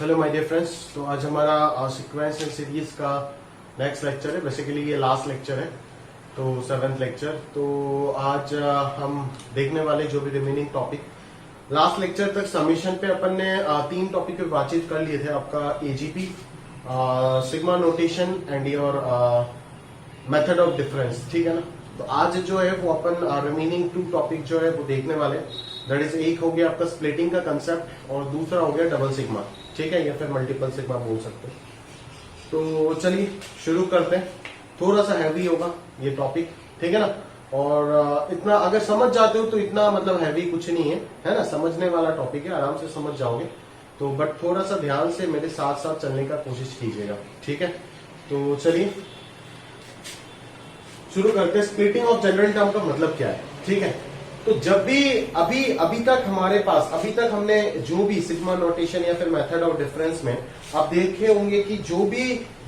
Hello my dear friends. तो आज हमारा सीक्वेंस एंड सीरीज का नेक्स्ट लेक्चर है। बेसिकली ये लास्ट लेक्चर है, तो 7th लेक्चर। तो आज हम देखने वाले जो भी रिमेनिंग टॉपिक लास्ट लेक्चर तक समीशन पे अपन ने 3 टॉपिक पे बातचीत कर लिए थे। आपका AGP, sigma notation and your method of difference, ठीक है ना। तो आज जो है वो अपन रिमेनिंग 2 टॉपिक जो है वो देखने वाले। दैट इज, एक हो गया आपका स्प्लिटिंग का कंसेप्ट और दूसरा हो गया डबल सिग्मा, ठीक है, या फिर मल्टीपल सिग्मा बोल सकते हैं। तो चलिए शुरू करते हैं। थोड़ा सा हैवी होगा ये टॉपिक, ठीक है ना। और इतना अगर समझ जाते हो तो इतना मतलब हैवी कुछ नहीं है ना। समझने वाला टॉपिक है, आराम से समझ जाओगे। तो बट थोड़ा सा ध्यान से मेरे साथ साथ चलने का कोशिश कीजिएगा, ठीक है। तो चलिए शुरू करते हैं। स्प्लिटिंग ऑफ जनरल टर्म का मतलब क्या है, ठीक है। तो जब भी अभी तक हमारे पास, अभी तक हमने जो भी सिग्मा नोटेशन या फिर मेथड ऑफ डिफरेंस में आप देखे होंगे कि जो भी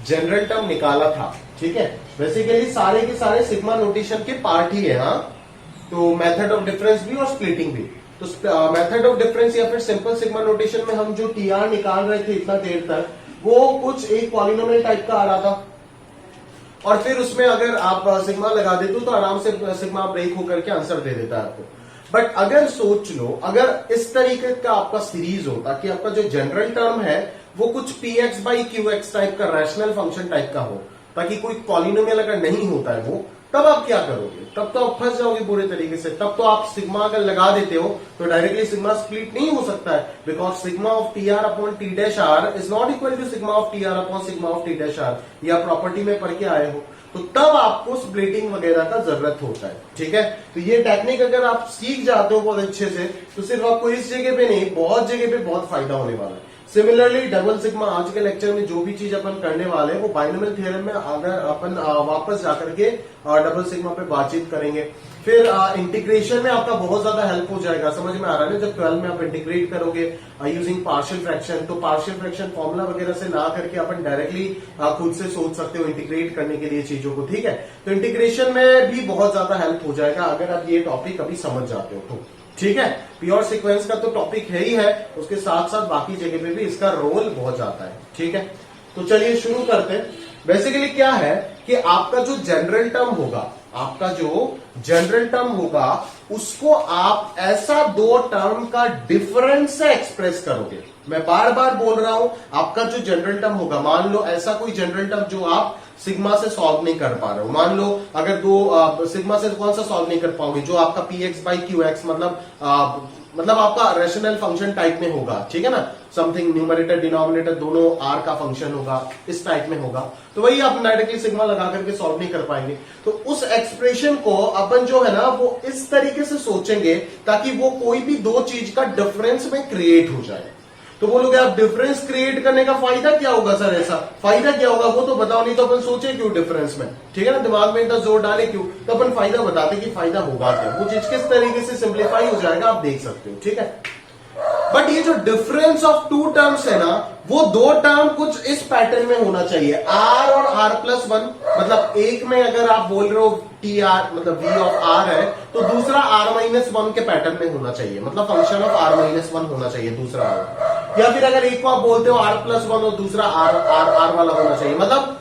जनरल टर्म निकाला था, ठीक है, बेसिकली सारे के सारे सिग्मा नोटेशन के पार्ट ही है। हाँ, तो मेथड ऑफ डिफरेंस भी और स्प्लिटिंग भी। तो मेथड ऑफ डिफरेंस या फिर सिंपल सिग्मा नोटेशन में हम जो टीआर निकाल रहे थे इतना देर तक, वो कुछ एक पॉलिनोमियल टाइप का आ रहा था। और फिर उसमें अगर आप सिग्मा लगा देते हो तो आराम से सिग्मा ब्रेक होकर के आंसर दे देता है आपको। बट अगर सोच लो, अगर इस तरीके का आपका सीरीज होता कि आपका जो जनरल टर्म है वो कुछ px बाई qx टाइप का रैशनल फंक्शन टाइप का हो, ताकि कोई पॉलिनोमियल अगर नहीं होता है वो, तब आप क्या करोगे? तब तो आप फंस जाओगे बुरे तरीके से। तब तो आप सिग्मा अगर लगा देते हो तो डायरेक्टली सिग्मा स्प्लिट नहीं हो सकता है, because sigma of T R upon T dash R is not equal to sigma of T R upon sigma of T dash R. ये आप प्रॉपर्टी में पढ़ के आए हो। तो तब आपको स्प्लिटिंग वगैरह का जरूरत होता है, ठीक है। तो ये टेक्निक अगर आप सीख जाते हो बहुत अच्छे से, तो सिर्फ आपको इस जगह पे नहीं, बहुत जगह पे बहुत फायदा होने वाला है। सिमिलरली डबल सिग्मा, आज के लेक्चर में जो भी चीज अपन करने वाले हैं वो बाइनोमियल थ्योरम में अगर अपन वापस जाकर के डबल सिग्मा पे बातचीत करेंगे। फिर इंटीग्रेशन में आपका बहुत ज्यादा हेल्प हो जाएगा। समझ में आ रहा है ना, जब 12 में आप इंटीग्रेट करोगे यूजिंग पार्शियल फ्रैक्शन, तो पार्शियल फ्रैक्शन फॉर्मूला वगैरह से ना करके अपन डायरेक्टली खुद से सोच सकते हो इंटीग्रेट करने के लिए चीजों को, ठीक है। तो इंटीग्रेशन में भी बहुत ज्यादा हेल्प हो जाएगा अगर आप ये टॉपिक अभी समझ जाते हो तो, ठीक है। प्योर सीक्वेंस का तो टॉपिक है ही है, उसके साथ साथ बाकी जगह पे भी इसका रोल बहुत ज्यादा है, ठीक है। तो चलिए शुरू करते हैं। बेसिकली क्या है कि आपका जो जनरल टर्म होगा, आपका जो जनरल टर्म होगा उसको आप ऐसा 2 टर्म का डिफरेंस से एक्सप्रेस करोगे। मैं बार बार बोल रहा हूं, आपका जो जनरल टर्म होगा, मान लो ऐसा कोई जनरल टर्म जो आप सिग्मा से सॉल्व नहीं कर पा रहे हो। मान लो अगर सिग्मा से कौन सा सॉल्व नहीं कर पाओगे, जो आपका px बाई qx मतलब आपका रेशनल फंक्शन टाइप में होगा, ठीक है ना। समथिंग न्यूमरेटर डिनोमिनेटर दोनों r का फंक्शन होगा, इस टाइप में होगा, तो वही आप डायरेक्टली सिग्मा लगा करके सॉल्व नहीं कर पाएंगे। तो उस एक्सप्रेशन को अपन जो है ना वो इस तरीके से सोचेंगे ताकि वो कोई भी 2 चीज का डिफरेंस में क्रिएट हो जाए। तो बोलोगे आप डिफरेंस क्रिएट करने का फायदा क्या होगा सर? ऐसा फायदा क्या होगा वो तो बताओ, नहीं तो अपन सोचे क्यों डिफरेंस में, ठीक है ना। दिमाग में इतना जोर डाले क्यों, तो अपन फायदा बताते कि फायदा होगा क्या, वो चीज किस तरीके से सिंप्लीफाई हो जाएगा आप देख सकते हो, ठीक है। बट ये जो डिफरेंस ऑफ 2 टर्म्स है ना, वो 2 टर्म कुछ इस पैटर्न में होना चाहिए, r और r+1। मतलब एक में अगर आप बोल रहे हो टी आर मतलब v ऑफ r है, तो दूसरा r-1 के पैटर्न में होना चाहिए, मतलब फंक्शन ऑफ r-1 होना चाहिए दूसरा वाला। या फिर अगर एक को आप बोलते हो r+1 और दूसरा r वाला होना चाहिए, मतलब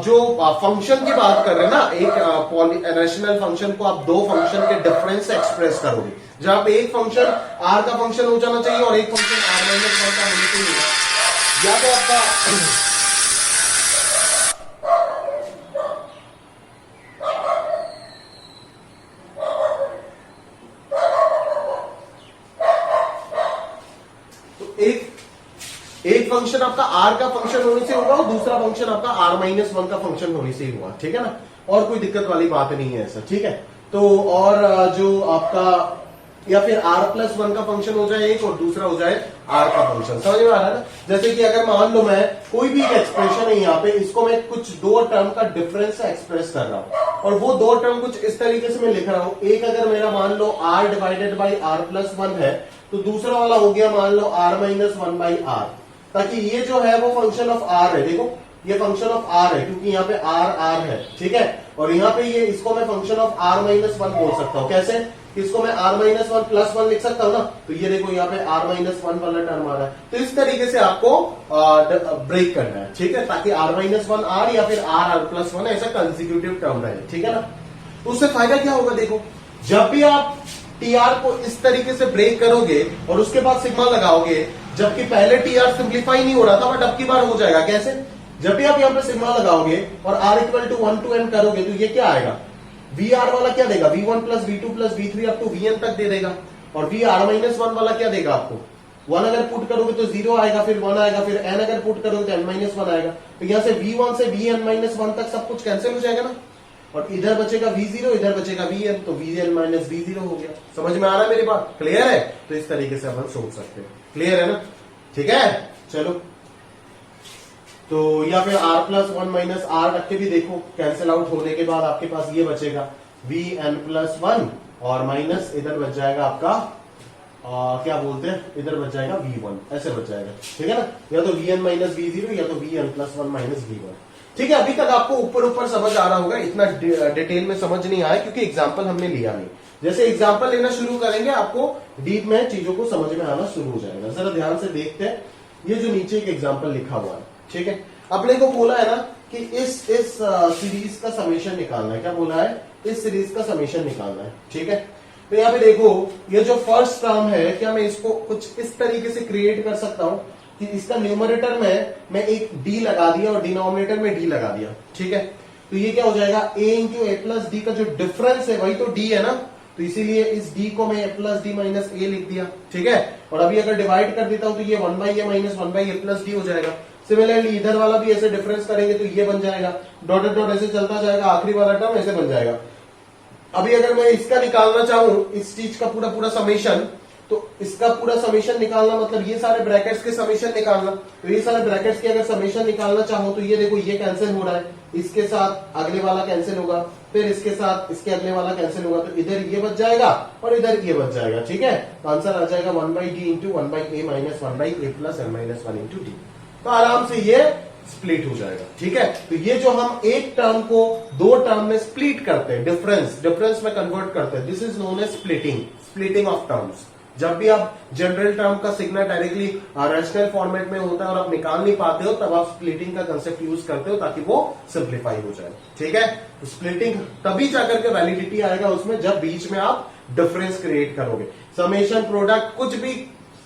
जो फंक्शन की बात कर रहे हैं ना, एक रेशनल फंक्शन को आप 2 फंक्शन के डिफरेंस से एक्सप्रेस करोगे, जहां पे एक फंक्शन r का फंक्शन हो जाना चाहिए और एक फंक्शन r-1 का होना चाहिए। या तो आपका एक फंक्शन आपका r का फंक्शन होने से होगा और दूसरा फंक्शन आपका r-1 का फंक्शन होने से ही हुआ, ठीक है ना। और कोई दिक्कत वाली बात नहीं है ऐसा, ठीक है। तो और जो आपका या फिर r+1 का फंक्शन हो जाए एक और दूसरा हो जाए r का फंक्शन, समझ में आ रहा है ना। जैसे कि अगर मान लो मैं कोई भी एक एक्सप्रेशन है यहाँ पे, इसको मैं कुछ 2 टर्म का डिफरेंस से एक्सप्रेस कर रहा हूं और वो 2 टर्म कुछ इस तरीके से मैं लिख रहा हूं। एक अगर मेरा मान लो r डिवाइडेड बाई r+1 है, तो दूसरा वाला हो गया मान लो r-1 बाई r, ताकि ये जो है वो फंक्शन ऑफ r है। देखो ये फंक्शन ऑफ r है क्योंकि यहाँ पे r है, ठीक है। और यहाँ पे ये इसको मैं function of r minus one बोल सकता हूँ। कैसे? इसको मैं r minus one plus one लिख सकता हूँ ना। तो ये देखो यहाँ पे r माइनस वन वाला टर्म आ रहा है। तो इस तरीके से आपको ब्रेक करना है, ठीक है, ताकि r माइनस वन r या फिर r प्लस वन ऐसा कंसेक्यूटिव टर्म रहे, ठीक है ना। तो उससे फायदा क्या होगा? देखो, जब भी आप टीआर को इस तरीके से ब्रेक करोगे और उसके बाद सिग्मा लगाओगे, जबकि पहले टीआर सिंप्लीफाई नहीं हो रहा था बट अब की बार हो जाएगा। कैसे? जब भी आप यहां पे सिग्मा लगाओगे और r equal to 1 to n करोगे तो ये क्या आएगा? VR वाला क्या देगा? V1 plus V2 plus V3 up to Vn तक दे देगा। और VR माइनस वन वाला क्या देगा आपको? 1 अगर पुट करोगे तो 0 आएगा, फिर 1 आएगा, फिर n अगर पुट करोगे तो n माइनस वन आएगा। तो यहां से V1 से Vn माइनस वन तक सब कुछ कैंसिल हो जाएगा ना, और इधर बचेगा V0, इधर बचेगा Vn, तो Vn माइनस V0 हो गया। समझ में आ रहा है मेरी बात? क्लियर है? तो इस तरीके से अपन सोच सकते हैं। क्लियर है ना? ठीक है, चलो। तो या फिर r plus one minus r रख के भी देखो, कैंसिल आउट होने के बाद आपके पास ये बचेगा Vn प्लस वन और माइनस इधर बच जाएगा आपका क्या बोलते हैं, इधर बच जाएगा V1, ऐसे बच जाएगा, ठीक है ना। या तो Vn माइनस V0 या तो Vn plus one minus V1। ठीक है, अभी तक आपको ऊपर ऊपर समझ आ रहा होगा, इतना डिटेल में समझ नहीं आया क्योंकि एग्जाम्पल हमने लिया नहीं। जैसे एग्जाम्पल लेना शुरू करेंगे आपको डीप में चीजों को समझ में आना शुरू हो जाएगा। जरा ध्यान से देखते हैं, ये जो नीचे एक एग्जाम्पल लिखा हुआ है, ठीक है, अपने को बोला है ना कि इस सीरीज का समेशन निकालना है। क्या बोला है? इस सीरीज का समेशन निकालना है, ठीक है। तो यहाँ पे देखो, ये जो फर्स्ट टर्म है, क्या मैं इसको कुछ इस तरीके से क्रिएट कर सकता हूं कि इसका न्यूमरेटर में मैं एक d लगा दिया और डिनोमिनेटर में d लगा दिया, ठीक है। तो ये क्या हो जाएगा? a into A plus D का जो डिफरेंस है वही तो d है ना, तो इसीलिए इस d को मैं a प्लस डी माइनस ए लिख दिया, ठीक है। और अभी अगर डिवाइड कर देता हूं तो ये 1 by A minus 1 by A plus D हो जाएगा। सिमिलरली इधर वाला भी ऐसे डिफरेंस करेंगे तो ये बन जाएगा, डॉट डॉट ऐसे चलता जाएगा, आखिरी वाला टर्म ऐसे बन जाएगा। अभी अगर मैं इसका निकालना चाहूं, इस चीज का पूरा पूरा समेशन, तो इसका पूरा समेशन निकालना मतलब ये सारे ब्रैकेट्स के समेशन निकालना। तो ये सारे ब्रैकेट्स के अगर समेशन निकालना चाहो तो ये देखो, ये कैंसिल हो रहा है, इसके साथ अगले वाला कैंसिल होगा, फिर इसके साथ इसके अगले वाला कैंसिल होगा, तो इधर ये बच जाएगा और इधर ये बच जाएगा, ठीक है। तो आंसर आ जाएगा 1 by D into 1 by A minus 1 by A plus N minus 1 into D. तो आराम से ये स्प्लिट हो जाएगा, ठीक है। तो ये जो हम एक टर्म को दो टर्म में स्प्लिट करते हैं, डिफरेंस में कन्वर्ट करते हैं, this is known as splitting of terms. जब भी आप जनरल टर्म का सिग्नल डायरेक्टली रैशनल फॉर्मेट में होता है और आप निकाल नहीं पाते हो, तब आप स्प्लिटिंग का कंसेप्ट यूज करते हो ताकि वो सिंप्लीफाई हो जाए, ठीक है। तो स्प्लिटिंग तभी जाकर के वैलिडिटी आएगा उसमें जब बीच में आप डिफरेंस क्रिएट करोगे। समेशन प्रोडक्ट कुछ भी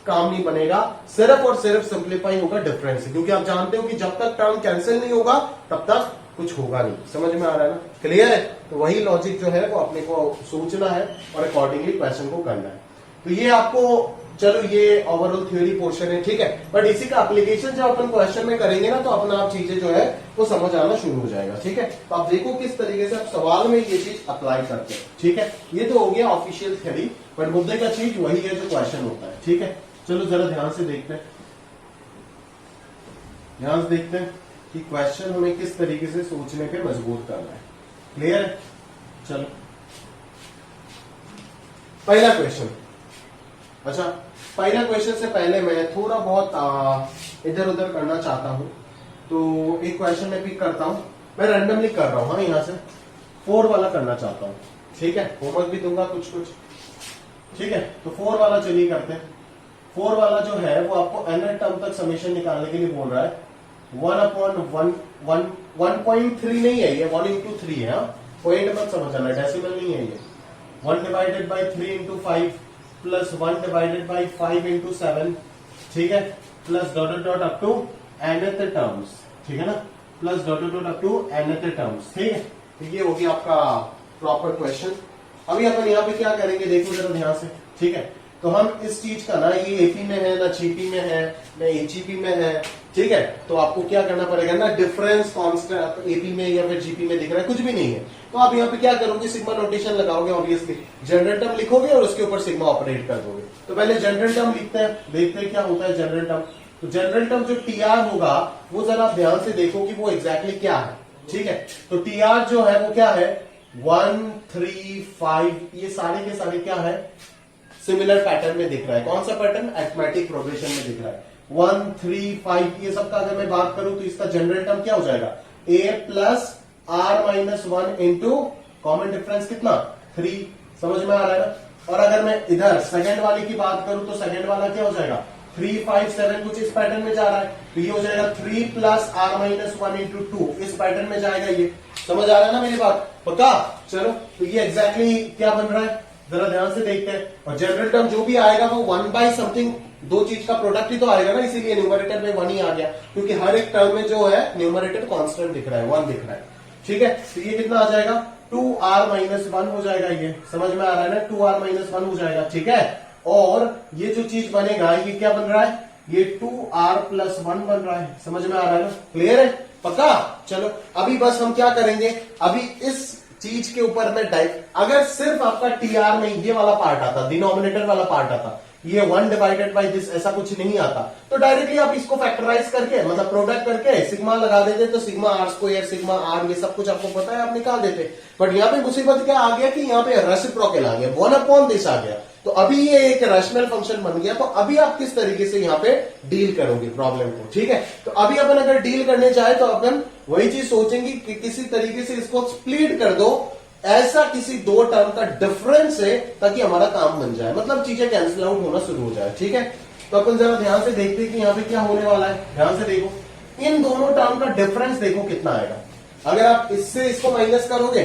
काम नहीं बनेगा, सिर्फ और सिर्फ सिंप्लीफाई होगा डिफरेंस से, क्योंकि आप जानते हो कि जब तक टर्म कैंसिल नहीं होगा तब तक कुछ होगा नहीं। समझ में आ रहा है ना? क्लियर है? तो वही लॉजिक जो है वो अपने को सोचना है और अकॉर्डिंगली क्वेश्चन को करना है। तो ये आपको, चलो ये ओवरऑल थ्योरी पोर्शन है, ठीक है, बट इसी का एप्लीकेशन जब अपन क्वेश्चन में करेंगे ना तो अपना आप चीजें जो है वो समझ आना शुरू हो जाएगा, ठीक है। तो आप देखो किस तरीके से आप सवाल में ये चीज अप्लाई करते हैं, ठीक है। ये तो हो गया ऑफिशियल थ्योरी, बट मुद्दे का चीज वही है जो क्वेश्चन होता है, ठीक है। चलो जरा ध्यान से देखते हैं, कि क्वेश्चन हमें किस तरीके से सोचने पे मजबूर करना है। क्लियर है? चलो पहला क्वेश्चन। अच्छा, पहला क्वेश्चन से पहले मैं थोड़ा बहुत इधर उधर करना चाहता हूं, तो एक क्वेश्चन मैं पिक करता हूं, मैं रैंडमली कर रहा हूं, हाँ, यहां से 4 वाला करना चाहता हूं, ठीक है। होमवर्क भी दूंगा कुछ, ठीक है। तो 4 वाला चलिए करते हैं। 4 वाला जो है वो आपको nth टर्म तक समेशन निकालने के लिए बोल रहा है। 1/3 नहीं है ये, 1 into 3 है, पॉइंट मत समझना, डेसिमल नहीं है ये। 1 divided by 3 into 5 plus 1 divided by 5 into 7, ठीक है, plus dot dot up to nth terms, ठीक है ना, plus dot dot up to nth terms, ठीक है। तो ये हो गया आपका प्रॉपर क्वेश्चन। अभी अपन यहाँ पे क्या करेंगे देखो जरा ध्यान से, ठीक है। तो हम इस चीज का ना ये एपी में है, ना जीपी में है, ना एचईपी में है, ठीक है। तो आपको क्या करना पड़ेगा ना, डिफरेंस कांस्टेंट एपी में या फिर जीपी में दिख रहा है, कुछ भी नहीं है, तो आप यहाँ पे क्या करोगे, सिग्मा नोटेशन लगाओगे, ऑब्वियसली जनरल टर्म लिखोगे और उसके ऊपर सिग्मा ऑपरेट कर दोगे। तो पहले जनरल टर्म लिखते हैं, देखते हैं क्या होता है जनरल टर्म। तो जनरल टर्म जो टीआर होगा वो जरा ध्यान से देखो कि वो एग्जैक्टली क्या है, ठीक है। तो टीआर जो है वो क्या है, 1 3 5, ये सारे के सारे क्या है, सिमिलर पैटर्न में दिख रहा है। कौन सा पैटर्न? अरिथमेटिक प्रोग्रेशन में दिख रहा है। 1 3 5 ये सब का अगर मैं बात करूं तो इसका जनरल टर्म क्या हो जाएगा, a plus R minus one into common difference कितना 3। समझ में आ रहा है ना। और अगर मैं इधर सेकंड वाले की बात करूं तो सेकंड वाला क्या हो जाएगा 3 5 7 कुछ इस पैटर्न में जा रहा है, तो ये हो जाएगा 3 plus R minus one into two, इस पैटर्न में जाएगा ये। समझ आ रहा है ना मेरी बात, पक्का। चलो तो ये एग्जैक्टली क्या बन रहा है जरा ध्यान से देखते हैं। और जनरल टर्म जो भी आएगा वो 1 बाई समथिंग, दो चीज का प्रोडक्ट ही तो आएगा ना, इसीलिए न्यूमरेटर में 1 ही आ गया, क्योंकि हर एक टर्म में जो है न्यूमरेटर कांस्टेंट दिख रहा है 1 दिख रहा है। ठीक है, तो ये कितना आ जाएगा 2r माइनस वन हो जाएगा, ये समझ में आ रहा है ना 2r माइनस वन हो जाएगा। ठीक है, और ये जो चीज बनेगा ये क्या बन रहा है, ये 2r प्लस वन बन रहा है। समझ में आ रहा है ना, क्लियर है, पक्का। चलो अभी बस हम क्या करेंगे, अभी इस चीज के ऊपर में अगर सिर्फ आपका टीआर में ये वाला पार्ट आता, डिनोमिनेटर वाला पार्ट आता, ये 1 डिवाइडेड बाई दिस ऐसा कुछ नहीं आता, तो डायरेक्टली आप इसको फैक्टराइज करके मतलब प्रोडक्ट करके सिग्मा लगा देते, तो sigma are square sigma R ये सब कुछ आपको पता है, आप निकाल देते। बट यहाँ पे मुसीबत क्या आ गया कि यहाँ पे रेसिप्रोकल आ गया, 1 अपॉन दिस आ गया, तो अभी ये एक रैशनल फंक्शन बन गया। तो अभी आप किस तरीके से यहाँ पे डील करोगे प्रॉब्लम को। ठीक है, तो अभी अपन अगर डील करने चाहे तो अपन वही चीज सोचेंगे कि किसी तरीके से इसको स्प्लिट कर दो, ऐसा किसी दो टर्म का डिफरेंस है ताकि हमारा काम बन जाए, मतलब चीजें कैंसिल आउट होना शुरू हो जाए। ठीक है, तो अपन जरा ध्यान से देखते हैं कि यहाँ पे क्या होने वाला है। ध्यान से देखो, इन दोनों टर्म का डिफरेंस देखो कितना आएगा। अगर आप इससे इसको माइनस करोगे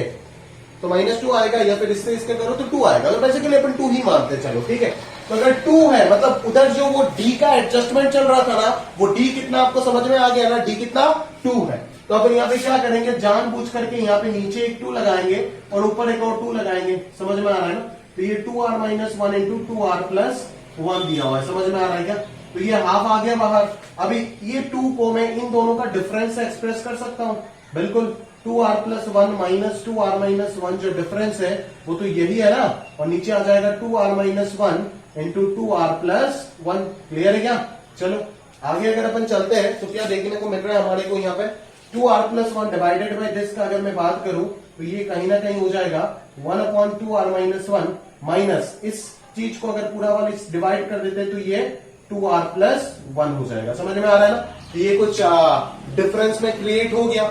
तो -2 आएगा, या फिर इससे इसके करो तो 2 आएगा, तो बेसिकली अपन 2 ही मानते चलो। ठीक है, तो अगर 2 है मतलब उधर जो वो डी का एडजस्टमेंट चल रहा था ना, वो डी कितना आपको समझ में आ गया ना, डी कितना 2 है। तो अपन यहाँ पे क्या करेंगे, जानबूझ करके यहाँ पे नीचे एक 2 लगाएंगे और ऊपर एक और 2 लगाएंगे। समझ में आ रहा है ना, तो ये 2r minus one into 2r plus one दिया हुआ है। समझ में आ रहा है क्या, तो ये हाफ आ गया बाहर। अभी ये 2 को मैं इन दोनों का डिफरेंस एक्सप्रेस कर सकता हूं, बिल्कुल 2r plus one minus 2r minus one जो डिफरेंस है वो तो यही है ना, और नीचे आ जाएगा 2r minus one into 2r plus one. Clear है क्या। चलो आगे अगर अपन चलते हैं तो क्या देखने को मिल रहा है हमारे को, यहाँ पे 2r plus one divided by this का अगर मैं बात करूं तो ये कहीं ना कहीं हो जाएगा 1 upon 2r minus one minus इस चीज को अगर पूरा वाला डिवाइड कर देते तो ये 2r प्लस वन हो जाएगा। समझ में आ रहा है ना, तो ये कुछ डिफरेंस में क्रिएट हो गया।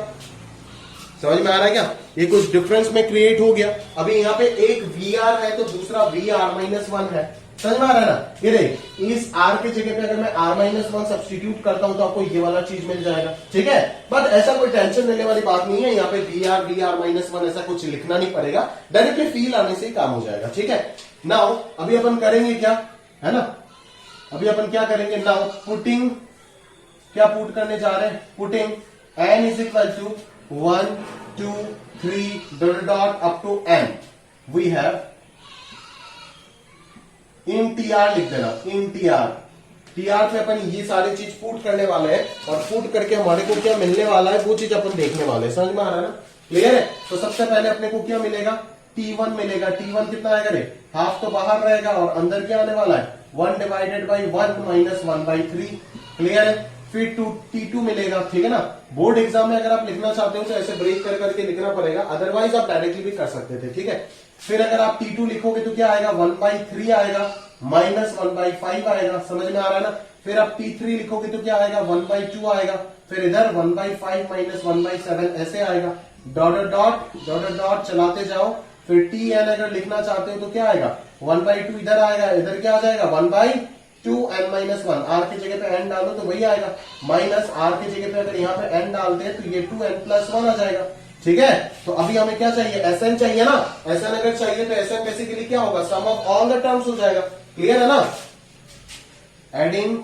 समझ में आ रहा है क्या, ये कुछ डिफरेंस में क्रिएट हो गया। अभी यहाँ पे एक VR है तो दूसरा VR माइनस वन है। समझ में आ रहा है ना, ये देख इस R के जगह पे अगर मैं R माइनस वन सब्सटीट्यूट करता हूं तो आपको ये वाला चीज मिल जाएगा। ठीक है, बट ऐसा कोई टेंशन लेने वाली बात नहीं है, यहाँ पे VR माइनस वन ऐसा कुछ लिखना नहीं पड़ेगा, डायरेक्टली फील आने से ही काम हो जाएगा। ठीक है, नाउ अभी अपन करेंगे क्या है ना, अभी अपन क्या करेंगे, नाउ पुटिंग, क्या पुट करने जा रहे हैं, putting n is equal to 1 2 3 dot dot up to n we have in tr लिख देना, इन tr पे अपन ये सारी चीज पुट करने वाले हैं, और पुट करके हमारे को क्या मिलने वाला है वो चीज अपन देखने वाले हैं। समझ में आ रहा है ना, क्लियर है। तो सबसे पहले अपने को क्या मिलेगा, t1 मिलेगा। t1 कितना आएगा रे, हाफ तो बाहर रहेगा और अंदर क्या आने वाला है 1 डिवाइडेड बाई 1 माइनस 1/3। क्लियर है, फिर t2 मिलेगा। ठीक है ना, बोर्ड एग्जाम में अगर आप लिखना चाहते हो तो ऐसे ब्रेक कर करके लिखना पड़ेगा, अदरवाइज आप डायरेक्टली भी कर सकते थे। ठीक है, फिर अगर आप t2 लिखोगे तो क्या आएगा 1/3 आएगा, माइनस 1/5 आएगा। समझ में आ रहा है ना, फिर आप t3 लिखोगे तो क्या आएगा 1/2 आएगा, फिर इधर 1/5 माइनस 1/7 ऐसे आएगा, डॉट डॉट डॉट चलाते जाओ। फिर tn अगर लिखना चाहते हो तो क्या आएगा 1/2 इधर आएगा, इधर क्या आ जाएगा 1/2 n माइनस वन, आर की जगह पे n डालो तो वही आएगा, माइनस आर की जगह पे अगर यहाँ पे n डालते हैं तो ये 2n प्लस वन आ जाएगा। ठीक है, तो अभी हमें क्या चाहिए, Sn चाहिए ना, Sn अगर चाहिए तो Sn बेसिकली क्या होगा, सम ऑफ ऑल द टर्म्स हो जाएगा। क्लियर है ना, एडिंग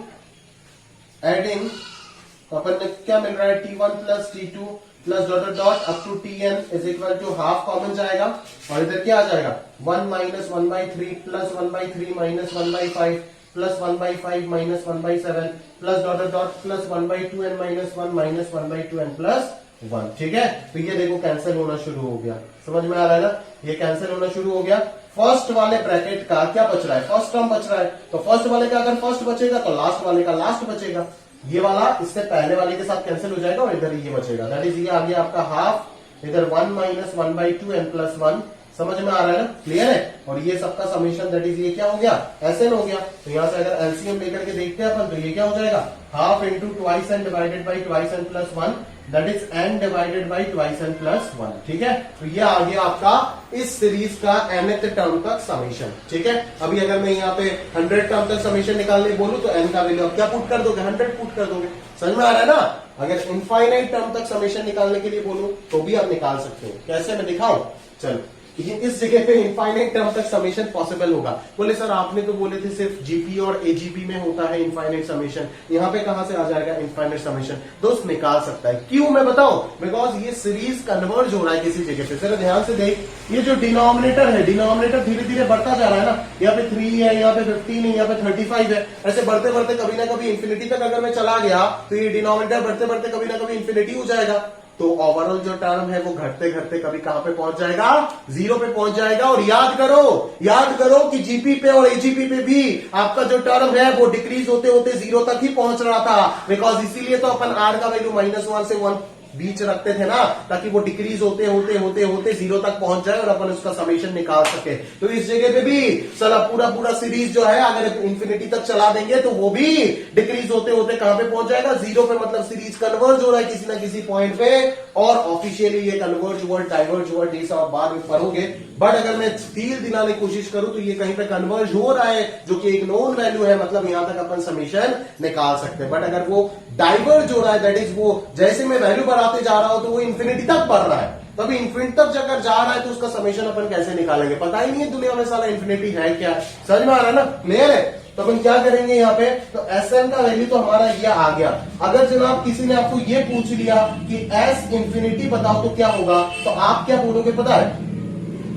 तो अपन ने क्या मिल रहा है t1 plus t2 plus dot dot up to tn is equal to half common जाएगा, और इधर क्या आ जाएगा 1 minus 1/3 plus 1/3 minus 1/5 plus 1/5 minus 1/7 plus dot dot plus 1/2n minus 1 minus 1/2n plus 1। ठीक है, तो ये देखो कैंसिल होना शुरू हो गया। समझ में आ रहा है ना, ये कैंसिल होना शुरू हो गया। फर्स्ट वाले ब्रैकेट का क्या बच रहा है, फर्स्ट टर्म बच रहा है, तो फर्स्ट वाले का अगर फर्स्ट बचेगा तो लास्ट वाले का लास्ट बचेगा। ये वाला इससे पहले वाले के साथ कैंसिल हो जाएगा और इधर ये बचेगा, दैट इज ये आ गया आपका हाफ, इधर 1 माइनस 1/2n प्लस 1 समझ में आ रहा है ना, क्लियर है। और ये सबका समेशन दैट इज ये क्या हो गया, Sn हो गया। तो यहां से अगर एलसीएम लेकर के देखते हैं अपन तो ये क्या हो जाएगा, half into twice N divided by twice N plus one, that is n divided by twice N plus one. ठीक है, तो ये आ गया आपका इस सीरीज का nth टर्म तक समेशन। ठीक है, अभी अगर मैं यहाँ पे 100 टर्म तक समेशन निकालने बोलूं तो n का वैल्यू आप क्या पुट कर दोगे, 100 पुट कर दोगे। समझ में आ रहा है ना। अगर इनफाइनाइट टर्म तक समेशन निकालने के लिए बोलूं तो भी आप निकाल सकते हो। कैसे, मैं दिखाऊं, चलो। इस जगह पे इनफाइनाइट टर्म तक समेशन पॉसिबल होगा। बोले सर आपने तो बोले थे सिर्फ जीपी और एजीपी में होता है इनफाइनाइट समेशन, यहाँ पे कहां से आ जाएगा इनफाइनाइट समेशन। दोस्त निकाल सकता है, क्यों मैं बताऊं, बिकॉज ये सीरीज कन्वर्ज हो रहा है किसी जगह पे। जरा ध्यान से देख, ये जो डिनोमिनेटर है, डिनोमिनेटर धीरे धीरे बढ़ता जा रहा है ना। यहाँ पे 3 है, यहाँ पे 15 है, यहाँ पे 35 है। ऐसे बढ़ते बढ़ते कभी ना कभी इन्फिनिटी तक अगर मैं चला गया तो ये डिनोमिनेटर बढ़ते बढ़ते कभी ना कभी इन्फिनिटी हो जाएगा। तो ओवरऑल जो टर्म है वो घटते घटते कभी कहां पे पहुंच जाएगा, 0 पे पहुंच जाएगा। और याद करो कि जीपी पे और एजीपी पे भी आपका जो टर्म है वो डिक्रीज होते होते 0 तक ही पहुंच रहा था। बिकॉज इसीलिए तो अपन आर का वैल्यू -1 से 1 बीच रखते थे ना, ताकि वो डिक्रीज होते होते होते होते 0 तक पहुंच जाए और अपन उसका समेशन निकाल सके। तो इस जगह पे भी साला पूरा सीरीज जो है अगर इन्फिनिटी तक चला देंगे तो वो भी डिक्रीज होते होते कहां पे पहुंच जाएगा, 0 पे। मतलब सीरीज कन्वर्ज हो रहा है किसी ना किसी पॉइंट पे, और ऑफिशियली ये कन्वर्ज वर्ड डाइवर्ज वर्ड ये सब बाद में पढ़ोगे। बट अगर मैं फील दिलाने की कोशिश करूं तो ये कहीं पे कन्वर्ज हो रहा है, जो कि एक नोन वैल्यू है, मतलब यहां तक अपन समेशन निकाल सकते हैं। बट अगर वो डाइवर्ज हो रहा है, दैट इज वो जैसे मैं वैल्यू बढ़ाते जा रहा हूं तो वो इन्फिनिटी तक बढ़ रहा है, तभी इन्फिनिटी तक अगर जा रहा है तो उसका समेशन अपन कैसे निकालेंगे, पता ही नहीं है दुनिया में साला इन्फिनिटी है क्या। समझ में आ रहा है ना, क्लियर है। तो अपन क्या करेंगे यहाँ पे, तो Sn का वैल्यू तो हमारा ये आ गया। अगर जनाब किसी ने आपको ये पूछ लिया कि S इन्फिनिटी बताओ तो क्या होगा, तो आप क्या बोलोगे पता है,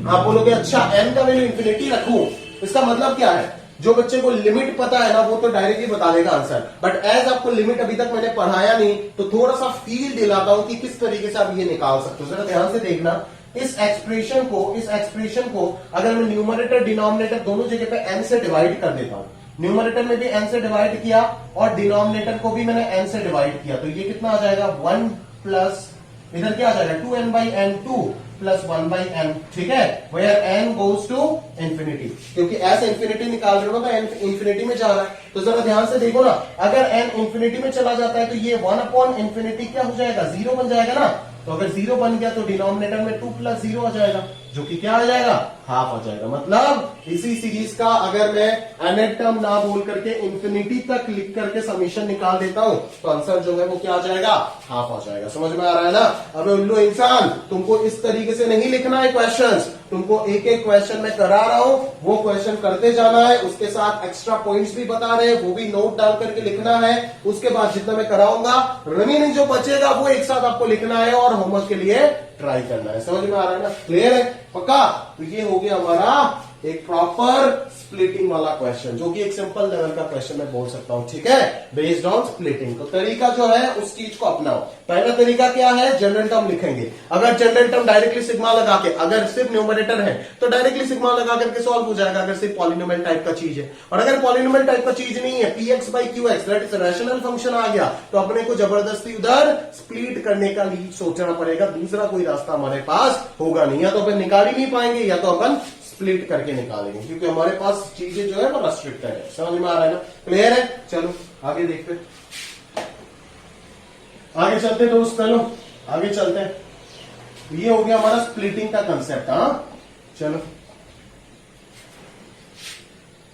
आप बोलोगे अच्छा n का वैल्यू इन्फिनिटी रखूं। इसका मतलब क्या है, जो बच्चे को लिमिट पता है ना वो तो डायरेक्टली बता देगा आंसर। बट एज आपको लिमिट अभी तक मैंने पढ़ाया नहीं तो थोड़ा सा फील दिलाता हूं कि किस तरीके से आप ये निकाल सकते हो। जरा ध्यान से देखना, इस एक्सप्रेशन को अगर मैं न्यूमरेटर डिनोमिनेटर दोनों जगह पे n से डिवाइड कर देता हूं, न्यूमरेटर में भी n से डिवाइड किया और डिनोमिनेटर को भी मैंने n से डिवाइड किया, तो ये कितना आ जाएगा, 1 प्लस इधर क्या आ जाएगा, 2n/n2 प्लस 1/n। ठीक है, where n goes to infinity, क्योंकि s इंफिनिटी निकाल रहे हो तो n इंफिनिटी में जा रहा है। तो जरा ध्यान से देखो ना, अगर n इंफिनिटी में चला जाता है तो ये 1/इंफिनिटी क्या हो जाएगा, 0 बन जाएगा ना। तो अगर 0 बन गया तो डिनोमिनेटर में 2 + 0 आ जाएगा, जो कि क्या आ जाएगा, हाफ आ जाएगा। मतलब इसी सीरीज का अगर मैं nth टर्म ना बोल करके इंफिनिटी तक लिख करके समीशन निकाल देता हूं तो आंसर जो है वो क्या आ जाएगा, हाफ आ जाएगा। समझ में आ रहा है ना। अब उल्लू इंसान, तुमको इस तरीके से नहीं लिखना है क्वेश्चंस, तुमको एक एक क्वेश्चन में करा रहा हूं, वो क्वेश्चन करते जाना है, उसके साथ एक्स्ट्रा पॉइंट्स भी बता रहे हैं, वो भी नोट डाल करके लिखना है। उसके बाद जितना मैं कराऊंगा रिमेनिंग जो बचेगा वो एक साथ आपको लिखना है और होमवर्क के लिए ट्राई करना है। समझ में आ रहा है ना, क्लियर है, पक्का। तो ये हो गया हमारा एक प्रॉपर स्प्लिटिंग वाला क्वेश्चन, जो कि एक सिंपल लेवल का क्वेश्चन मैं बोल सकता हूं। ठीक है, बेस्ड ऑन स्प्लिटिंग। तो तरीका जो है उस चीज को अपनाओ। पहला तरीका क्या है, जनरल टर्म लिखेंगे। अगर जनरल टर्म डायरेक्टली सिग्मा लगा के, अगर सिर्फ न्यूमरेटर है तो डायरेक्टली सिग्मा लगा करके सॉल्व हो जाएगा, अगर सिर्फ पॉलिनोमियल टाइप का चीज है। और अगर पॉलिनोमियल टाइप का चीज नहीं है, px/qx that is rational function आ गया, तो अपने को जबरदस्ती उधर स्प्लिट करने का लिए सोचना पड़ेगा। दूसरा कोई रास्ता हमारे पास होगा नहीं, या तो अपन निकाल ही नहीं पाएंगे या तो अपन स्प्लिट करके निकालेंगे, क्योंकि हमारे पास चीजें जो है वो रेस्ट्रिक्टेड है। समझ में आ रहा है ना, क्लियर है। चलो आगे देखते, आगे चलते दोस्त, चलो आगे चलते हैं। ये हो गया हमारा स्प्लिटिंग का कंसेप्ट। हाँ चलो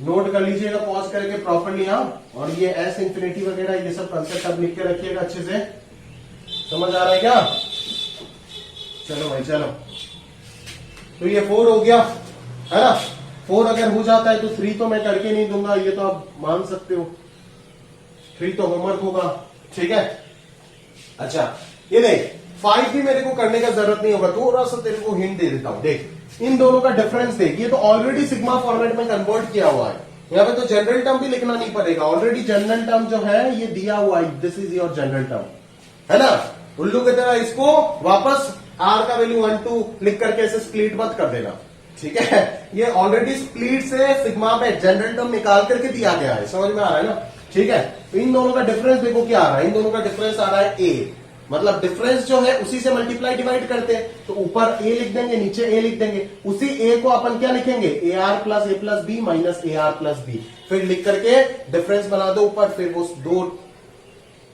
नोट कर लीजिएगा पॉज करके प्रॉपरली। हाँ, और ये एस इंफिनिटी वगैरह ये सब कंसेप्ट अब लिख के रखिएगा अच्छे से। समझ आ रहा है क्या, चलो भाई चलो। तो ये 4 हो गया है ना, 4 अगर हो जाता है तो 3 तो मैं करके नहीं दूंगा, ये तो आप मान सकते हो, 3 तो होमवर्क होगा। ठीक है, अच्छा ये देख 5 भी मेरे को करने का जरूरत नहीं होगा, थोड़ा सा तेरे को हिंट दे देता हूं। देख इन दोनों का डिफरेंस देख, ये तो ऑलरेडी सिग्मा फॉर्मेट में कन्वर्ट किया हुआ है, यहाँ पे तो जनरल टर्म भी लिखना नहीं पड़ेगा। ऑलरेडी जनरल टर्म जो है ये दिया हुआ है, this is your general term, है ना। उल्लू की तरह इसको वापस आर का वैल्यू 1 2 लिख करके ऐसे स्प्लिट मत कर देना। ठीक है, ये ऑलरेडी स्प्लिट से सिग्मा पे जनरल टर्म निकाल करके दिया गया है। समझ में आ रहा है ना। ठीक है, तो इन दोनों का डिफरेंस देखो क्या आ रहा है, इन दोनों का डिफरेंस आ रहा है ए, मतलब डिफरेंस जो है उसी से मल्टीप्लाई डिवाइड करते हैं, तो ऊपर ए लिख देंगे, नीचे ए लिख देंगे, उसी ए को अपन क्या लिखेंगे, A R plus B minus A R plus B, फिर लिख करके डिफरेंस बना दो ऊपर, फिर वो दो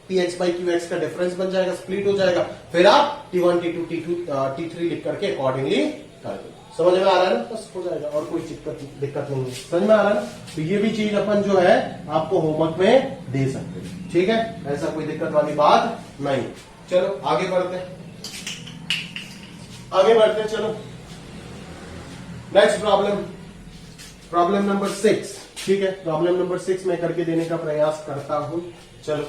P x by Q x का डिफरेंस बन जाएगा, स्प्लिट हो जाएगा, फिर आप T1 T2 T2 T3 लिख करके अकॉर्डिंगली कर दो। समझ में आ रहा है ना, बस हो जाएगा, और कोई दिक्कत नहीं है, समझ में आ रहा है ना। तो ये भी चीज अपन जो है आपको होमवर्क में दे सकते हैं, ठीक है, ऐसा कोई दिक्कत वाली बात नहीं। चलो आगे बढ़ते हैं, चलो नेक्स्ट प्रॉब्लम नंबर 6, ठीक है, प्रॉब्लम नंबर 6 में करके देने का प्रयास करता हूं। चलो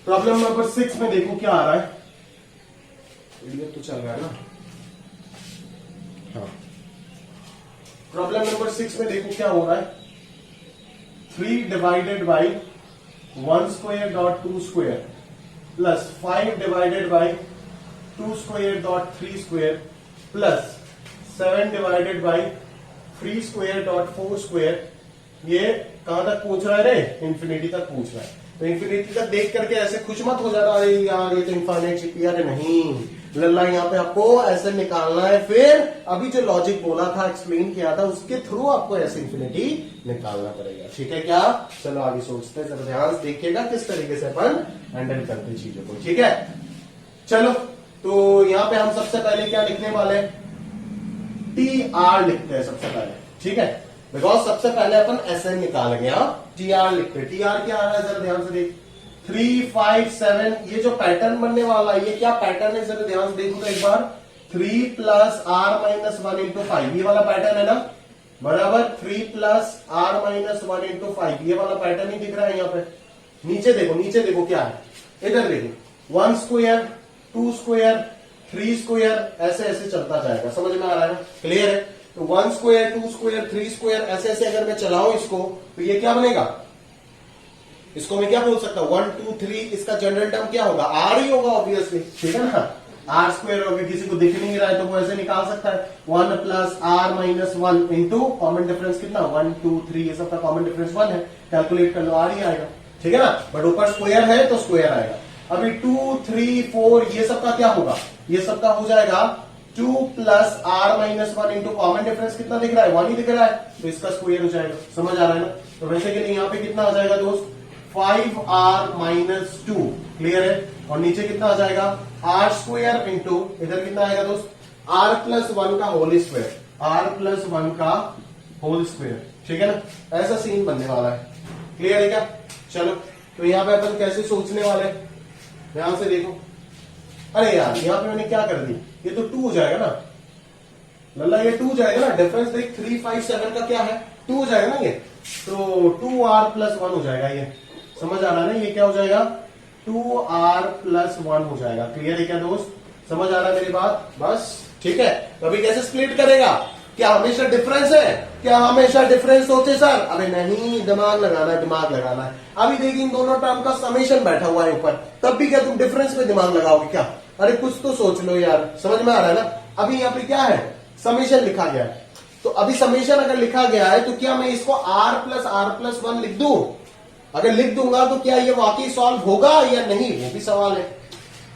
प्रॉब्लम नंबर 6 में देखो क्या आ रहा है, वीडियो तो चल रहा है ना, हाँ, प्रॉब्लम नंबर 6 में देखो क्या हो रहा है, 3 divided by 1 square dot 2 square plus 5 divided by 2 square dot 3 square plus 7 divided by 3 square dot 4 square, ये कहां तक पूछ रहा है रे, इंफिनिटी तक पूछ रहा है। तो इंफिनिटी तक देख करके ऐसे खुश मत हो जाना, अरे यार ये तो इनफाइनाइट शिप, अरे नहीं लल्ला, यहाँ पे आपको ऐसे निकालना है, फिर अभी जो लॉजिक बोला था, एक्सप्लेन किया था, उसके थ्रू आपको ऐसे इंफिनिटी निकालना पड़ेगा, ठीक है क्या। चलो आगे सोचते हैं, जरा ध्यान से देखिएगा किस तरीके से अपन हैंडल करते हैं चीजों को, ठीक है। चलो तो यहाँ पे हम सबसे पहले क्या लिखने वाले हैं, टी आर लिखते हैं सबसे पहले, ठीक है, बिकॉज सबसे पहले अपन SN निकाल गया, टी आर लिखते हैं। टी आर क्या आ रहा है जरा ध्यान से देख, 3 5 7, ये जो पैटर्न बनने वाला है, ये क्या पैटर्न है जरा ध्यान से देखो तो एक बार, 3 प्लस आर माइनस 1 इंटू 5, ये वाला पैटर्न है ना, बराबर 3 प्लस आर माइनस 1 इंटू 5, ये वाला पैटर्न ही दिख रहा है यहाँ पे। नीचे देखो क्या है, इधर देखो 1 स्क्वायर 2 स्क्वायर 3 स्क्वायर, ऐसे ऐसे चलता जाएगा, समझ में आ रहा है ना, क्लियर है। तो 1 स्क्वायर 2 स्क्वायर 3 स्क्वायर ऐसे ऐसे अगर मैं चलाऊं इसको, तो ये क्या बनेगा, इसको मैं क्या बोल सकता हूं, 1 2 3, इसका जनरल टर्म क्या होगा, आर ही होगा ऑब्वियसली, ठीक है ना, आर स्क्वायर होगा, किसी को दिख नहीं रहा है तो वो ऐसे निकाल सकता है, 1 plus R minus 1 into common difference कितना, 1 2 3, ये सबका कॉमन डिफरेंस 1 है, कैलकुलेट कर लो, आर ही आएगा, ठीक है ना, बट ऊपर स्क्वायर है तो स्क्वायर आएगा। अभी 2 3 4 ये सबका क्या होगा, ये सबका हो जाएगा 2 plus R minus 1 into common difference कितना दिख रहा है, 1 ही दिख रहा है, तो इसका स्क्वायर हो जाएगा, समझ आ रहा है ना। तो वैसे के लिए यहाँ पे कितना आ जाएगा दोस्त, 5r माइनस 2, क्लियर है, और नीचे कितना आ जाएगा, आर स्क्वायर इंटू इधर कितना आएगा दोस्त, r प्लस 1 का होल स्क्वायर, r प्लस 1 का होल स्क्वायर, ठीक है ना, ऐसा सीन बनने वाला है, क्लियर है क्या। चलो तो यहाँ पे अपन कैसे सोचने वाले, ध्यान से देखो, अरे यार यहाँ पे मैंने क्या कर दी, ये तो 2 हो जाएगा ना लल्ला, ये 2 हो जाएगा ना, डिफरेंस देख 3 5 7 का क्या है, 2 हो जाएगा ना ये, तो 2r प्लस 1 हो जाएगा, ये समझ आ रहा है ना, ये क्या हो जाएगा, 2r प्लस 1 हो जाएगा, क्लियर है क्या दोस्त, समझ आ रहा है मेरी बात, बस ठीक है। तो अभी कैसे स्प्लिट करेगा, क्या हमेशा डिफरेंस है, क्या हमेशा डिफरेंस सोचे सर, अबे नहीं, दिमाग लगाना है। अभी देखिए इन दोनों टर्म का समेशन बैठा हुआ है ऊपर, तब भी क्या तुम डिफरेंस पे दिमाग लगाओगे क्या, अरे कुछ तो सोच लो यार, समझ में आ रहा है ना। अभी यहाँ पे क्या है, समेशन लिखा गया है, तो अभी समेशन अगर लिखा गया है तो क्या मैं इसको r प्लस 1 लिख दूं, अगर लिख दूंगा तो क्या ये वाकई सॉल्व होगा या नहीं, वो भी सवाल है,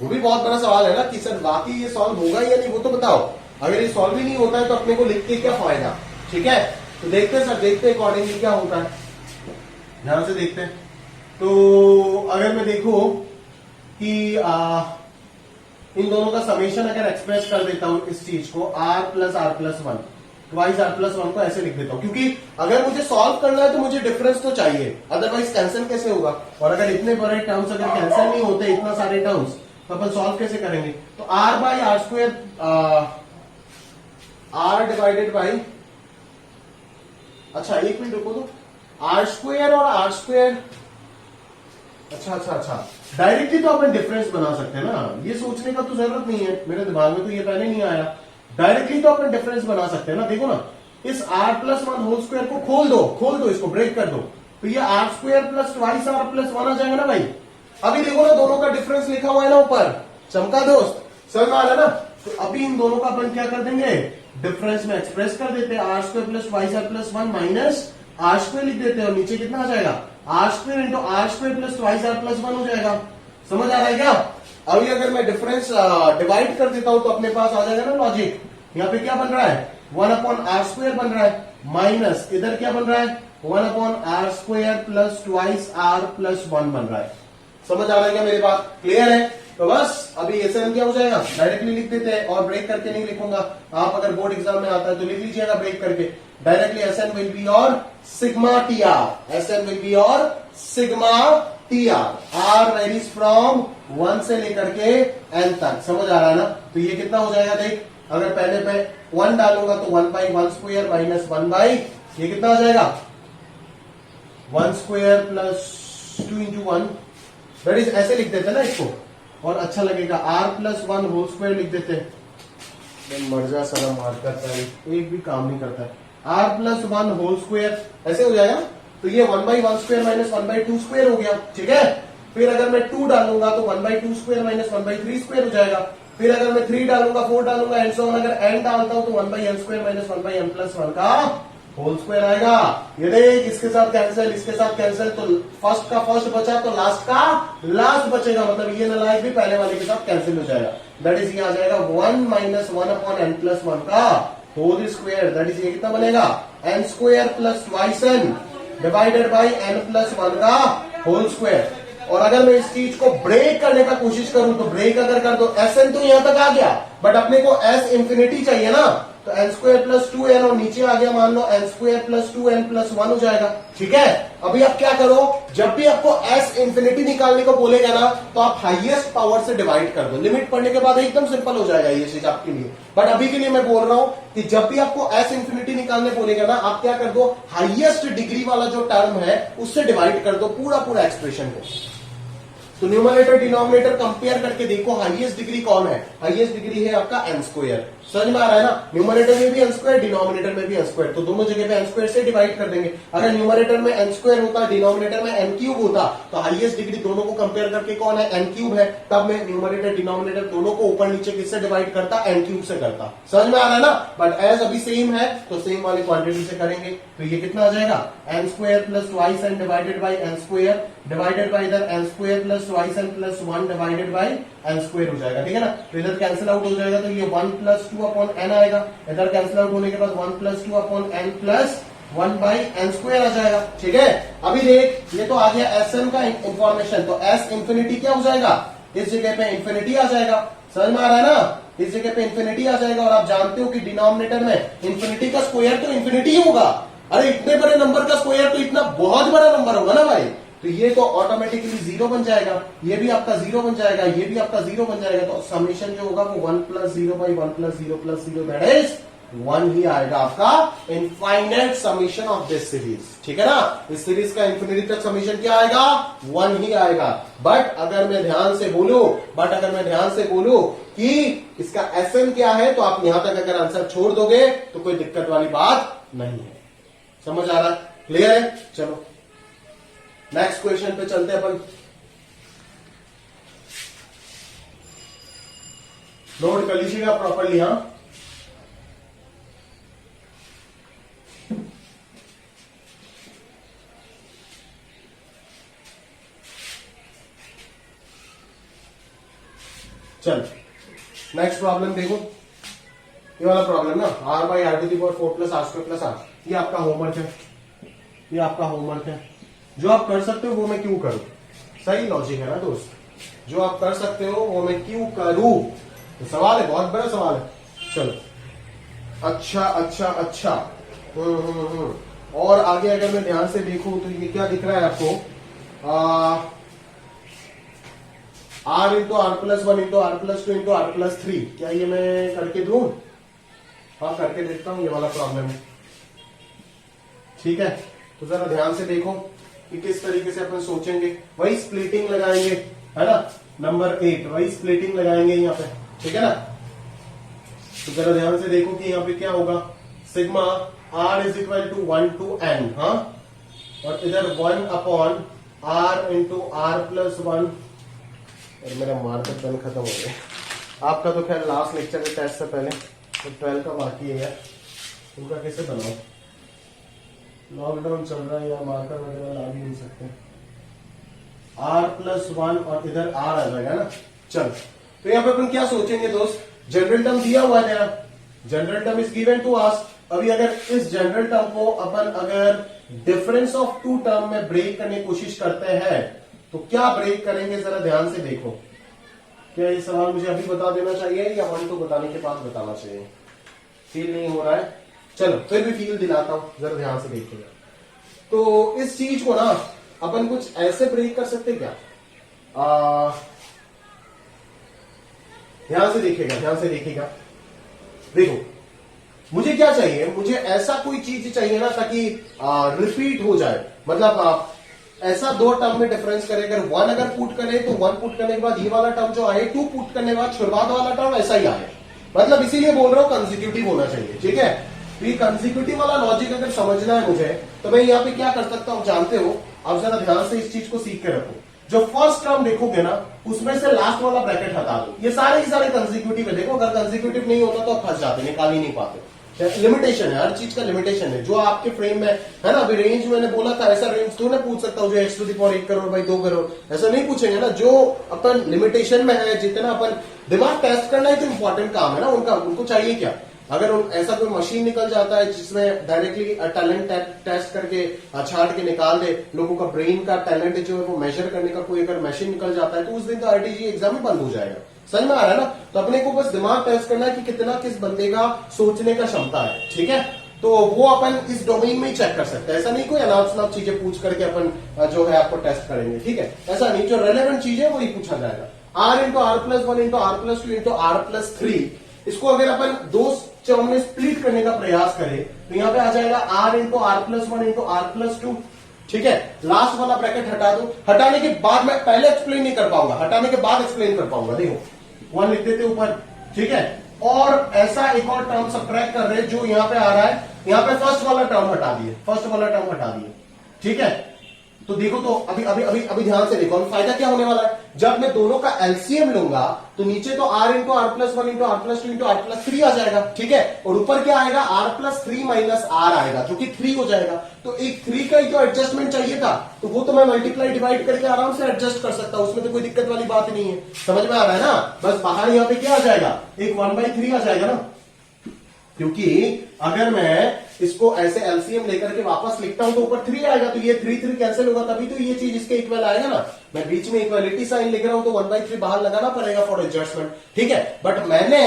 वो भी बहुत बड़ा सवाल है ना कि सर वाकई ये सॉल्व होगा या नहीं, वो तो बताओ। अगर ये सॉल्व ही नहीं होता है तो अपने को लिख के क्या फायदा, ठीक है। तो देखते हैं सर, देखते हैं अकॉर्डिंगली क्या होता है, ध्यान से देखते हैं। तो अगर मैं देखो कि इन दोनों का समेशन अगर एक्सप्रेस कर देता हूं इस चीज को, r plus 1 twice r plus 1 को ऐसे लिख देता हूं, क्योंकि अगर मुझे सॉल्व करना है तो मुझे डिफरेंस तो चाहिए, अदरवाइज कैंसिल कैसे होगा, और अगर इतने बड़े टर्म्स अगर कैंसिल नहीं होते, इतना सारे टर्म्स, तो अपन सॉल्व कैसे करेंगे। तो r by R square, r divided by, अच्छा एक मिनट रुको, तो आर स्क्वायर और आर स्क्वायर, अच्छा डायरेक्टली तो अपन डिफरेंस बना सकते हैं ना, ये सोचने का तो जरूरत नहीं है, मेरे दिमाग में तो ये पहले नहीं आया, डायरेक्टली तो अपन डिफरेंस बना सकते हैं ना। देखो ना, इस r प्लस 1 होल स्क्वायर को खोल दो, इसको ब्रेक कर दो, तो ये r square plus twice r plus 1 आ जाएगा ना भाई। अभी देखो ना, दोनों का डिफरेंस लिखा हुआ है ना ऊपर, चमका दोस्त, समझ में आ रहा ना। तो अभी इन दोनों का अपन क्या कर देंगे, डिफरेंस में एक्सप्रेस कर देते हैं, r square plus twice r plus 1 minus r square लिख देते हैं, और नीचे कितना आ जाएगा, r square into r square plus twice r plus 1 हो जाएगा, समझ आ रहा है क्या। अभी अगर मैं डिफरेंस डिवाइड कर देता हूं तो अपने पास आ जाएगा ना लॉजिक। यहाँ पे क्या बन रहा है 1/r² बन रहा है, माइनस इधर क्या बन रहा है 1/r² plus twice r plus 1 बन रहा है। समझ आ रहा है क्या मेरी बात? क्लियर है? तो बस अभी SN क्या हो जाएगा, डायरेक्टली लिख देते हैं और ब्रेक करके नहीं लिखूंगा। आप अगर बोर्ड एग्जाम में आता है तो लिख लीजिएगा ब्रेक करके। डायरेक्टली SN विल बी और sigma TR, SN will be और sigma TR, R varies from 1 से लेकर के n तक। समझ आ रहा है ना? तो ये कितना हो जाएगा देख, अगर पहले पे 1 डालूंगा तो 1/1² माइनस 1 ये कितना आ जाएगा 1² प्लस 2 into 1, दैट इज ऐसे लिख देते ना इसको और अच्छा लगेगा। r+1 होल स्क्वायर लिख देते हैं। मर्जा सारा मार करता है, एक भी काम नहीं करता है। r+1 होल स्क्वायर ऐसे हो जाएगा, तो ये 1/1² माइनस 1/2² हो गया। ठीक है, फिर अगर मैं 2 डालूंगा तो 1/2² माइनस 1/3² हो जाएगा। फिर अगर मैं 3 डालूंगा 4 डालूंगा एंड सो ऑन, अगर n डालता हूं तो 1/n² माइनस 1/n+1 का होल स्क्वायर आएगा। ये देख, इसके साथ कैंसिल, इसके साथ कैंसिल, तो फर्स्ट का फर्स्ट बचा तो लास्ट का लास्ट बचेगा, मतलब ये नालायक भी पहले वाले के साथ कैंसिल हो जाएगा। दैट इज ये आ जाएगा 1 माइनस 1/n+1 का होल स्क्वायर। दैट इज ये कितना बनेगा n² plus twice n divided by n+1 का होल स्क्वायर। और अगर मैं इस चीज को ब्रेक करने का कोशिश करूं तो ब्रेक अगर कर दो, SN तो यहां तक आ गया बट अपने को S इंफिनिटी चाहिए ना, तो n² प्लस 2n और नीचे आ गया मान लो n² प्लस 2n+1 हो जाएगा। ठीक है, अभी आप क्या करो, जब भी आपको S इंफिनिटी निकालने को बोलेगा ना तो आप हाईएस्ट पावर से डिवाइड कर दो। लिमिट पढ़ने के बाद एकदम सिंपल हो जाएगा ये चीज आपके लिए। बट अभी के लिए मैं बोल रहा हूं कि जब भी आपको S इंफिनिटी निकालने बोलेगा ना, आप क्या कर दो, हाईएस्ट डिग्री वाला जो टर्म है उससे डिवाइड कर दो पूरा पूरा एक्सप्रेशन को। तो न्यूमरेटर डिनोमिनेटर कंपेयर करके देखो हाईएस्ट डिग्री कौन है, हाईएस्ट डिग्री है आपका n²। समझ में आ रहा है ना? न्यूमरेटर में भी n², डिनोमिनेटर में भी n², तो दोनों जगह पे n² से डिवाइड कर देंगे। अगर न्यूमरेटर में n² होता, डिनोमिनेटर में n³ होता, तो हाईएस्ट डिग्री दोनों को कंपेयर करके कौन है n³ है, तब मैं न्यूमरेटर डिनोमिनेटर दोनों को ऊपर नीचे किससे डिवाइड करता, n³ से करता। समझ में आ रहा है ना? बट एज अभी सेम है तो सेम वाली क्वांटिटी से करेंगे। तो ये कितना आ जाएगा n² plus twice n divided by n² divided by इधर n² plus twice n plus 1 divided by n² हो जाएगा। ठीक है ना? तो इधर कैंसिल आउट हो जाएगा तो ये 1 प्लस 2/n आएगा। इधर कैंसिल आउट होने के बाद 1 प्लस 2/n प्लस 1/n² आ जाएगा। ठीक है, अभी देख ये तो आ गया SN का इंफॉर्मेशन, तो S इंफिनिटी क्या हो जाएगा, इस जगह पे इंफिनिटी आ जाएगा। समझ में आ रहा है ना? इस जगह पे इंफिनिटी आ जाएगा और आप जानते हो कि डिनोमिनेटर में इंफिनिटी का स्क्वायर तो इंफिनिटी ही होगा। अरे इतने बड़े नंबर का स्क्वायर तो इतना बहुत बड़ा नंबर होगा ना भाई, तो ये तो ऑटोमेटिकली 0 बन जाएगा, ये भी आपका 0 बन जाएगा, ये भी आपका 0 बन जाएगा। तो समेशन जो होगा वो 1 plus 0/1 plus 0 plus 0 that is 1 ही आएगा आपका infinite summation of this series. ठीक है ना? इस सीरीज का इंफिनिटी तक समेशन क्या आएगा, 1 ही आएगा। बट अगर मैं ध्यान से बोलूं कि इसका SN क्या है, तो आप यहां तक अगर आंसर छोड़ दोगे तो कोई दिक्कत वाली बात नहीं है। समझ आ रहा है? क्लियर है? चलो नेक्स्ट क्वेश्चन पे चलते हैं अपन। नोट कर लीजिएगा प्रॉपरली। हाँ, चल नेक्स्ट प्रॉब्लम देखो, ये वाला प्रॉब्लम ना r/r⁴ plus r² plus r, ये आपका होमवर्क है, ये आपका होमवर्क है। जो आप कर सकते हो वो मैं क्यों करूं, सही लॉजिक है ना दोस्त, जो आप कर सकते हो वो मैं क्यों करूं, तो सवाल है, बहुत बड़ा सवाल है। चलो अच्छा और आगे अगर मैं ध्यान से देखूं तो ये क्या दिख रहा है आपको, r into r+1 into r+2 into r+3, क्या ये मैं करके दूं? हाँ करके देखता हूं, ये वाला प्रॉब्लम है। ठीक है, तो जरा ध्यान से देखो कि किस तरीके से अपन सोचेंगे। वही स्प्लिटिंग लगाएंगे, है ना, नंबर 8 वही स्प्लिटिंग लगाएंगे यहाँ पे। ठीक है ना? तो जरा ध्यान से देखो कि यहाँ पे क्या होगा, sigma r is equal to 1 to n, हाँ, और इधर 1/r इंटू r+1। मेरा मार्कर पेन खत्म हो गया। आपका तो खैर लास्ट लेक्चर के टेस्ट से पहले तो 12 का बाकी है यार, उनका कैसे बनाओ, लॉकडाउन चल रहा है या मार्कर वगैरह ला भी नहीं सकते। r+1 और इधर r आ जाएगा ना, चल, तो यहाँ पे अपन क्या सोचेंगे दोस्त, जनरल टर्म दिया हुआ है, general term is given to us. अभी अगर इस जनरल टर्म को अपन अगर डिफरेंस ऑफ टू टर्म में ब्रेक करने की कोशिश करते हैं तो क्या ब्रेक करेंगे, जरा ध्यान से देखो। क्या ये सवाल मुझे अभी बता देना चाहिए या 1 2 बताने के बाद बताना चाहिए? फील नहीं हो रहा है, चलो फिर भी फील दिलाता हूं, जरा ध्यान से देखिएगा। तो इस चीज को ना अपन कुछ ऐसे ब्रेक कर सकते क्या, ध्यान से देखिएगा, ध्यान से देखिएगा। देखो मुझे क्या चाहिए, मुझे ऐसा कोई चीज चाहिए ना ताकि रिपीट हो जाए, मतलब ऐसा दो टर्म में डिफरेंस करे। अगर 1 अगर पुट करे तो 1 पुट करने के बाद ये वाला टर्म जो आए, 2 पुट करने के बाद शुरुआत वाला टर्म ऐसा ही आए, मतलब इसीलिए बोल रहा हूं कंसेक्यूटिव होना चाहिए, ठीक है। तो ये कंसेक्यूटिव वाला लॉजिक अगर समझना है मुझे तो मैं यहाँ पे क्या कर सकता हूं जानते हो, आप जरा ध्यान से इस चीज को सीख के रखो। जो फर्स्ट टर्म देखोगे ना उसमें से लास्ट वाला ब्रैकेट हटा दो, ये सारे ही सारे कंसेक्यूटिव है। देखो अगर कंसेक्यूटिव नहीं होता तो आप फंस जाते, निकाल ही नहीं पाते। लिमिटेशन है, हर चीज का लिमिटेशन है, जो आपके फ्रेम में है ना। अभी रेंज मैंने बोला था, ऐसा रेंज तो ना पूछ सकता हूँ जो x to the power 1 crore by 2 crore, ऐसा नहीं पूछेंगे ना। जो अपन लिमिटेशन में है, जितना अपन दिमाग टेस्ट करना है तो इंपॉर्टेंट काम है ना उनका, उनको चाहिए क्या। अगर ऐसा कोई मशीन निकल जाता है जिसमें डायरेक्टली टैलेंट टेस्ट करके छाट के निकाल दे, लोगों का ब्रेन का टैलेंट जो है वो मेजर करने का कोई अगर मशीन निकल जाता है तो उस दिन तो आरटीजी एग्जाम ही बंद हो जाएगा। समझ में आ रहा है ना। तो अपने को बस दिमाग टेस्ट करना है कि कितना किस बंदे का सोचने का क्षमता है, ठीक है। तो वो अपन इस डोमेन में ही चेक कर सकते हैं, ऐसा नहीं कोई अनाप चीजें पूछ करके अपन जो है आपको टेस्ट करेंगे, ठीक है। ऐसा नहीं, जो रेलेवेंट चीज है वही पूछा जाएगा। r into R plus 1 into R plus 2 into R plus 3, इसको अगर अपन दो टर्म में स्प्लिट करने का प्रयास करें तो यहाँ पे आ जाएगा r into R plus 1 into R plus 2, ठीक है। लास्ट वाला ब्रैकेट हटा दो, हटाने के बाद मैं पहले एक्सप्लेन नहीं कर पाऊंगा, हटाने के बाद एक्सप्लेन कर पाऊंगा। देखो 1 लिख देते ऊपर, ठीक है। और ऐसा एक और टर्म सब्ट्रैक्ट कर रहे जो यहाँ पे आ रहा है, यहाँ पे फर्स्ट वाला टर्म हटा दिए, फर्स्ट वाला टर्म हटा दिए, ठीक है। तो देखो, तो अभी अभी अभी अभी ध्यान से देखो, अभी फायदा क्या होने वाला है। जब मैं दोनों का एलसीएम लूंगा तो नीचे तो r into R plus 1 into R plus 2 into R plus 3 आ जाएगा, ठीक है। और ऊपर क्या आएगा, r प्लस 3 माइनस r आएगा जो कि 3 हो जाएगा। तो एक 3 का ही तो एडजस्टमेंट चाहिए था, तो वो तो मैं मल्टीप्लाई डिवाइड करके आराम से एडजस्ट कर सकता हूं, उसमें तो कोई दिक्कत वाली बात नहीं है। समझ में आ रहा है ना। बस बाहर यहाँ पे क्या आ जाएगा, एक 1/3 आ जाएगा ना, क्योंकि अगर मैं इसको ऐसे एलसीएम लेकर के वापस लिखता हूं तो ऊपर 3 आएगा, तो ये 3 कैंसिल होगा, तभी तो ये चीज इसके इक्वल आएगा ना। मैं बीच में इक्वालिटी साइन लिख रहा हूं तो 1/3 बाहर लगाना पड़ेगा फॉर एडजस्टमेंट, ठीक है। बट मैंने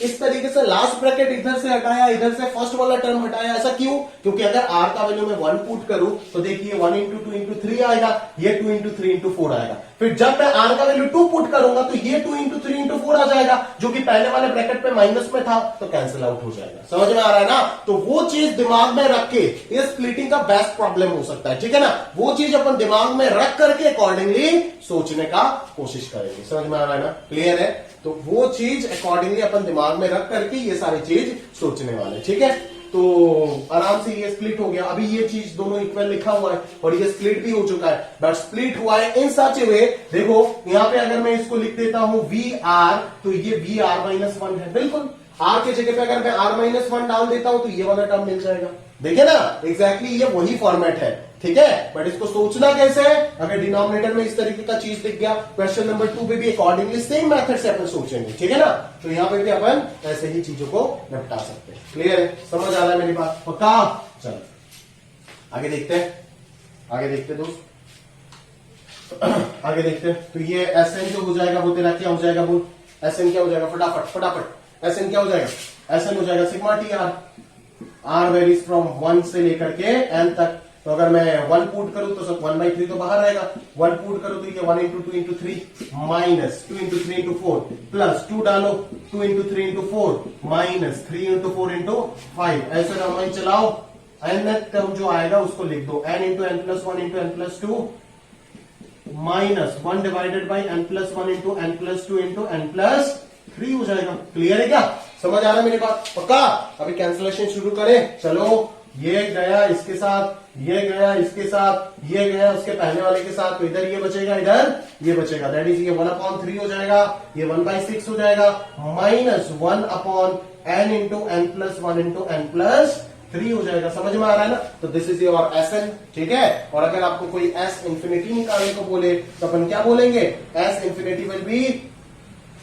इस तरीके से लास्ट ब्रैकेट इधर से हटाया, इधर से फर्स्ट वाला टर्म हटाया। ऐसा क्यों, क्योंकि अगर r का वैल्यू में 1 पुट करूं तो देखिए 1 इंटू 2 इंटू 3 आएगा, ये 2 इंटू 3 इंटू 4 आएगा। फिर जब मैं r का वैल्यू 2 पुट करूंगा तो ये 2 इंटू 3 इंटू 4 आ जाएगा, जो कि पहले वाले ब्रैकेट पे माइनस में था, तो कैंसिल आउट हो जाएगा। समझ में आ रहा है ना। तो वो चीज दिमाग में रख के, ये स्प्लिटिंग का बेस्ट प्रॉब्लम हो सकता है, ठीक है ना। वो चीज अपन दिमाग में रख करके अकॉर्डिंगली सोचने का कोशिश करेंगे। समझ में आ रहा है ना, क्लियर है। तो वो चीज अकॉर्डिंगली अपन दिमाग में रख करके ये सारी चीज सोचने वाले, ठीक है। तो आराम से ये स्प्लिट हो गया। अभी ये चीज दोनों इक्वल लिखा हुआ है और ये स्प्लिट भी हो चुका है, बट स्प्लिट हुआ है इन सच ए वे। देखो यहाँ पे अगर मैं इसको लिख देता हूं VR, तो ये VR माइनस 1 है, बिल्कुल। r के जगह पे अगर मैं r माइनस 1 डाल देता हूं तो ये वाला टर्म मिल जाएगा। देखिए ना, एग्जैक्टली ये वही फॉर्मेट है, ठीक है। बट इसको सोचना कैसे है, अगर डिनोमिनेटर में इस तरीके का चीज दिख गया, क्वेश्चन नंबर 2 पे भी अकॉर्डिंगली सेम मेथड से अपन सोचेंगे, ठीक है ना। तो यहाँ पे भी अपन ऐसे ही चीजों को निपटा सकते हैं। क्लियर है, समझ आ रहा है मेरी बात, पक्का। चलो आगे देखते हैं, आगे देखते हैं दोस्त, आगे देखते हैं। तो ये SN जो हो जाएगा वो तेरा क्या हो जाएगा, बोल SN क्या हो जाएगा, फटाफट फटाफट। SN क्या हो जाएगा, SN हो जाएगा sigma TR, R varies from 1 से लेकर के n तक। तो अगर मैं 1 पुट करूं तो सब 1/3 तो बाहर आएगा, 1 पुट करूं तो ये 1 into 2 into 3 minus 2 into 3 into 4 plus 2 डालो, 2 into 3 into 4 minus 3 into 4 into 5। ऐसे रामायण चलाओ, n टर्म जो आएगा उसको लिख दो, n into n plus 1 into n plus 2 minus 1 divided by n plus 1 into n plus 2 into n plus 3 हो जाएगा। क्लियर है क्या, समझ आ रहा है मेरी बात, पक्का। अभी कैंसिलेशन शुरू करें, चलो। ये गया इसके साथ, ये गया इसके साथ, ये गया उसके पहले वाले के साथ, तो इधर ये बचेगा, इधर ये बचेगा, दैट इज ये 1/3 हो जाएगा, ये 1/6 हो जाएगा, minus 1/n into n plus 1 into n plus 3 हो जाएगा। समझ में आ रहा है ना। तो दिस इज योर SN, ठीक है। और अगर आपको कोई S इंफिनिटी निकालने को बोले तो अपन क्या बोलेंगे, S इंफिनिटी विल बी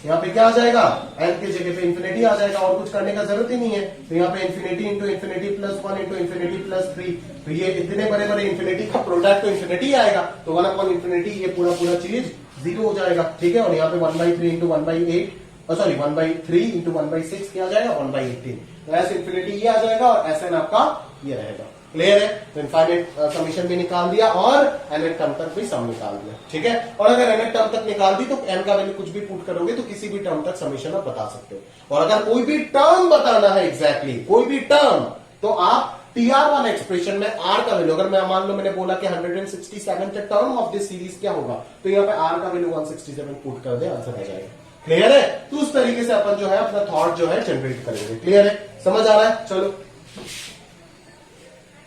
यहाँ पे क्या आ जाएगा, n की जगह पे इंफिनिटी आ जाएगा, और कुछ करने का जरूरत ही नहीं है। तो यहाँ पे infinity into infinity plus 1 into infinity plus 3, तो ये इतने बड़े बड़े इंफिनिटी का प्रोडक्ट तो इंफिनिटी आएगा, तो 1 अपॉन इंफिनिटी, ये पूरा पूरा चीज 0 हो जाएगा, ठीक है। और यहाँ पे 1/3 इंटू 1/8 सॉरी 1/3 इंटू 1/6 क्या आ जाएगा 1/18, तो एस इंफिनिटी ये आ जाएगा और एस एन आपका ये रहेगा। क्लियर है? तो इनफाइनाइट समीशन भी निकाल दिया और nth टर्म तक भी सम निकाल दिया, ठीक है। और अगर nth टर्म तक निकाल दी तो n का वैल्यू कुछ भी पुट करोगे तो किसी भी टर्म तक समीशन आप बता सकते हो। और अगर कोई भी टर्म बताना है एग्जैक्टली कोई भी टर्म, तो आप टीआर वाला एक्सप्रेशन में आर का वैल्यू, अगर मैं मान लो मैंने बोला कि 167 टर्म ऑफ दिस सीरीज क्या होगा, तो यहाँ पे आर का वैल्यू 167 पुट कर दे, आंसर आ जाएगा। क्लियर है? तो उस तरीके से अपन जो है अपना थॉट जो है जनरेट करेंगे। क्लियर है? समझ आ रहा है? चलो,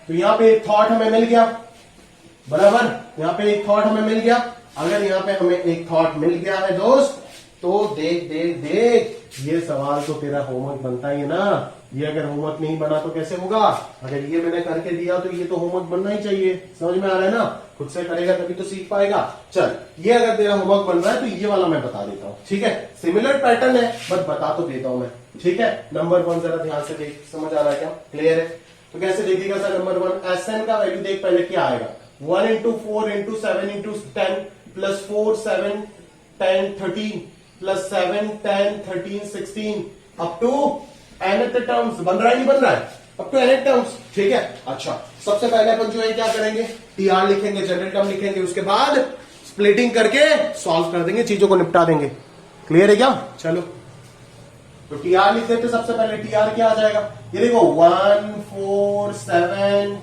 तो यहां पे एक थॉट हमें मिल गया, बराबर, यहां पे एक थॉट हमें मिल गया। अगर यहां पे हमें एक थॉट मिल गया है दोस्त, तो देख देख देख, ये सवाल तो तेरा होमवर्क बनता ही है ना। ये अगर होमवर्क नहीं बना तो कैसे होगा? अगर ये मैंने करके दिया तो ये तो होमवर्क बनना ही चाहिए। समझ में आ रहा है ना? खुद से करेगा तभी तो सीख पाएगा। चल, ये अगर तेरा होमवर्क बन रहा है तो ये वाला मैं बता देता हूं, ठीक है। सिमिलर पैटर्न है बट बता तो देता हूं मैं, ठीक है। नंबर 1 जरा ध्यान से देख, समझ आ रहा है क्या? क्लियर है? तो कैसे देखिएगा सर? नंबर 1 एसएन का वैल्यू देख पहले क्या आएगा, 1 into 4 into 7 into 10 plus 4 7 10 13 plus 7 10 13 16 up to nth terms. बन रहा है नहीं बन रहा है? अप टू nth टर्म्स, ठीक है। अच्छा, सबसे पहले अपन जो है क्या करेंगे, टीआर लिखेंगे, जनरल टर्म लिखेंगे, उसके बाद स्प्लिटिंग करके सॉल्व कर देंगे, चीजों को निपटा देंगे। क्लियर है क्या? चलो, तो टीआर लिख देते सबसे पहले। टीआर क्या आ जाएगा, ये देखो 1 4 7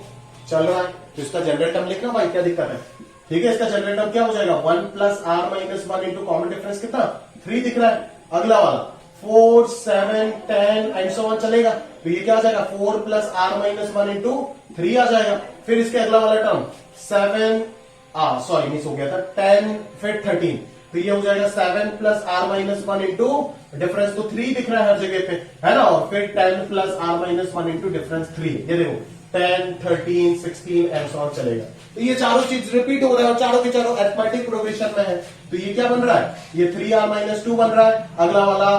चल रहा है, तो इसका जनरल टर्म लिखना भाई, क्या दिक्कत है? ठीक है, इसका जनरल टर्म क्या हो जाएगा, 1 plus R minus 1 into common difference कितना 3 दिख रहा है। अगला वाला 4 7 10 एंड सो ऑन चलेगा, तो ये क्या आ जाएगा 4 प्लस आर माइनस 1 इंटू 3 आ जाएगा। फिर इसके अगला वाला टर्म 7 सॉरी मिस हो गया था, 10 फिर 13, तो ये हो जाएगा 7 plus R minus 1 into difference तो 3 दिख रहा है हर जगह पे, है ना। और फिर 10 plus R minus 1 into difference 3, ये देखो 10 13 16 एंड सो ऑन चलेगा। तो ये चारों चीज रिपीट हो रहा है और चारों के चारों अरिथमेटिक प्रोग्रेशन में है। तो ये क्या बन रहा है, ये 3r माइनस 2 बन रहा है। अगला वाला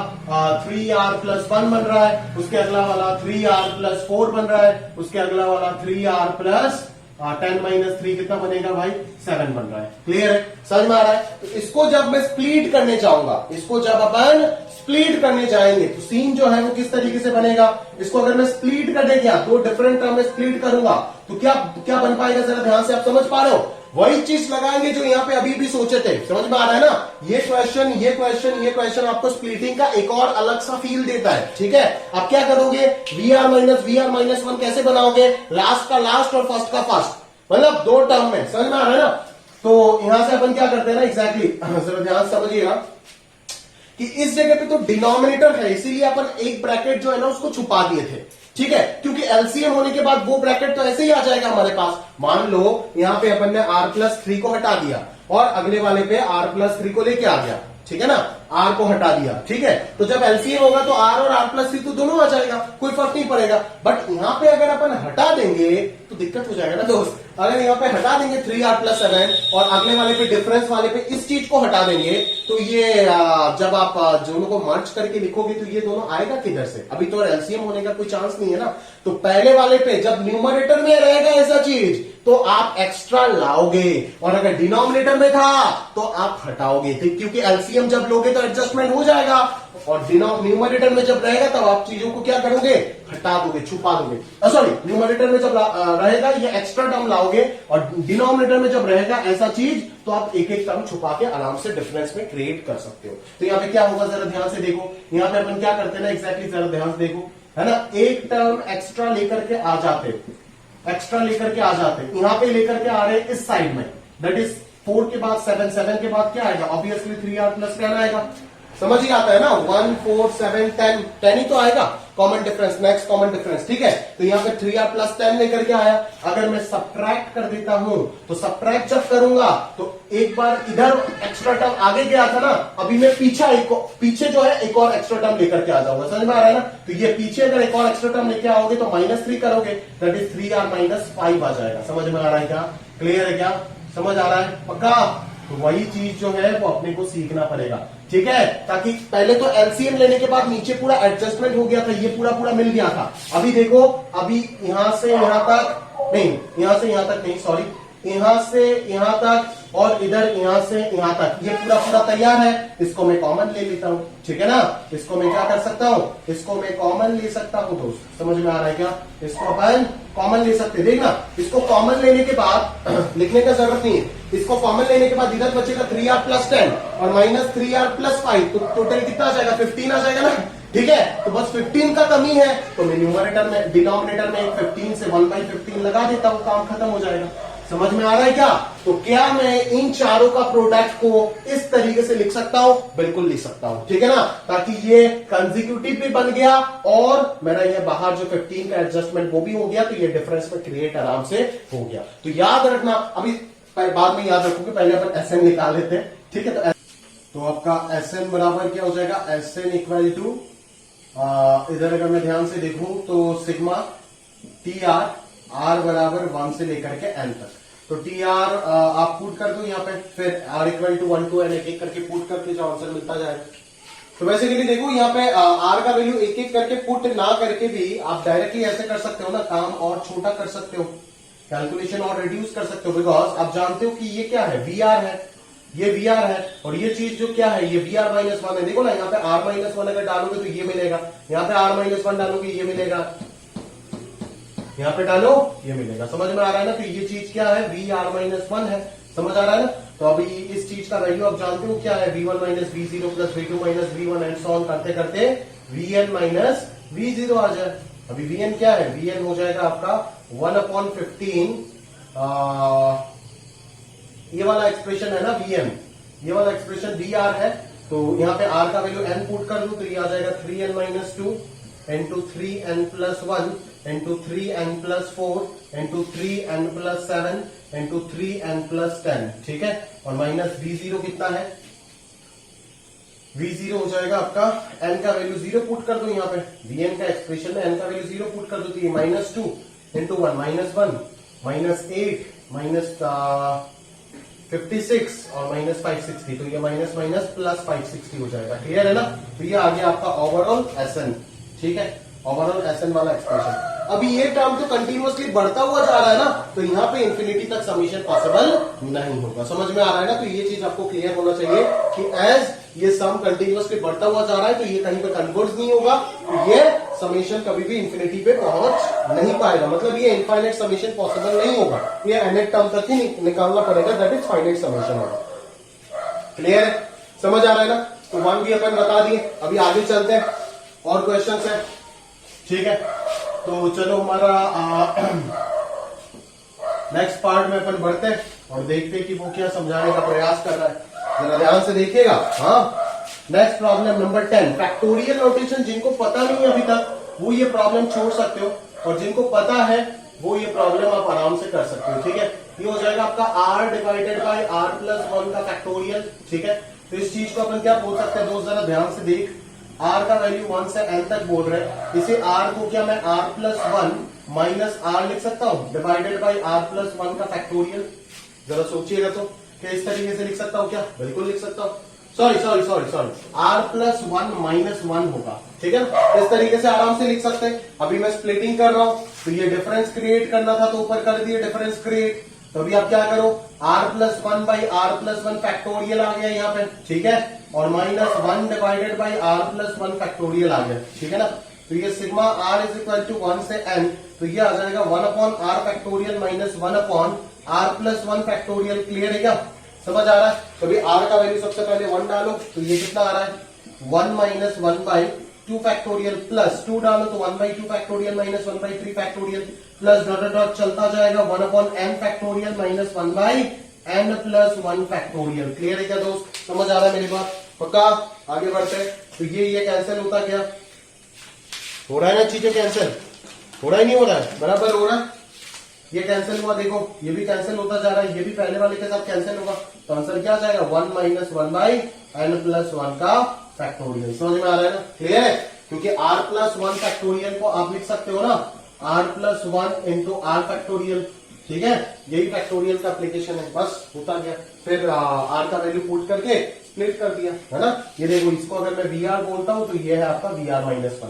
3r प्लस 1 बन रहा है। उसके अगला वाला 3r प्लस 4 बन रहा है। उसके अगला वाला 3r प्लस 10 माइनस 3 कितना बनेगा भाई 7 बन रहा है। क्लियर है? समझ में आ रहा है? तो इसको जब मैं स्प्लिट करने जाऊंगा, इसको जब अपन स्प्लिट करने जाएंगे तो सीन जो है वो किस तरीके से बनेगा, इसको अगर मैं स्प्लिट करने गया, दो डिफरेंट टर्म में स्प्लिट करूंगा तो क्या क्या बन पाएगा, जरा ध्यान से आप समझ पा रहे हो? वही चीज लगाएंगे जो यहां पे अभी भी सोचे थे। समझ में आ रहा है ना? ये क्वेश्चन आपको स्प्लिटिंग का एक और अलग सा फील देता है, ठीक है। आप क्या करोगे, वी आर माइनस 1 कैसे बनाओगे, लास्ट का लास्ट और फर्स्ट का फर्स्ट, मतलब दो टर्म में। समझ में आ रहा है ना? तो यहां से अपन क्या करते हैं ना, एग्जैक्टली जरा ध्यान समझिएगा कि इस जगह पे तो डिनोमिनेटर है, इसीलिए अपन एक ब्रैकेट जो है ना उसको छुपा दिए थे, ठीक है। क्योंकि एलसीएम होने के बाद वो ब्रैकेट तो ऐसे ही आ जाएगा हमारे पास। मान लो यहां पे अपन ने r+3 को हटा दिया और अगले वाले पे r+3 को लेके आ गया, ठीक है ना, r को हटा दिया, ठीक है। तो जब एलसीएम होगा तो r और r+3 तो दोनों आ जाएगा, कोई फर्क नहीं पड़ेगा। बट यहां पे अगर अपन हटा देंगे तो दिक्कत हो जाएगा ना दोस्त। अगर यहां पे हटा देंगे 3r+7 और अगले वाले पे डिफरेंस वाले पे इस चीज को हटा देंगे, तो ये जब आप दोनों को मर्ज करके लिखोगे तो ये दोनों आएगा किधर से? अभी तो एलसीएम होने का कोई चांस नहीं है ना। तो पहले वाले पे जब न्यूमरेटर में रहेगा ऐसा चीज तो आप एक्स्ट्रा लाओगे, और अगर डिनोमिनेटर में था तो आप हटाओगे, क्योंकि एलसीएम जब लोगे तो एडजस्टमेंट हो जाएगा, और न्यूमरेटर में जब रहेगा तब आप चीजों को क्या करोगे, हटा दोगे, छुपा दोगे। सॉरी, न्यूमरेटर में जब रहेगा ये एक्स्ट्रा टर्म लाओगे, और डिनोमिनेटर में जब रहेगा ऐसा चीज तो आप एक एक टर्म छुपा के आराम से डिफरेंस में क्रिएट कर सकते हो। तो यहाँ पे क्या होगा, जरा ध्यान से देखो। यहाँ पे अपन क्या करते हैं ना, एग्जैक्टली जरा ध्यान से देखो, है ना। एक टर्म एक्स्ट्रा लेकर के आ जाते, यहां पे लेकर के आ रहे हैं इस साइड में, दैट इज 4 के बाद 7 के बाद क्या आएगा, ऑब्वियसली 3r+10 आएगा। समझ ही आता है ना, 1 4 7 10 ही तो आएगा common difference, next common difference, ठीक है। तो यहाँ पे 3r+10 लेकर के आया। अगर मैं सब्ट्रैक्ट कर देता हूं तो सब्ट्रैक्ट जब करूंगा तो एक बार इधर एक्स्ट्रा टर्म आगे गया था ना, अभी मैं पीछे जो है एक और एक्स्ट्रा टर्म लेकर के आ जाऊंगा। समझ में आ रहा है ना? तो ये पीछे अगर एक और एक्स्ट्रा टर्म लेके आओगे तो -3 करोगे, दैट इज 3r-5 आ जाएगा। समझ में आ रहा है क्या? क्लियर है क्या? समझ आ रहा है पक्का? तो वही चीज जो है वो अपने को सीखना पड़ेगा, ठीक है, ताकि पहले तो एलसीएम लेने के बाद नीचे पूरा एडजस्टमेंट हो गया था, ये पूरा पूरा मिल गया था। अभी देखो, अभी यहां से यहां तक नहीं, यहां से यहां तक नहीं, सॉरी, यहां से यहां तक और इधर यहां से यहां तक, ये पूरा पूरा तैयार है। इसको मैं कॉमन ले लेता हूं, ठीक है ना। इसको मैं क्या कर सकता हूं, इसको मैं कॉमन ले सकता हूं दोस्त, समझ में आ रहा है क्या? इसको अपन कॉमन ले सकते हैं। देखना, इसको कॉमन लेने के बाद लिखने का जरूरत नहीं है, इसको कॉमन लेने के बाद इधर बचेगा 3r प्लस 10 और माइनस 3r प्लस 5, तो टोटल कितना आ जाएगा, 15 आ जाएगा ना। ठीक है, तो बस 15 का कमी है, तो मैं न्यूमरेटर में डिनोमिनेटर में 15 से 1/15 लगा देता हूं, काम खत्म हो जाएगा। समझ में आ रहा है क्या? तो क्या मैं इन चारों का प्रोडक्ट को इस तरीके से लिख सकता हूं? बिल्कुल लिख सकता हूं, ठीक है ना, ताकि ये कंसेक्यूटिव भी बन गया और मेरा ये बाहर जो 15 का एडजस्टमेंट वो भी हो गया, तो ये डिफरेंस में क्रिएट आराम से हो गया। तो याद रखना, अभी बाद में याद रखोगे, पहले अपन एसएन निकाल लेते हैं, ठीक है। तो आपका एसएन बराबर क्या हो जाएगा, एसएन इक्वल टू, इधर अगर मैं ध्यान से देखूं तो सिग्मा टी आर बराबर 1 से लेकर के एन तक। तो टी आर आप पुट कर दो यहाँ पे, फिर R equal to 1 to n एक एक करके पुट करके जो आंसर मिलता जाएगा। तो बेसिकली देखो यहाँ पे आर का वैल्यू एक एक करके पुट ना करके भी आप डायरेक्टली ऐसे कर सकते हो ना, काम और छोटा कर सकते हो, कैलकुलेशन और रिड्यूस कर सकते हो, बिकॉज आप जानते हो कि ये क्या है, वी आर है, ये वी आर है, और ये चीज जो क्या है, ये वी आर माइनस 1 है। देखो ना, यहाँ पे आर माइनस 1 अगर डालोगे तो ये मिलेगा, यहाँ पे आर माइनस 1 डालोगे ये मिलेगा, यहाँ पे डालो ये मिलेगा। समझ में आ रहा है ना? तो ये चीज क्या है, वी आर माइनस 1 है, समझ आ रहा है ना? तो अभी इस चीज का वैल्यू आप जानते हो क्या है, V1 minus V0 plus V2 minus V1 and so on करते करते Vn माइनस V0 आ जाए। अभी Vn क्या है, Vn हो जाएगा आपका 1/15, ये वाला एक्सप्रेशन है ना Vn, ये वाला एक्सप्रेशन Vr है। तो यहाँ पे R का वैल्यू n पुट कर दू तो ये आ जाएगा 3n minus 2 into 3n plus 1 into 3n plus 4 into 3n plus 7 into 3n plus 10, ठीक है। और माइनस V0 कितना है, V0 हो जाएगा आपका, n का वैल्यू 0 पुट कर दो यहाँ पे, Vn का एक्सप्रेशन में n का वैल्यू 0 पुट कर दो तो ये minus 2 into 1 minus 1 minus 8 minus 56 और माइनस 560, तो ये माइनस माइनस प्लस 560 हो जाएगा। क्लियर है ना? तो ये आ गया आपका ओवरऑल एसएन, ठीक है, ओवरऑल एसएन वाला एक्सप्रेशन। अभी ये टर्म तो कंटिन्यूअसली बढ़ता हुआ जा रहा है ना, तो यहाँ पे इंफिनिटी तक समीशन पॉसिबल नहीं होगा। समझ में आ रहा है ना? तो ये चीज आपको क्लियर होना चाहिए कि एज ये सम कंटिन्यूअसली बढ़ता हुआ जा रहा है तो ये कहीं पे कन्वर्ज नहीं होगा, तो ये समीशन कभी भी इंफिनिटी पे पहुंच नहीं पाएगा, मतलब ये इनफाइनाइट समीशन पॉसिबल नहीं होगा, ये एनएट टर्म तक ही निकालना पड़ेगा, दैट इज फाइनाइट समीशन होगा। क्लियर है? समझ आ रहा है ना? तो 1 भी अपन बता दिए, अभी आगे चलते हैं, और क्वेश्चन है, ठीक है। तो चलो हमारा नेक्स्ट पार्ट में अपन बढ़ते हैं और देखते हैं कि वो क्या समझाने का प्रयास कर रहा है, जरा ध्यान से देखिएगा। हाँ, next problem number 10, factorial notation. जिनको पता नहीं है अभी तक वो ये प्रॉब्लम छोड़ सकते हो, और जिनको पता है वो ये प्रॉब्लम आप आराम से कर सकते हो, ठीक है। ये हो जाएगा आपका r divided by r plus 1 का फैक्टोरियल, ठीक है। तो इस चीज को अपन क्या बोल सकते हैं दोस्त, जरा ध्यान से देख, r का वैल्यू 1 से n तक बोल रहे हैं, इसे r को क्या मैं r प्लस 1 माइनस r लिख सकता हूं, डिवाइडेड बाई r प्लस 1 का फैक्टोरियल। जरा सोचिएगा तो क्या इस तरीके से लिख सकता हूं क्या? बिल्कुल लिख सकता हूं। सॉरी r प्लस 1 माइनस 1 होगा, ठीक है ना, इस तरीके से आराम से लिख सकते हैं। अभी मैं स्प्लिटिंग कर रहा हूं तो ये डिफरेंस क्रिएट करना था तो ऊपर कर दिए डिफरेंस क्रिएट, तो अभी आप क्या करो, r plus 1 by r plus 1 factorial आ गया यहाँ पे, ठीक है, और minus 1 divided by r plus 1 factorial आ गया, ठीक है ना। तो ये sigma r is equal to 1 से n, तो ये आ जाएगा 1 upon r factorial minus 1 upon r plus 1 factorial. Clear है क्या? समझ आ रहा है? तो अभी r का वैल्यू सबसे पहले 1 डालो, तो ये कितना आ रहा है, 1 माइनस 1 बाई 2 फैक्टोरियल प्लस 2 डालो तो 1 by 2 factorial minus 1 by 3 factorial plus dot dot चलता जाएगा 1 upon n factorial minus 1 by n plus 1 factorial. Clear है क्या दोस्त? समझ आ रहा है मेरी बात? पक्का? आगे बढ़ते हैं। तो ये कैंसिल होता क्या, हो रहा है ना, चीजें कैंसिल हो रहा है, नहीं हो रहा है, बराबर हो रहा है, ये कैंसिल हुआ, देखो ये भी कैंसिल होता जा रहा है, ये भी पहले वाले के साथ कैंसिल होगा, तो आंसर क्या आ जाएगा, 1 माइनस 1 बाई n प्लस 1 का फैक्टोरियल। समझ में आ रहा है ना? क्लियर है? क्योंकि r प्लस 1 फैक्टोरियल को आप लिख सकते हो ना r plus 1 into r factorial, ठीक है, यही फैक्टोरियल का एप्लीकेशन है, बस होता गया। फिर r का वैल्यू पुट करके स्प्लिट कर दिया, है ना। ये देखो, इसको अगर मैं वी आर बोलता हूं तो ये है आपका वी आर माइनस वन।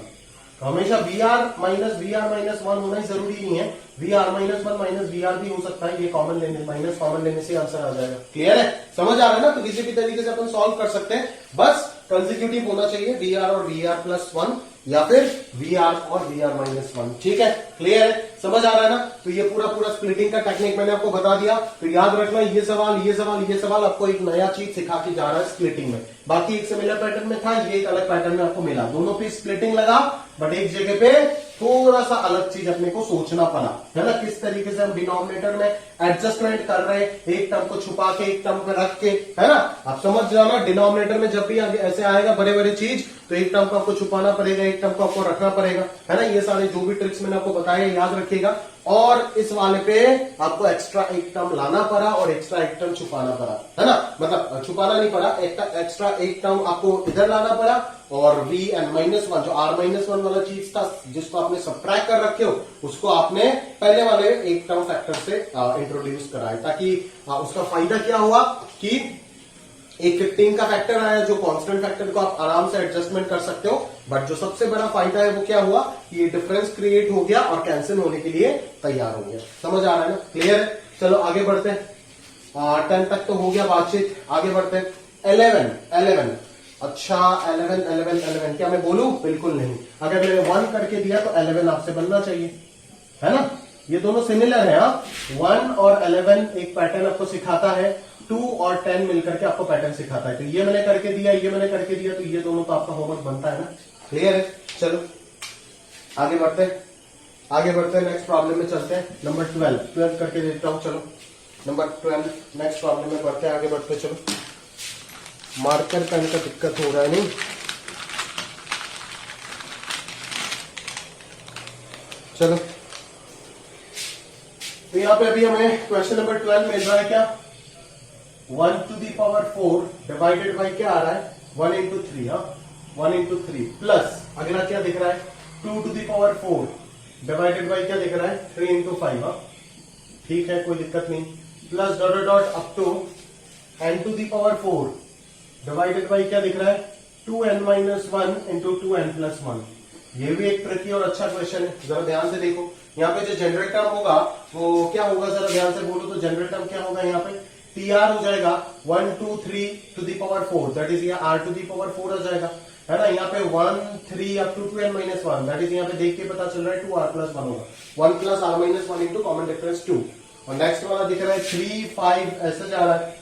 तो हमेशा वी आर माइनस वन होना ही जरूरी नहीं है, V R minus one minus V R भी हो सकता है। ये कॉमन लेने, माइनस कॉमन लेने से आंसर आ जाएगा। क्लियर है, समझ आ रहा है ना। तो किसी भी तरीके से अपन सॉल्व कर सकते हैं, बस कंसेक्यूटिव होना चाहिए, वी आर और वी आर प्लस वन या फिर वी आर और वी आर माइनस वन। ठीक है, क्लियर है, समझ आ रहा है ना। तो ये पूरा स्प्लिटिंग का टेक्निक मैंने आपको बता दिया। तो याद रखना, ये सवाल आपको एक नया चीज सिखा के जा रहा है स्प्लिटिंग में। बाकी एक सिमिलर पैटर्न में था, ये एक अलग पैटर्न में आपको मिला। दोनों पे स्प्लिटिंग लगा, बट एक जगह पे थोड़ा सा अलग चीज अपने को सोचना पड़ा, है ना। किस तरीके से हम डिनोमिनेटर में एडजस्टमेंट कर रहे हैं, एक टर्म को छुपा के एक टर्म पे रख के, है ना। आप समझ जाना, डिनोमिनेटर में जब भी ऐसे आएगा बड़े बड़े चीज, तो एक टर्म को आपको छुपाना पड़ेगा, एक टर्म को आपको रखना पड़ेगा, है ना। ये सारे जो भी ट्रिक्स मैंने आपको बताया याद रखिएगा। और इस वाले पे आपको एक्स्ट्रा एक टर्म लाना पड़ा और एक्स्ट्रा एक टर्म छुपाना पड़ा, है ना। मतलब छुपाना नहीं पड़ा, एक्स्ट्रा एक टर्म आपको इधर लाना पड़ा, और वी एन माइनस वन, जो आर माइनस वन वाला चीज था जिसको आपने सब्ट्रैक्ट कर रखे हो, उसको आपने पहले वाले एक टर्म फैक्टर से इंट्रोड्यूस कराया, ताकि उसका फायदा क्या हुआ कि एक 15 का फैक्टर आया, जो कांस्टेंट फैक्टर को आप आराम से एडजस्टमेंट कर सकते हो। बट जो सबसे बड़ा फायदा है वो क्या हुआ कि ये डिफरेंस क्रिएट हो गया और कैंसिल होने के लिए तैयार हो गया। समझ आ रहा है ना, क्लियर है। चलो आगे बढ़ते हैं, 10 तक तो हो गया बातचीत, आगे बढ़ते हैं। 11 अच्छा, 11 क्या मैं बोलूं? बिल्कुल नहीं। अगर मैंने 1 करके दिया तो 11 आपसे बनना चाहिए, है ना। ये दोनों सिमिलर है। 1 और 11 एक पैटर्न आपको सिखाता है, 2 और 10 मिलकर के आपको पैटर्न सिखाता है। तो ये मैंने करके दिया, ये मैंने करके दिया, तो ये दोनों तो आपका होमवर्क बनता है ना। क्लियर है, चलो आगे बढ़ते हैं, नेक्स्ट प्रॉब्लम में चलते हैं। नंबर 12 करके देता हूं। चलो नंबर 12 नेक्स्ट प्रॉब्लम में बढ़ते हैं, आगे बढ़ते। चलो, मार्कर पेन का दिक्कत हो रहा है नहीं, चलो। तो यहां पे अभी हमें क्वेश्चन नंबर 12 मिल रहा है क्या, 1 to the power 4 divided by क्या आ रहा है, 1 into 3। हाँ, 1 into 3 प्लस अगला क्या दिख रहा है, 2 to the power 4 divided by क्या दिख रहा है, 3 into 5। हाँ, ठीक है, कोई दिक्कत नहीं। Plus dot dot up to n to the power 4 divided by क्या दिख रहा है, 2n minus 1 into 2n plus 1। ये भी एक ट्रिकी और अच्छा क्वेश्चन है, जरा ध्यान से देखो। यहाँ पे जो जनरल टर्म होगा वो क्या होगा, जरा ध्यान से बोलो तो जनरल टर्म क्या होगा, यहाँ पे TR हो जाएगा 1 2 3 to the power 4, that is ये R to the power 4 आ जाएगा, है ना। यहाँ पे 1 3 up to 2n minus 1, that is यहाँ पे देख के पता चल रहा है 2R plus 1 होगा, 1 plus R minus 1 into common difference 2। और नेक्स्ट वाला दिख रहा है 3 5 ऐसे जा रहा है,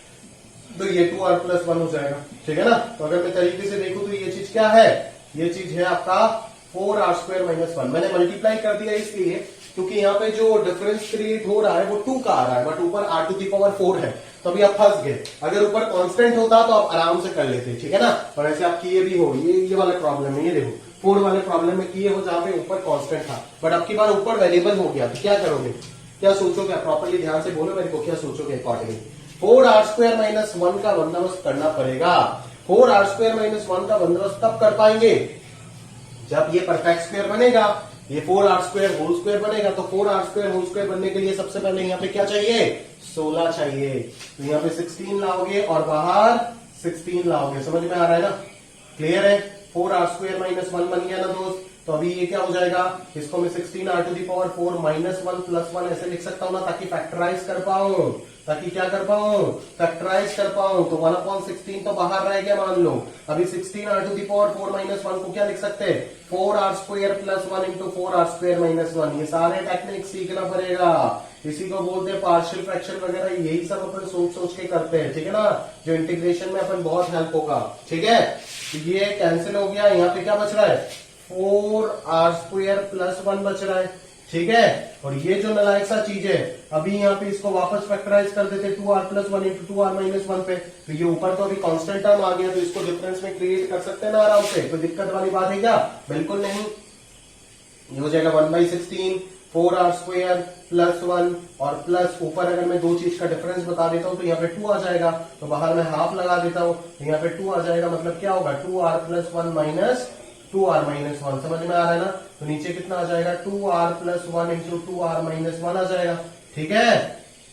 तो ये 2R plus 1 हो जाएगा, ठीक है ना। तो अगर मैं तरीके से देखूं तो ये चीज क्या है, ये चीज है आपका 4R square minus 1। मैंने मल्टीप्लाई कर दिया इसलिए क्योंकि यहाँ पे जो डिफरेंस क्रिएट हो रहा है वो 2 का आ रहा है, बट ऊपर R to the power 4 है, तो अभी आप फंस गए। अगर ऊपर कांस्टेंट होता तो आप आराम से कर लेते, ठीक है ना। और ऐसे आप किए भी हो, ये वाले प्रॉब्लम है, ये देखो 4 वाले प्रॉब्लम में किए हो जहां पे ऊपर कांस्टेंट था, बट अब की बार ऊपर वेरिएबल हो गया, तो क्या करोगे, क्या सोचोगे, प्रॉपरली ध्यान से बोलो मेरे को, क्या सोचोगे अकॉर्डिंगली। 4R square minus 1 का बंदोबस्त करना पड़ेगा। 4R square minus 1 का बंदोबस्त तब कर पाएंगे जब ये परफेक्ट स्क्वायर बनेगा, ये 4R square होल स्क्वायर बनेगा। तो 4R square होल स्क्वायर बनने के लिए सबसे पहले यहाँ पे क्या चाहिए, 16 चाहिए। तो यहाँ पे 16 लाओगे और बाहर 16 लाओगे, समझ में आ रहा है ना, क्लियर है। 4R square minus 1 बन गया ना दोस्त। तो अभी ये क्या हो जाएगा, इसको मैं 16R to the power 4 minus 1 plus 1 ऐसे लिख सकता हूं ना, ताकि फैक्टराइज कर पाऊं, ताकि क्या कर पाऊं, फैक्टराइज कर पाऊं। तो 1/16 तो बाहर रह गया मान लो। अभी 16R to the power 4 minus 1 को क्या लिख सकते हैं, 4R square plus 1 into 4R square minus 1। ये सारे टेक्निक सीखना पड़ेगा, इसी को बोलते हैं पार्शियल फ्रैक्शन वगैरह, यही सब अपन सोच सोच के करते हैं, ठीक है ना। जो इंटीग्रेशन में अपन बहुत हेल्प होगा, ठीक है। तो ये कैंसिल हो गया, यहाँ पे क्या बच रहा है, 4R square plus 1 बच रहा है, ठीक है। और ये जो नालायक सा चीज है, अभी यहाँ पे इसको वापस फैक्टराइज कर देते 2R plus 1 into 2R minus 1 पे। तो ये ऊपर तो अभी कांस्टेंट टर्म आ गया, तो इसको डिफरेंस में क्रिएट कर सकते हैं ना आराम से, कोई दिक्कत वाली बात है क्या, बिल्कुल नहीं। ये हो जाएगा 1/16 4R square plus 1 और प्लस ऊपर अगर मैं दो चीज का डिफरेंस बता देता हूं तो यहाँ पे 2 आ जाएगा, तो बाहर मैं हाफ लगा देता हूं, तो यहाँ पे 2 आ जाएगा, मतलब क्या होगा 2R plus 1 minus 2R minus 1। समझ में आ रहा है ना। तो नीचे कितना आ जाएगा, 2R plus 1 into 2R minus 1 आ जाएगा, ठीक है।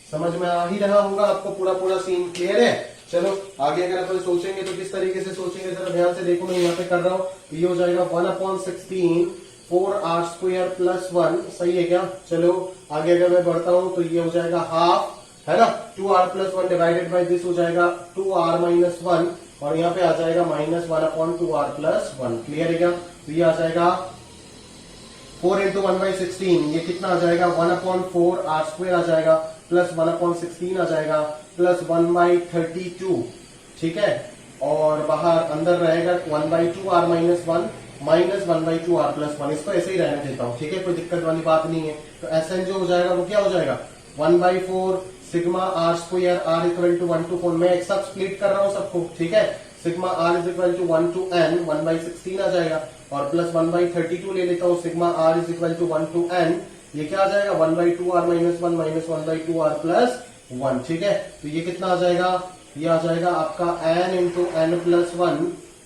समझ में आ ही रहा होगा आपको, पूरा सीन क्लियर है। चलो आगे अगर अपन सोचेंगे तो किस तरीके से सोचेंगे, जरा ध्यान से देखो, मैं यहाँ पे कर रहा हूँ। ये हो जाएगा 1/16 4r² प्लस 1, सही है क्या? चलो आगे अगर मैं बढ़ता हूँ तो ये हो जाएगा हाफ, है ना, 2r plus 1 divided by this हो जाएगा 2r माइनस 1, और यहाँ पे आ जाएगा -1/2r प्लस 1। क्लियर है क्या? तो ये आ जाएगा 4 इंटू 1/16, ये कितना आ जाएगा 1/4r² आ जाएगा, प्लस 1/16 आ जाएगा, प्लस 1/32, ठीक है। और बाहर अंदर रहेगा 1/2r minus 1 minus 1/2r plus 1, इसको ऐसे ही रहने देता हूं, ठीक है, कोई दिक्कत वाली बात नहीं है। तो Sn जो हो जाएगा वो क्या हो जाएगा 1/4 sigma r² r equal to 1 to 4, मैं एक साथ स्प्लिट कर रहा हूं सबको, ठीक है। Sigma r is equal to 1 to n 1/16 आ जाएगा, और प्लस 1/32 ले लेता हूं, sigma r is equal to 1 to n, ये क्या आ जाएगा 1/2r minus 1 minus 1/2r plus 1, ठीक है। तो ये कितना आ जाएगा, ये आ जाएगा आपका n into n plus 1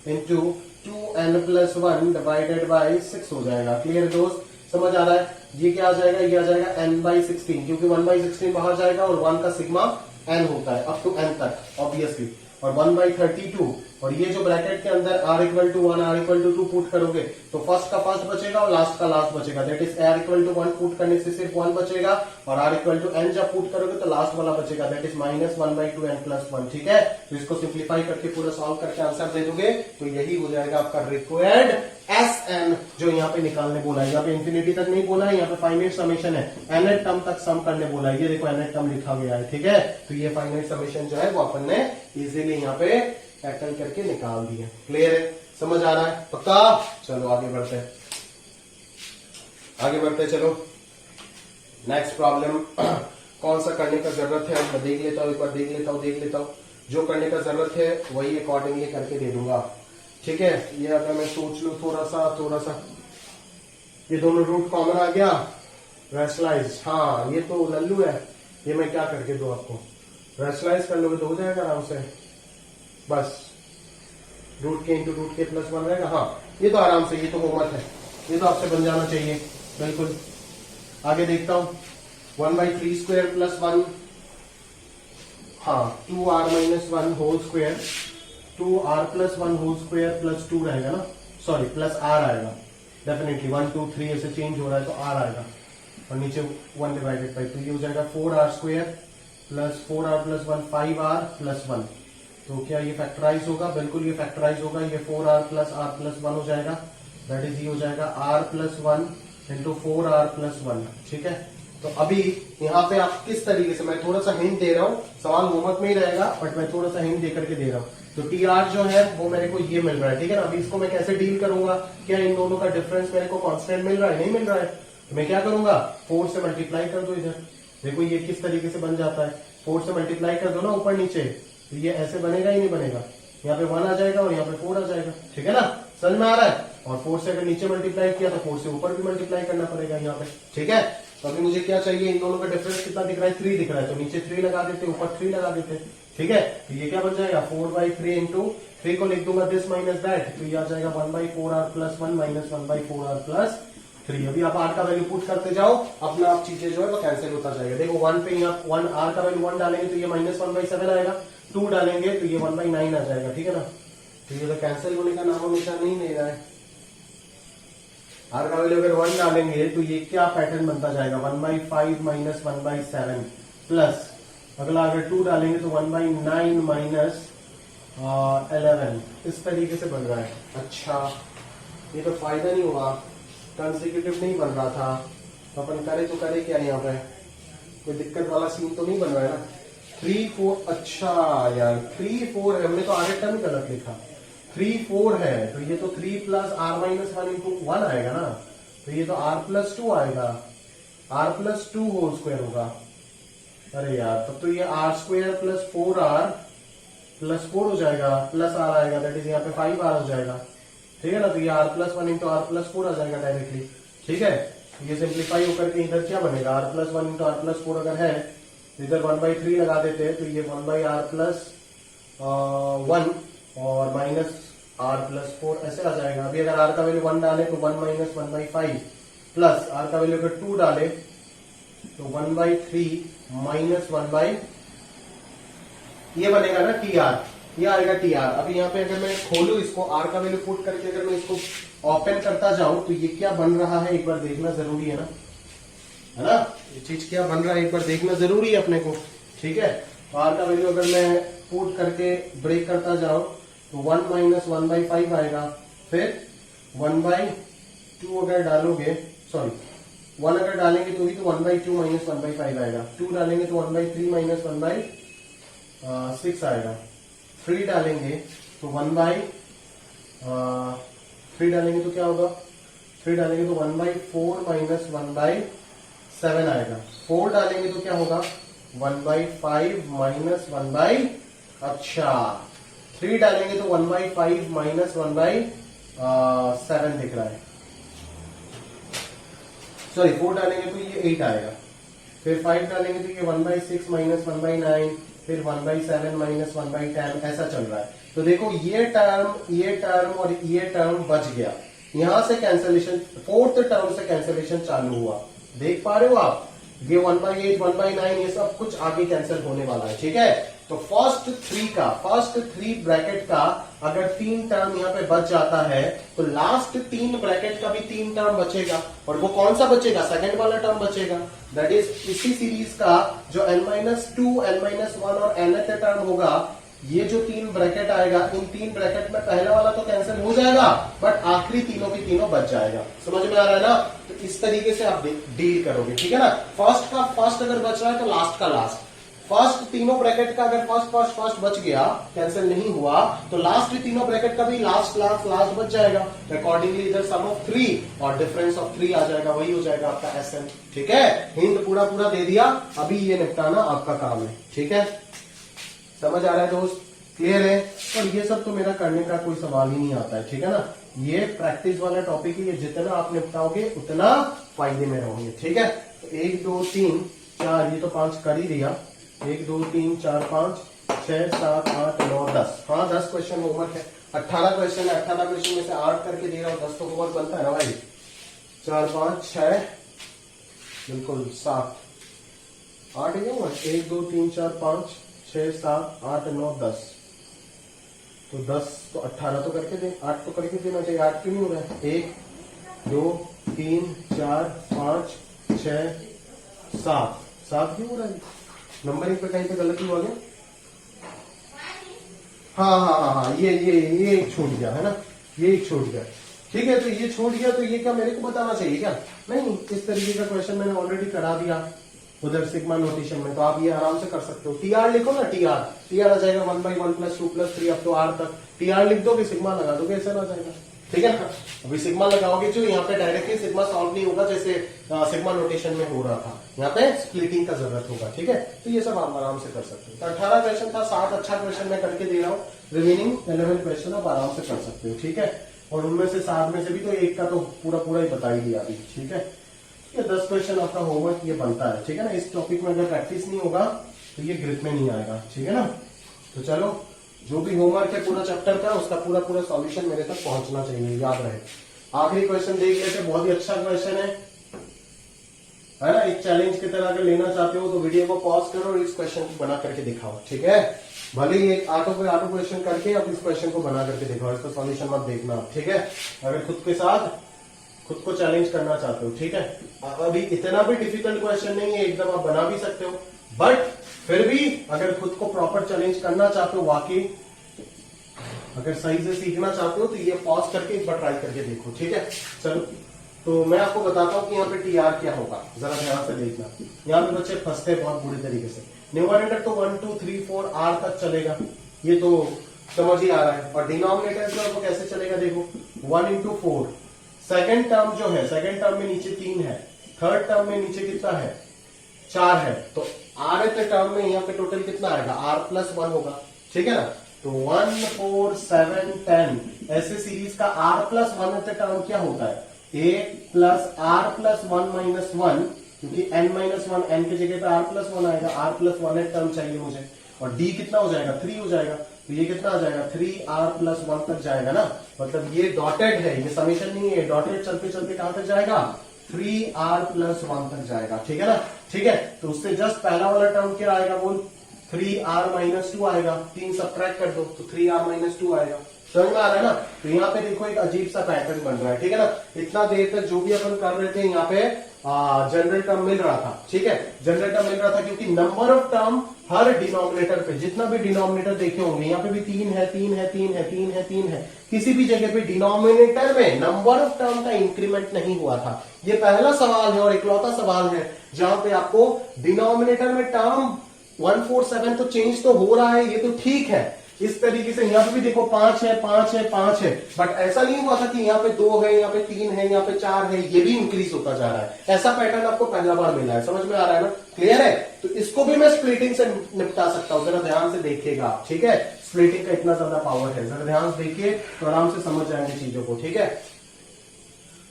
into 2n plus 1 divided by 6 हो जाएगा। क्लियर दोस्त, समझ आ रहा है? ये क्या आ जाएगा, ये आ जाएगा n/16, क्योंकि 1/16 बाहर जाएगा और 1 का सिग्मा n होता है अप टू n तक ऑब्वियसली, और 1/32, और ये जो ब्रैकेट के अंदर r equal to 1 r equal to 2 put करोगे तो फर्स्ट का फर्स्ट बचेगा और लास्ट का लास्ट बचेगा, that is r equal to 1 put करने से सिर्फ 1 बचेगा, और r इक्वल टू n जब पुट करोगे तो लास्ट वाला बचेगा, दैट इज -1/2n प्लस 1, ठीक है। तो इसको सिंप्लीफाई करके पूरा सॉल्व करके आंसर दे दोगे तो यही हो जाएगा आपका रिक्वायर्ड Sn, जो यहाँ पे निकालने बोला है। यहाँ पे इंफिनिटी तक नहीं बोला है, यहाँ पे फाइनाइट समेशन है, nth टर्म तक सम करने बोला है, ये देखो nth टर्म लिखा गया है, ठीक है। तो ये फाइनाइट समेशन जो है वो अपन ने इजीली यहाँ पे टैकल करके निकाल दिया। क्लियर है, समझ आ रहा है पक्का? चलो आगे बढ़ते हैं, आगे बढ़ते चलो। नेक्स्ट प्रॉब्लम कौन सा करने का जरूरत है मैं देख लेता हूँ, एक बार देख लेता हूँ, जो करने का जरूरत है वही अकॉर्डिंगली करके दे दूंगा, ठीक है। ये अगर मैं सोच लू थोड़ा सा, ये दोनों रूट कॉमन आ गया, रैशनलाइज, हाँ ये तो लल्लू है, ये मैं क्या करके दो आपको, रैशनलाइज कर लोगे तो हो जाएगा आराम से, बस रूट के इंटू रूट के प्लस 1 रहेगा, हाँ ये तो आराम से, ये तो होमवर्क है, ये तो आपसे बन जाना चाहिए बिल्कुल। आगे देखता हूं, 1/3² प्लस 1, हाँ 2r minus 1 whole square, 2r plus 1 whole square plus 2 रहेगा ना, सॉरी प्लस r आएगा, डेफिनेटली 1 2 3 ऐसे चेंज हो रहा है तो r आएगा, और नीचे 1 डिवाइडेड बाई, तो ये हो जाएगा 4r² plus 4r plus 1 5r plus 1, तो क्या ये फैक्टराइज होगा? बिल्कुल ये फैक्टराइज होगा, ये 4r प्लस r प्लस 1 हो जाएगा, दैट इज ये हो जाएगा r plus 1 into 4r plus 1, ठीक है। तो अभी यहाँ पे आप किस तरीके से, मैं थोड़ा सा हिंट दे रहा हूँ, सवाल होमवर्क में ही रहेगा बट मैं थोड़ा सा हिंट दे करके दे रहा हूँ। तो TR जो है वो मेरे को ये मिल रहा है, ठीक है ना। अभी इसको मैं कैसे डील करूंगा, क्या इन दोनों का डिफरेंस मेरे को कांस्टेंट मिल रहा है, नहीं मिल रहा है, तो मैं क्या करूंगा 4 से मल्टीप्लाई कर दो इधर, देखो ये किस तरीके से बन जाता है, 4 से मल्टीप्लाई कर दो ना ऊपर नीचे, तो ये ऐसे बनेगा ही नहीं बनेगा, यहाँ पे 1 आ जाएगा और यहाँ पे 4 आ जाएगा, ठीक है ना, समझ में आ रहा है। और 4 से अगर नीचे मल्टीप्लाई किया तो 4 से ऊपर भी मल्टीप्लाई करना पड़ेगा यहाँ पे, ठीक है। तो अभी मुझे क्या चाहिए, इन दोनों का डिफरेंस कितना दिख रहा है, 3 दिख रहा है, तो नीचे 3 लगा देते, ऊपर 3 लगा देते, ठीक है। तो ये क्या बन जाएगा 4/3 इंटू 3 को लिख दूंगा दिस माइनस दैट, तो ये आ जाएगा 1/4r plus 1 minus 1/4r plus 3। अभी आप r का वैल्यू पुट करते जाओ, अपना आप चीजें जो है वो कैंसिल होता जाएगा। देखो 1 पे यहाँ 1 r का वैल्यू 1 डालेंगे तो ये -1/7 आएगा, 2 डालेंगे तो ये 1/9 आ जाएगा, ठीक है ना। तो ये तो कैंसिल होने का नाम निशान नहीं ले रहा है, r का वैल्यू अगर 1 डालेंगे तो ये क्या पैटर्न बनता जाएगा 1/5 माइनस 1/7 प्लस, अगला अगर 2 डालेंगे तो 1/9 माइनस 11, इस तरीके से बन रहा है। अच्छा ये तो फायदा नहीं हुआ, कंसेक्यूटिव नहीं बन रहा था, तो अपन करे तो करे क्या, यहाँ पे कोई दिक्कत वाला सीन तो नहीं बन रहा है ना। 3 4, अच्छा यार 3 4 है, हमने तो आगे टर्म गलत लिखा, 3 4 है, तो ये तो 3 प्लस r माइनस 1 इंटू 1 आएगा ना, तो ये तो r प्लस 2 आएगा, r प्लस 2 होल स्क्वायर होगा। अरे यार तब तो ये r² प्लस 4r प्लस 4 हो जाएगा, प्लस r आएगा, दैट इज यहाँ पे 5r हो जाएगा, ठीक है ना। तो ये r plus 1 into r plus 4 आ जाएगा डायरेक्टली, ठीक है। ये सिंप्लीफाई होकर के इधर क्या बनेगा, r plus 1 into r plus 4 अगर है, इधर 1/3 लगा देते हैं तो ये 1/r प्लस 1 और माइनस r प्लस 4 ऐसे आ जाएगा। अभी अगर r का वैल्यू 1 डाले तो 1 माइनस 1/5 प्लस r का वैल्यू अगर 2 डाले तो 1/3 माइनस 1/5, ये बनेगा ना टी आर, ये आएगा टी आर। अभी यहाँ पे अगर मैं खोलू इसको, आर का वैल्यू पुट करके अगर मैं इसको ओपन करता जाऊं तो ये क्या बन रहा है एक बार देखना जरूरी है ना, ये चीज क्या बन रहा है एक बार देखना जरूरी है अपने को, ठीक है। तो आर का वैल्यू अगर मैं पुट करके ब्रेक करता जाऊं तो 1 माइनस 1/5 आएगा, फिर 1/2 अगर डालोगे, सॉरी 1 अगर डालेंगे तो भी तो 1/2 माइनस 1/5 आएगा, 2 डालेंगे तो 1/3 माइनस 1/6 आएगा, 3 डालेंगे तो 3 डालेंगे तो क्या होगा, 3 डालेंगे तो 1/4 माइनस 1/7 आएगा, 4 डालेंगे तो क्या होगा 1/5 माइनस अच्छा 3 डालेंगे तो 1/5 माइनस 1/7 दिख रहा है, सॉरी 4 डालेंगे तो ये 8 आएगा, फिर 5 डालेंगे तो ये 1/6 माइनस 1/9, फिर 1/7 माइनस 1/10, ऐसा चल रहा है। तो देखो ये टर्म और ये टर्म बच गया, यहां से कैंसलेशन, फोर्थ टर्म से कैंसलेशन चालू हुआ, देख पा रहे हो आप, ये 1/8 1/9 ये सब कुछ आगे कैंसिल होने वाला है, ठीक है। तो फर्स्ट थ्री ब्रैकेट का अगर 3 टर्म यहाँ पे बच जाता है तो लास्ट 3 ब्रैकेट का भी 3 टर्म बचेगा, और वो कौन सा बचेगा, सेकंड वाला टर्म बचेगा, दैट इज इसी सीरीज का जो n-2 n-1 और nth टर्म होगा, ये जो 3 ब्रैकेट आएगा, इन 3 ब्रैकेट में पहला वाला तो कैंसिल हो जाएगा बट आखिरी तीनों की तीनों बच जाएगा, समझ में आ रहा है ना। तो इस तरीके से आप डील करोगे, ठीक है ना। फर्स्ट का फर्स्ट अगर बच रहा है तो लास्ट का लास्ट, फर्स्ट तीनों ब्रैकेट का अगर फर्स्ट बच गया, कैंसिल नहीं हुआ, तो लास्ट तीनों ब्रैकेट का भी लास्ट बच जाएगा, अकॉर्डिंगली इधर सम ऑफ 3 और डिफरेंस ऑफ 3 आ जाएगा, वही हो जाएगा आपका SN, ठीक है। हिंट पूरा दे दिया, अभी ये निपटाना आपका काम है, ठीक है। समझ आ रहा है दोस्त, क्लियर है। और ये सब तो मेरा करने का कोई सवाल ही नहीं आता है, ठीक है ना, ये प्रैक्टिस वाला टॉपिक है, ये जितना आप निपटाओगे उतना फायदे में रहोगे, ठीक है। तो 1 2 3 4, ये तो 5 कर ही दिया, 1 2 3 4 5 6 7 8 9 10, हाँ 10 क्वेश्चन होमवर्क है, 18 क्वेश्चन है, 18 क्वेश्चन में से 8 करके दे रहा हूँ, 10 तो होमवर्क बनता है ना भाई, 4 5 6 बिल्कुल 7 8 ही होगा, 1 2 3 4 5 6 7 8 9 10, तो 10 तो 18 तो करके दे, 8 तो करके देना चाहिए, 8 क्यों नहीं हो रहा है, 1 2 3 4 5 6 7 क्यों हो रहा है, नंबरिंग पे कहीं पे गलती हुआ गया, हाँ ये एक छूट गया है ना, ये एक छूट गया, ठीक है। तो ये छूट गया तो ये क्या मेरे को बताना चाहिए क्या, नहीं, इस तरीके का क्वेश्चन मैंने ऑलरेडी करा दिया उधर सिग्मा नोटेशन में, तो आप ये आराम से कर सकते हो। टीआर लिखो ना, टीआर आ जाएगा 1/1 + 2 + 3 अप टू आर तक, टीआर लिख दोगे, सिग्मा लगा दोगे, ऐसा आ जाएगा, ठीक है ना। अभी सिग्मा लगाओगे जो यहाँ पे डायरेक्टली सिग्मा सॉल्व नहीं होगा जैसे सिग्मा नोटेशन में हो रहा था, यहाँ पे स्प्लिटिंग का जरूरत होगा, ठीक है। तो ये सब आप आराम से कर सकते हो। तो 18 क्वेश्चन था, 7 अच्छा क्वेश्चन मैं करके दे रहा हूँ, रिमेनिंग 11 क्वेश्चन आप आराम से कर सकते हो, ठीक है। और उनमें से 7 में से भी तो एक का तो पूरा ही बता ही दिया अभी, ठीक है। ये 10 क्वेश्चन आपका होमवर्क ये बनता है, ठीक है ना। इस टॉपिक में अगर प्रैक्टिस नहीं होगा तो ये ग्रिप में नहीं आएगा, ठीक है ना। तो चलो, जो भी होमवर्क है पूरा चैप्टर का, उसका पूरा सॉल्यूशन मेरे तक पहुंचना चाहिए, याद रहे। आखिरी क्वेश्चन देख लेते, बहुत ही अच्छा क्वेश्चन है ना। एक चैलेंज की तरह अगर लेना चाहते हो तो वीडियो को पॉज करो और इस क्वेश्चन को बना करके दिखाओ, ठीक है। भले ही एक ऑटो क्वेश्चन करके अब इस क्वेश्चन को बना करके दिखाओ, इसका सॉल्यूशन मत देखना, ठीक है। अगर खुद को चैलेंज करना चाहते हो, ठीक है। अभी इतना भी डिफिकल्ट क्वेश्चन नहीं है, एकदम आप बना भी सकते हो, बट फिर भी अगर खुद को प्रॉपर चैलेंज करना चाहते हो, वाकई अगर सही से सीखना चाहते हो तो ये पॉज करके एक बार ट्राई करके देखो, ठीक है। चलो, तो मैं आपको बताता हूँ कि यहाँ पे टीआर क्या होगा, जरा ध्यान से देखना। यहाँ पे बच्चे फंसते हैं बहुत बुरी तरीके से। न्यूमरेटर तो 1 2 3 4 आर तक चलेगा, ये तो समझ ही आ रहा है। और डिनोमिनेटर जो कैसे चलेगा देखो, 1 × 4। सेकेंड टर्म जो है, सेकेंड टर्म में नीचे 3 है, थर्ड टर्म में नीचे कितना है, 4 है, तो rth टर्म में यहाँ पे टोटल कितना आएगा, r+1 होगा, ठीक है ना। तो 1 4 7 10 ऐसे सीरीज का r+1th टर्म क्या होता है, a + r+1 - 1, क्योंकि n-1 n की जगह पे r+1 आएगा, r+1th टर्म चाहिए मुझे, और d कितना हो जाएगा, 3 हो जाएगा, तो ये कितना आ जाएगा, 3r+1 तक जाएगा ना। मतलब ये डॉटेड है, ये समेशन नहीं है, डॉटेड चलते चलते कहां तक जाएगा, 3r+1 तक जाएगा, ठीक है ना। ठीक है, तो उससे जस्ट पहला वाला टर्म क्या आएगा बोल, 3r-2 आएगा, 3 सब्ट्रैक्ट कर दो तो 3r-2 आएगा। समझ में आ रहा है ना? तो यहाँ पे देखो एक अजीब सा पैटर्न बन रहा है, ठीक है ना? इतना देर तक जो भी अपन कर रहे थे यहाँ पे जनरल टर्म मिल रहा था, ठीक है, जनरल टर्म मिल रहा था क्योंकि number of term her denominator पे, जितना भी डिनोमिनेटर देखे होंगे यहाँ पे भी 3 है, 3 है, 3 है, 3 है, 3 है, किसी भी जगह पे डिनोमिनेटर में नंबर ऑफ टर्म का इंक्रीमेंट नहीं हुआ था। ये पहला सवाल है और इकलौता सवाल है जहां पे आपको डिनोमिनेटर में टर्म 147 तो चेंज तो हो रहा है, ये तो ठीक है। इस तरीके से यहाँ पे भी देखो 5 है, 5 है, 5 है, बट ऐसा नहीं हुआ था कि यहाँ पे 2 है, यहाँ पे 3 है, यहाँ पे 4 है, ये भी इंक्रीज होता जा रहा है। ऐसा पैटर्न आपको पहला बार मिला है, समझ में आ रहा है ना? क्लियर है? तो इसको भी मैं स्प्लिटिंग से निपटा सकता हूं, जरा ध्यान से देखिएगा, ठीक है? स्प्लिटिंग का इतना ज्यादा पावर है, जरा ध्यान से देखिए तो आराम से समझ जाएंगे चीजों को, ठीक है?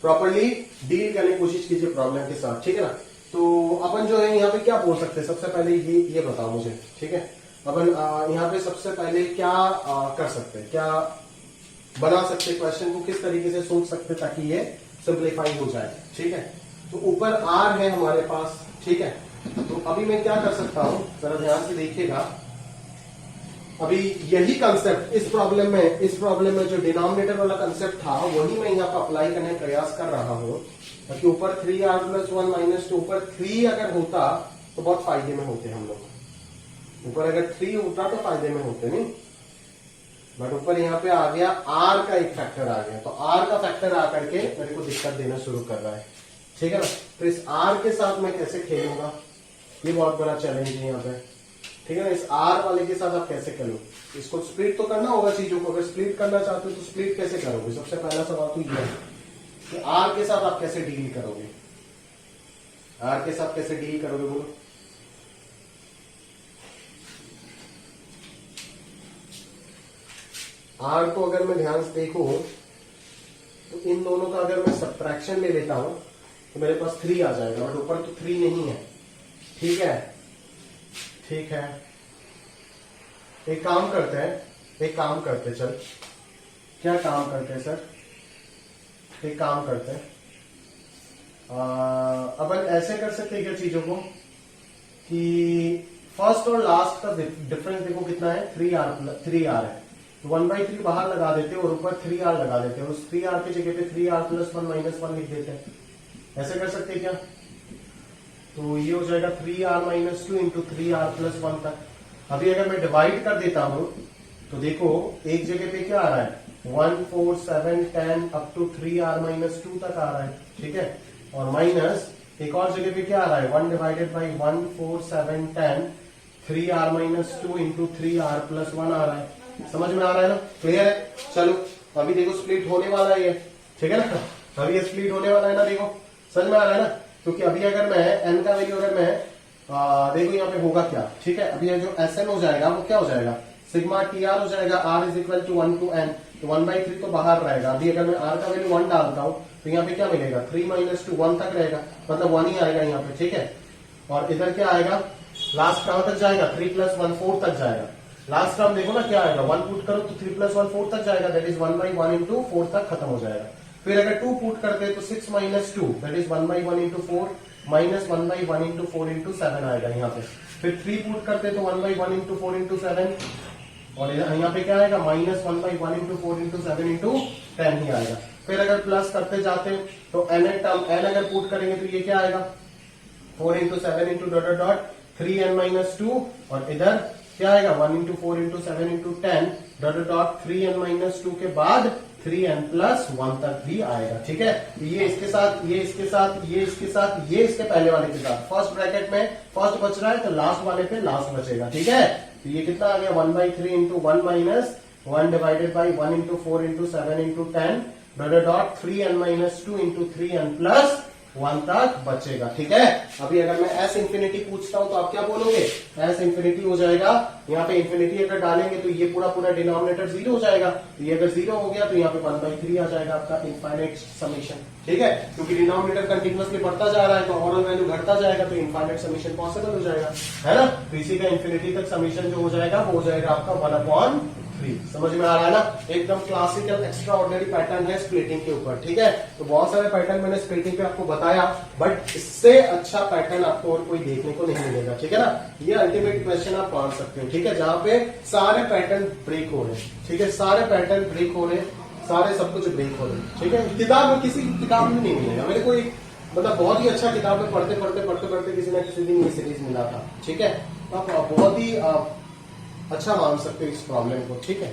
प्रॉपरली डील करने की कोशिश कीजिए प्रॉब्लम के साथ, ठीक है ना? तो अपन जो है यहाँ पे क्या बोल सकते हैं, सबसे पहले ये बताओ मुझे, ठीक है? अपन यहाँ पे सबसे पहले क्या कर सकते हैं, क्या बना सकते हैं, क्वेश्चन को किस तरीके से सोच सकते हैं ताकि ये सिंप्लीफाई हो जाए, ठीक है? तो ऊपर आर है हमारे पास, ठीक है? तो अभी मैं क्या कर सकता हूं, जरा ध्यान से देखिएगा। अभी यही कंसेप्ट इस प्रॉब्लम में जो डिनोमिनेटर वाला कंसेप्ट था वही मैं यहाँ पर अप्लाई करने का प्रयास कर रहा हूँ, ताकि ऊपर 3r+1 -2 ऊपर 3 अगर होता तो बहुत फायदे में होते हम लोग। ऊपर अगर 3 होता तो फायदे में होते नहीं, बट ऊपर यहाँ पे आ गया r का एक फैक्टर आ गया, तो r का फैक्टर आकर के मेरे को दिक्कत देना शुरू कर रहा है, ठीक है ना? तो इस r के साथ मैं कैसे खेलूंगा, ये बहुत बड़ा चैलेंज है यहाँ पे, ठीक है ना? इस r वाले के साथ आप कैसे करोगे, इसको स्प्लिट तो करना होगा चीजों को। अगर स्प्लिट करना चाहते हो तो स्प्लिट कैसे करोगे? सबसे पहला सवाल तो ये है कि r के साथ आप कैसे डील करोगे, r के साथ कैसे डील करोगे बोलो? आर को अगर मैं ध्यान से देखूं तो इन दोनों का अगर मैं सब्ट्रैक्शन ले लेता हूं तो मेरे पास 3 आ जाएगा, बट ऊपर तो 3 नहीं है, ठीक है? ठीक है, एक काम करते हैं, चल क्या काम करते हैं सर, एक काम करते हैं, अपन ऐसे कर सकते हैं क्या चीजों को कि फर्स्ट और लास्ट का डिफरेंस देखो कितना है, 3r है, तो 1/3 बाहर लगा देते और ऊपर 3r लगा देते हैं, उस 3r की जगह पे 3r+1 -1 लिख देते हैं। ऐसे कर सकते हैं क्या? तो ये हो जाएगा 3r-2 इंटू 3r+1 तक। अभी अगर मैं डिवाइड कर देता हूं तो देखो एक जगह पे क्या आ रहा है, 1 4 7 10 अप टू 3r-2 तक आ रहा है, ठीक है? और माइनस एक और जगह पे क्या आ रहा है, 1/1 4 7 10 3r-2 इंटू 3r+1 आ रहा है। समझ में आ रहा है ना? क्लियर है? चलो अभी देखो स्प्लिट होने वाला है ये, ठीक है ना? अभी ये स्प्लिट होने वाला है ना, देखो समझ में आ रहा है ना? क्योंकि अभी अगर मैं n का वैल्यू अगर मैं देखो यहाँ पे होगा क्या, ठीक है? अभी जो Sn हो जाएगा वो क्या हो जाएगा, सिग्मा tr हो जाएगा, r is equal to 1 to n, तो 1/3 तो बाहर रहेगा। अभी अगर मैं r का वैल्यू 1 डालता हूँ तो यहाँ पे क्या मिलेगा, 3 - 2 1 तक रहेगा, मतलब 1 ही आएगा यहाँ पे, ठीक है? और इधर क्या आएगा, लास्ट कहां तक जाएगा, 3+1 4 तक जाएगा। लास्ट टर्म देखो ना क्या आएगा, 1 पुट करो तो 3+1 4 तक जाएगा, दैट इज 1/1 इंटू 4 तक खत्म हो जाएगा। फिर अगर 2 पुट करते हैं तो 6 - 2 that is 1/1 into 4 minus 1/1 into 4 into 7 आएगा यहाँ पे। फिर 3 पुट करते हैं तो 1/1 इंटू 4 इंटू 7, और यहाँ पे क्या आएगा, माइनस 1/1 इंटू 4 इंटू 7 इंटू 10 ही आएगा। फिर अगर प्लस करते जाते हैं तो n टर्म n अगर पुट करेंगे तो ये क्या आएगा, 4 into 7 into dot dot 3n-2, और इधर क्या आएगा, 1 into 4 into 7 into 10 dot dot 3n-2 के बाद 3n+1 तक भी आएगा, ठीक है? तो ये इसके साथ, ये इसके साथ, ये इसके साथ, ये इसके पहले वाले के साथ, फर्स्ट ब्रैकेट में फर्स्ट बच रहा है तो लास्ट वाले पे लास्ट बचेगा, ठीक है? तो ये कितना आ गया, 1/3 into 1 minus 1 divided by 1 into 4 into 7 into 10 dot dot 3n-2 into 3n+1 तक बचेगा, ठीक है? अभी अगर मैं s इंफिनिटी पूछता हूं तो आप क्या बोलोगे, s इंफिनिटी हो जाएगा, यहाँ पे इंफिनिटी अगर डालेंगे तो ये पूरा पूरा डिनोमिनेटर 0 हो जाएगा, तो ये अगर 0 हो गया तो यहाँ पे 1/3 आ जाएगा आपका इनफाइनाइट समीशन, ठीक है? क्योंकि डिनोमिनेटर कंटिन्यूअसली बढ़ता जा रहा है तो ओवरऑल वैल्यू घटता जाएगा, तो इनफाइनाइट समीशन पॉसिबल हो जाएगा, है ना? तो इसी का इंफिनिटी तक समीशन जो हो जाएगा वो हो जाएगा आपका 1/3, 3। समझ में आ रहा है ना? एकदम क्लासिकल एक्स्ट्रा ऑर्डिनरी पैटर्न है स्प्लिटिंग के ऊपर, ठीक है। तो बहुत सारे पैटर्न मैंने स्प्लिटिंग पे आपको बताया, बट इससे अच्छा पैटर्न आपको और कोई देखने को नहीं मिलेगा, ठीक है ना। ये अल्टीमेट क्वेश्चन आप मान सकते हो, ठीक है, जहां पे सारे पैटर्न ब्रेक हो रहे हैं, ठीक है, सारे पैटर्न ब्रेक हो रहे हैं, सारे सब कुछ ब्रेक हो रहे हैं, ठीक है। किताब में, किसी किताब में नहीं मिलेगा। मेरे को एक मतलब बहुत ही अच्छा किताब में पढ़ते पढ़ते किसी न किसी दिन ये सीरीज मिला था, ठीक है। तो आप बहुत ही अच्छा मान सकते हो इस प्रॉब्लम को, ठीक है।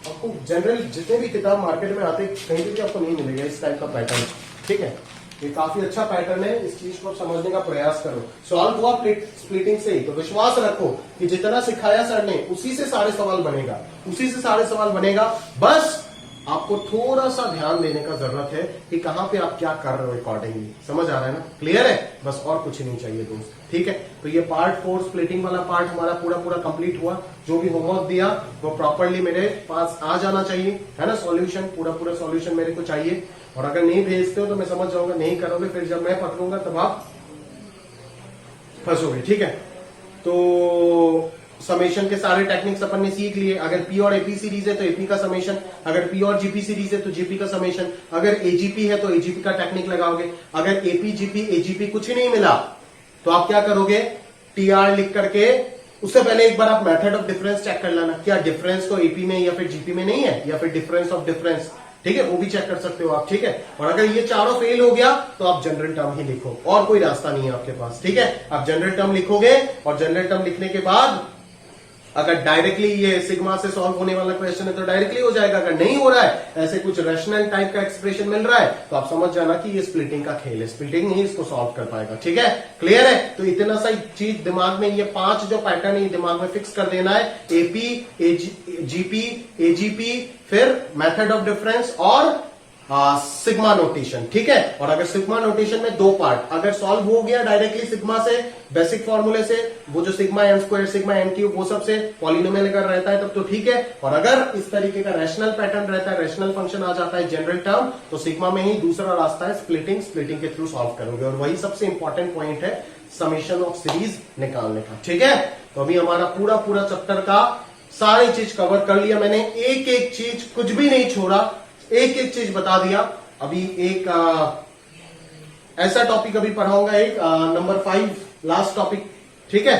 आपको जनरल जितने भी किताब मार्केट में आते कहीं भी आपको नहीं मिलेगा इस टाइप का पैटर्न, ठीक है। ये काफी अच्छा पैटर्न है, इस चीज को समझने का प्रयास करो। सॉल्व हुआ स्प्लिटिंग से ही, तो विश्वास रखो कि जितना सिखाया सर ने उसी से सारे सवाल बनेगा, उसी से सारे सवाल बनेगा। बस आपको थोड़ा सा ध्यान देने का जरूरत है कि कहां पे आप क्या कर रहे हो अकॉर्डिंगली। समझ आ रहा है ना? क्लियर है? बस और कुछ नहीं चाहिए दोस्त, ठीक है। तो ये पार्ट 4 स्प्लिटिंग वाला पार्ट हमारा पूरा कंप्लीट हुआ। जो भी होमवर्क दिया वो प्रॉपरली मेरे पास आ जाना चाहिए, है ना। सॉल्यूशन पूरा सॉल्यूशन मेरे को चाहिए, और अगर नहीं भेजते हो तो मैं समझ जाऊंगा नहीं करोगे, फिर जब मैं पकड़ूंगा तब आप फंसोगे, ठीक है। तो समेशन के सारे टेक्निक्स अपन ने सीख लिए। अगर पी और एपी सीरीज है तो एपी का समेशन, अगर पी और जीपी सीरीज है तो जीपी का समेशन, अगर एजीपी है तो एजीपी का टेक्निक लगाओगे। अगर एपी जीपी एजीपी कुछ नहीं मिला तो आप क्या करोगे, टीआर लिख करके उससे पहले एक बार आप मेथड ऑफ डिफरेंस चेक कर लेना, क्या डिफरेंस तो एपी में या फिर जीपी में नहीं है, या फिर डिफरेंस ऑफ डिफरेंस, ठीक है, वो भी चेक कर सकते हो आप, ठीक है। और अगर ये चारों फेल हो गया तो आप जनरल टर्म ही लिखो, और कोई रास्ता नहीं है आपके पास, ठीक है। आप जनरल टर्म लिखोगे, और जनरल टर्म लिखने के बाद अगर डायरेक्टली ये सिग्मा से सॉल्व होने वाला क्वेश्चन है तो डायरेक्टली हो जाएगा। अगर नहीं हो रहा है, ऐसे कुछ रैशनल टाइप का एक्सप्रेशन मिल रहा है, तो आप समझ जाना कि ये स्प्लिटिंग का खेल है, स्प्लिटिंग ही इसको सॉल्व कर पाएगा, ठीक है। क्लियर है? तो इतना सा चीज दिमाग में, ये 5 जो पैटर्न है दिमाग में फिक्स कर देना है। एपी, जीपी, एजीपी, फिर मेथड ऑफ डिफरेंस और सिग्मा नोटेशन, ठीक है। और अगर सिग्मा नोटेशन में 2 पार्ट अगर सॉल्व हो गया डायरेक्टली सिग्मा से, बेसिक फॉर्मूले से, वो जो sigma n square sigma n cube वो सबसे पॉलिनोमियल अगर रहता है तब तो ठीक है। और अगर इस तरीके का रैशनल पैटर्न रहता है, रैशनल फंक्शन आ जाता है जनरल टर्म, तो सिग्मा में ही दूसरा रास्ता है स्प्लिटिंग, स्प्लिटिंग के थ्रू सॉल्व करोगे। और वही सबसे इंपॉर्टेंट पॉइंट है समेशन ऑफ सीरीज निकालने का, ठीक है। तो अभी हमारा पूरा चैप्टर का सारी चीज कवर कर लिया मैंने, एक एक चीज कुछ भी नहीं छोड़ा, एक एक चीज बता दिया। अभी एक ऐसा टॉपिक अभी पढ़ाऊंगा, एक नंबर 5 लास्ट टॉपिक, ठीक है।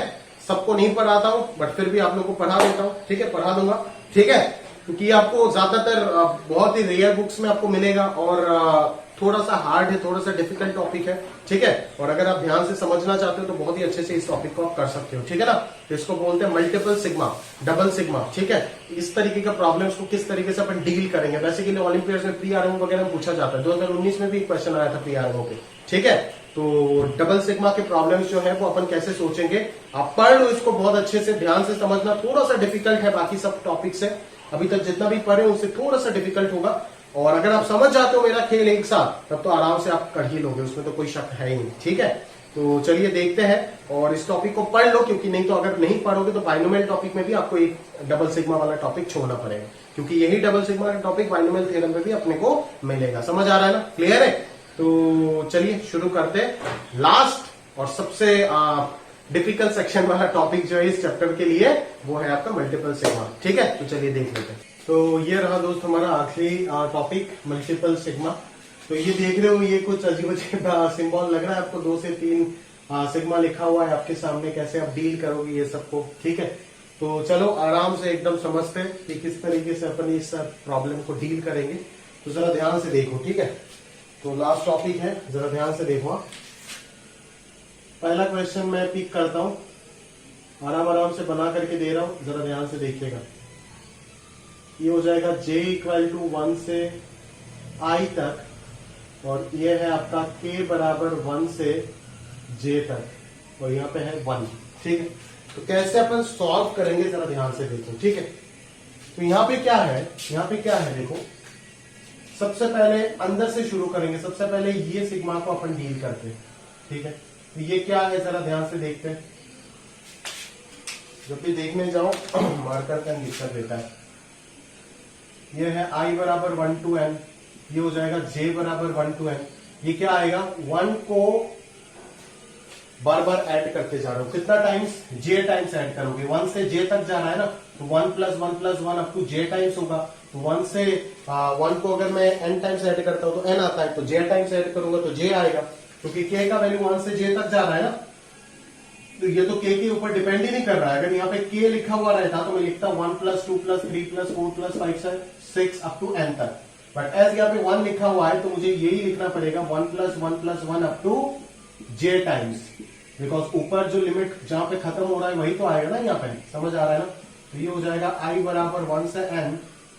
सबको नहीं पढ़ाता हूं बट फिर भी आप लोगों को पढ़ा देता हूं, ठीक है, पढ़ा दूंगा, ठीक है। क्योंकि आपको ज्यादातर बहुत ही रेयर बुक्स में आपको मिलेगा, और थोड़ा सा हार्ड है, थोड़ा सा डिफिकल्ट टॉपिक है, ठीक है। और अगर आप ध्यान से समझना चाहते हो तो बहुत ही अच्छे से इस टॉपिक को आप कर सकते हो, ठीक है ना। तो इसको बोलते हैं मल्टीपल सिग्मा, डबल सिग्मा, ठीक है। इस तरीके का प्रॉब्लम्स को किस तरीके से अपन डील करेंगे, बेसिकली ओलंपियाड्स में प्री-आरएमओ वगैरह में पूछा जाता है। 2019 में भी एक क्वेश्चन आया था प्री-आरएमओ पे, ठीक है। तो डबल सिग्मा के प्रॉब्लम्स जो है वो अपन कैसे सोचेंगे, आप पढ़ लो इसको बहुत अच्छे से, ध्यान से समझना। थोड़ा सा डिफिकल्ट है बाकी सब टॉपिक से, अभी तक जितना भी पढ़े उससे थोड़ा सा डिफिकल्ट होगा। और अगर आप समझ जाते हो मेरा खेल एक साथ, तब तो आराम से आप कर ही लोगे, उसमें तो कोई शक है ही नहीं, ठीक है। तो चलिए देखते हैं, और इस टॉपिक को पढ़ लो, क्योंकि नहीं तो अगर नहीं पढ़ोगे तो बाइनोमियल टॉपिक में भी आपको एक डबल सिग्मा वाला टॉपिक छोड़ना पड़ेगा, क्योंकि यही डबल सिग्मा का टॉपिक बाइनोमियल थ्योरम में भी अपने को मिलेगा। समझ आ रहा है ना? क्लियर है? तो चलिए शुरू करते हैं। लास्ट और सबसे डिफिकल्ट सेक्शन वाला टॉपिक जो है इस चैप्टर के लिए, वो है आपका मल्टीपल सिग्मा, ठीक है। तो चलिए देख लेते हैं। तो ये रहा दोस्त हमारा आखिरी टॉपिक, मल्टीपल सिग्मा। तो ये देख रहे हो, ये कुछ अजीब अजीब सिंबल लग रहा है आपको, 2 से 3 सिग्मा लिखा हुआ है आपके सामने, कैसे आप डील करोगे ये सबको, ठीक है। तो चलो आराम से एकदम समझते हैं कि किस तरीके से अपन इस प्रॉब्लम को डील करेंगे। तो जरा ध्यान से देखो, ठीक है। तो लास्ट टॉपिक है, जरा ध्यान से देखो। पहला क्वेश्चन मैं पिक करता हूं, आराम से बना करके दे रहा हूं, जरा ध्यान से देखिएगा। ये हो जाएगा j = 1 से i तक, और ये है आपका k = 1 से j तक, और यहाँ पे है 1, ठीक है। तो कैसे अपन सॉल्व करेंगे जरा ध्यान से देखो, ठीक है। तो यहाँ पे क्या है, यहाँ पे क्या है देखो, सबसे पहले अंदर से शुरू करेंगे। सबसे पहले ये सिग्मा को अपन डील करते हैं, ठीक है। तो ये क्या है जरा ध्यान से देखते हैं। जब भी देखने जाओ मार्कर पेन दिक्कत देता है। ये है i = 1 to n, ये हो जाएगा j = 1 to n। ये क्या आएगा, 1 को बार बार ऐड करते जा रहे हो। कितना टाइम्स? जे टाइम्स ऐड करोगे। 1 से जे तक जा रहा है ना, तो 1 + 1 अप टू जे टाइम्स होगा। तो 1 से 1 को अगर मैं n टाइम्स ऐड करता हूं तो n आता है, तो जे टाइम्स ऐड करूंगा तो जे आएगा, क्योंकि k का वैल्यू 1 से जे तक जा रहा है ना, तो ये तो k के ऊपर डिपेंड ही नहीं कर रहा है। अगर यहाँ पे k लिखा हुआ रहता तो मैं लिखता 1 + 2 + 3 + 4 + 5 6 अप टू n तक। बट एज यहाँ पे 1 लिखा हुआ है तो मुझे यही लिखना पड़ेगा 1 + 1 + 1 up to j times, because ऊपर जो लिमिट जहां पे खत्म हो रहा है वही तो आएगा ना यहाँ पे। समझ आ रहा है ना? तो ये हो जाएगा i बराबर 1 से n,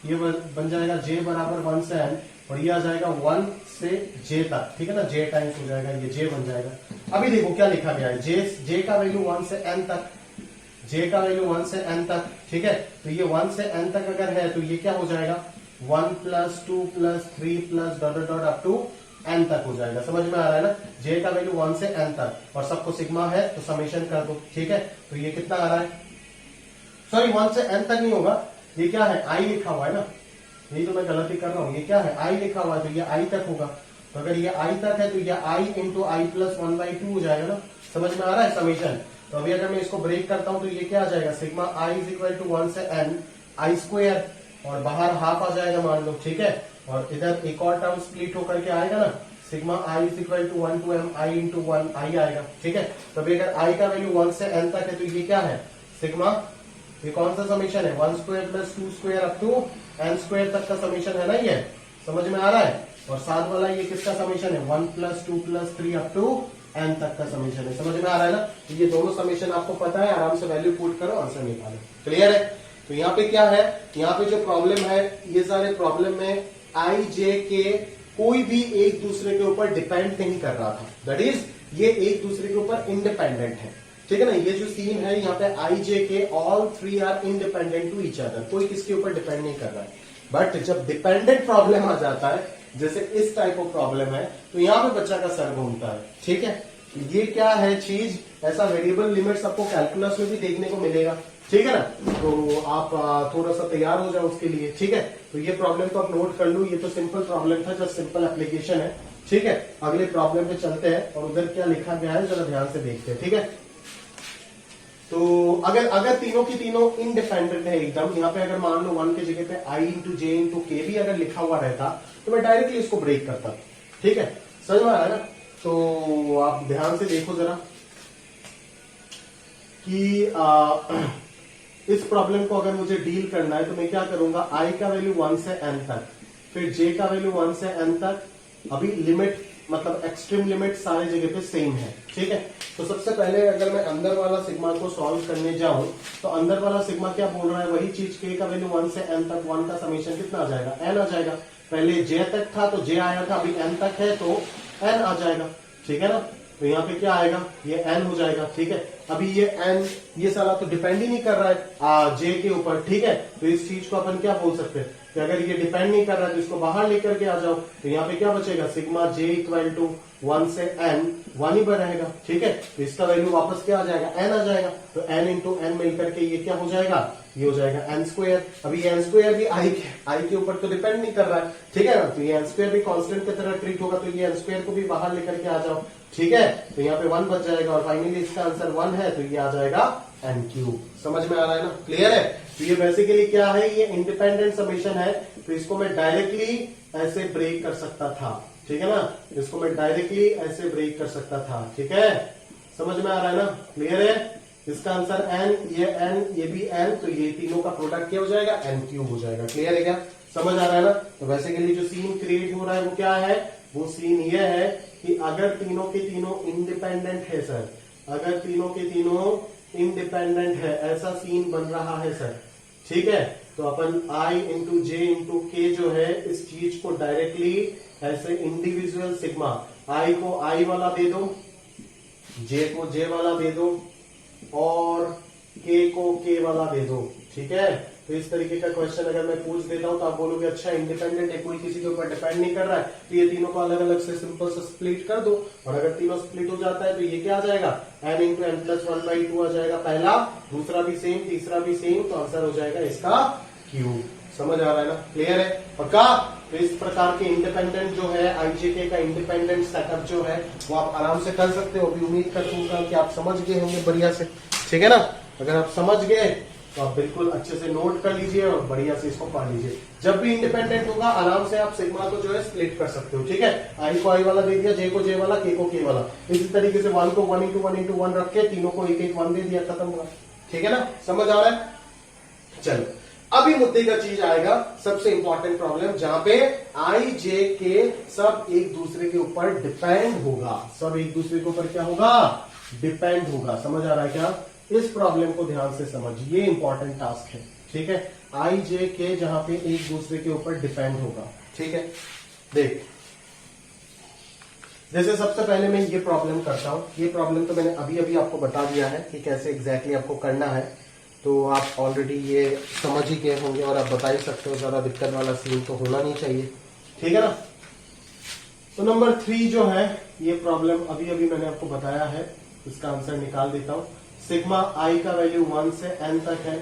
ये बन जाएगा j बराबर 1 से n, और ये आ जाएगा 1 से j तक। ठीक है ना, j टाइम्स हो जाएगा, ये j बन जाएगा। अभी देखो क्या लिखा गया है, j का वैल्यू 1 से n तक, j का वैल्यू 1 से n तक। ठीक है, तो ये 1 से n तक अगर है तो ये क्या हो जाएगा 1 + 2 + 3 + ... अप टू n तक हो जाएगा। समझ में आ रहा है ना? j का वैल्यू 1 से n तक, और सबको सिग्मा है तो समेशन कर दो। ठीक है, तो ये कितना आ रहा है, सॉरी 1 से n तक नहीं होगा, ये क्या है i लिखा हुआ है ना, यही तो मैं गलती कर रहा हूं। ये क्या है i लिखा हुआ है, तो ये i तक होगा। तो अगर ये i तक है तो ये i × i + 1/2 हो जाएगा ना। समझ में आ रहा है समेशन? तो अभी अगर मैं इसको ब्रेक करता हूं तो ये क्या आ जाएगा, सिग्मा i = 1 से n i², और बाहर हाफ आ जाएगा मान लो। ठीक है, और इधर एक और टर्म स्प्लिट होकर के आएगा ना, sigma i = 1 to m i × 1 i आएगा। ठीक है, तो अभी अगर i का वैल्यू 1 से n तक है तो ये क्या है सिग्मा, ये कौन सा समीशन है 1² + 2² अप टू n² तक का समीशन है ना ये। समझ में आ रहा है? और साथ वाला ये किसका समीशन है 1 + 2 + 3 अप टू n तक का समीशन है। समझ में आ रहा है ना? तो ये दोनों समीशन आपको पता है, आराम से वैल्यू पुट करो, आंसर निकालो। क्लियर है? तो यहाँ पे क्या है, यहाँ पे जो प्रॉब्लम है, ये सारे प्रॉब्लम में i j k कोई भी एक दूसरे के ऊपर डिपेंड नहीं कर रहा था, दैट इज ये एक दूसरे के ऊपर इंडिपेंडेंट है। ठीक है ना, ये जो सीन है यहाँ पे i j k all 3 are independent to each other, कोई किसके ऊपर डिपेंड नहीं कर रहा है। बट जब डिपेंडेंट प्रॉब्लम आ जाता है, जैसे इस टाइप ऑफ प्रॉब्लम है, तो यहाँ पे बच्चा का सर घूमता है। ठीक है, ये क्या है चीज, ऐसा वेरिएबल लिमिट्स आपको कैलकुलस में भी देखने को मिलेगा। ठीक है ना, तो आप थोड़ा सा तैयार हो जाओ उसके लिए। ठीक है, तो ये प्रॉब्लम तो आप नोट कर लो, ये तो सिंपल प्रॉब्लम था, जस्ट सिंपल एप्लीकेशन है। ठीक है, अगले प्रॉब्लम पे चलते हैं, और उधर क्या लिखा गया है जरा ध्यान से देखते हैं। ठीक है, तो अगर तीनों की तीनों इंडिपेंडेंट है एकदम, यहाँ पे अगर मान लो 1 की जगह पे i × j × k भी अगर लिखा हुआ रहता तो मैं डायरेक्टली इसको ब्रेक करता। ठीक है, समझ में आ रहा है ना? तो आप ध्यान से देखो जरा कि इस प्रॉब्लम को अगर मुझे डील करना है तो मैं क्या करूंगा, i का वैल्यू 1 से n तक, फिर j का वैल्यू 1 से n तक। अभी लिमिट मतलब एक्सट्रीम लिमिट सारे जगह पे सेम है। ठीक है, तो सबसे पहले अगर मैं अंदर वाला सिग्मा को सॉल्व करने जाऊं तो अंदर वाला सिग्मा क्या बोल रहा है, वही चीज k का वैल्यू 1 से n तक, 1 का समीशन कितना आ जाएगा n आ जाएगा। पहले j तक था तो j आया था, अभी n तक है तो n आ जाएगा। ठीक है ना, तो यहाँ पे क्या आएगा, ये n हो जाएगा। ठीक है, अभी ये n ये सारा तो डिपेंड ही नहीं कर रहा है j के ऊपर। ठीक है, तो इस चीज को अपन क्या बोल सकते हैं कि अगर ये डिपेंड नहीं कर रहा है तो इसको बाहर लेकर के आ जाओ, तो यहाँ पे क्या बचेगा, सिग्मा j = 1 से n 1 ही रहेगा। ठीक है, तो इसका वैल्यू वापस क्या आ जाएगा, n आ जाएगा। तो n × n मिलकर के ये क्या हो जाएगा, ये हो जाएगा n²। अभी ये n² भी i के ऊपर तो डिपेंड नहीं कर रहा है। ठीक है ना, तो ये n² भी कांस्टेंट की तरह ट्रीट होगा, तो ये n² को भी बाहर लेकर के आ जाओ। ठीक है, तो यहाँ पे 1 बच जाएगा, और फाइनली इसका आंसर 1 है, तो ये आ जाएगा n³। समझ में आ रहा है ना? क्लियर है? तो ये बेसिकली क्या है, ये इंडिपेंडेंट समेशन है, तो इसको मैं डायरेक्टली ऐसे ब्रेक कर सकता था। ठीक है ना, इसको मैं डायरेक्टली ऐसे ब्रेक कर सकता था। ठीक है, समझ में आ रहा है ना? क्लियर है? इसका आंसर n, ये भी n, तो ये तीनों का प्रोडक्ट क्या हो जाएगा, n³ हो जाएगा। क्लियर है क्या? समझ आ रहा है ना? तो बेसिकली जो सीन क्रिएट हो रहा है वो क्या है, वो सीन ये है कि अगर तीनों के तीनों इंडिपेंडेंट है सर, अगर तीनों के तीनों इंडिपेंडेंट है, ऐसा सीन बन रहा है सर। ठीक है, तो अपन i × j × k जो है, इस चीज को डायरेक्टली ऐसे इंडिविजुअल सिग्मा, i को i वाला दे दो, j को j वाला दे दो, और k को k वाला दे दो। ठीक है, तो इस तरीके का क्वेश्चन अगर मैं पूछ देता हूं तो आप बोलोगे अच्छा इंडिपेंडेंट है, कोई किसी के ऊपर डिपेंड नहीं कर रहा है, तो ये तीनों को अलग अलग से सिंपल से स्प्लिट कर दो, और अगर तीनों स्प्लिट हो जाता है तो ये क्या आ जाएगा, n × n + 1/2 आ जाएगा पहला, दूसरा भी सेम, तीसरा भी सेम, तो आंसर हो जाएगा इसका क्यूब। समझ आ रहा है ना? क्लियर है? पक्का? तो इस प्रकार के इंडिपेंडेंट जो है आईजेके का इंडिपेंडेंट सेटअप जो है वो आप आराम से कर सकते हो। अभी उम्मीद करता कि आप समझ गए होंगे बढ़िया से, ठीक है ना। अगर आप समझ गए तो आप बिल्कुल अच्छे से नोट कर लीजिए और बढ़िया से इसको पढ़ लीजिए। जब भी इंडिपेंडेंट होगा आराम से आप सिग्मा को जो है स्प्लिट कर सकते हो, ठीक है। आई को आई वाला दे दिया, जे को जे वाला, के को के वाला, इसी तरीके से 1 को 1 इंटू 1 इंटू 1 रख के तीनों को एक एक 1 दे दिया, खत्म हुआ, ठीक है ना। समझ आ रहा है। चलो अभी मुद्दे का चीज आएगा, सबसे इंपॉर्टेंट प्रॉब्लम, जहां पे आई जे के सब एक दूसरे के ऊपर डिपेंड होगा। सब एक दूसरे के ऊपर क्या होगा? डिपेंड होगा। समझ आ रहा है क्या? इस प्रॉब्लम को ध्यान से समझिए, इंपॉर्टेंट टास्क है, ठीक है। आई जे के जहां पे एक दूसरे के ऊपर डिपेंड होगा, ठीक है। देख, जैसे सबसे पहले मैं ये प्रॉब्लम करता हूं। ये प्रॉब्लम तो मैंने अभी अभी आपको बता दिया है कि कैसे एग्जैक्टली आपको करना है, तो आप ऑलरेडी ये समझ ही गए होंगे और आप बता ही सकते हो। ज्यादा दिक्कत वाला सीन तो होना नहीं चाहिए, ठीक है ना। तो नंबर 3 जो है, ये प्रॉब्लम अभी अभी मैंने आपको बताया है, इसका आंसर निकाल देता हूं। सिग्मा आई का वैल्यू 1 से n तक है,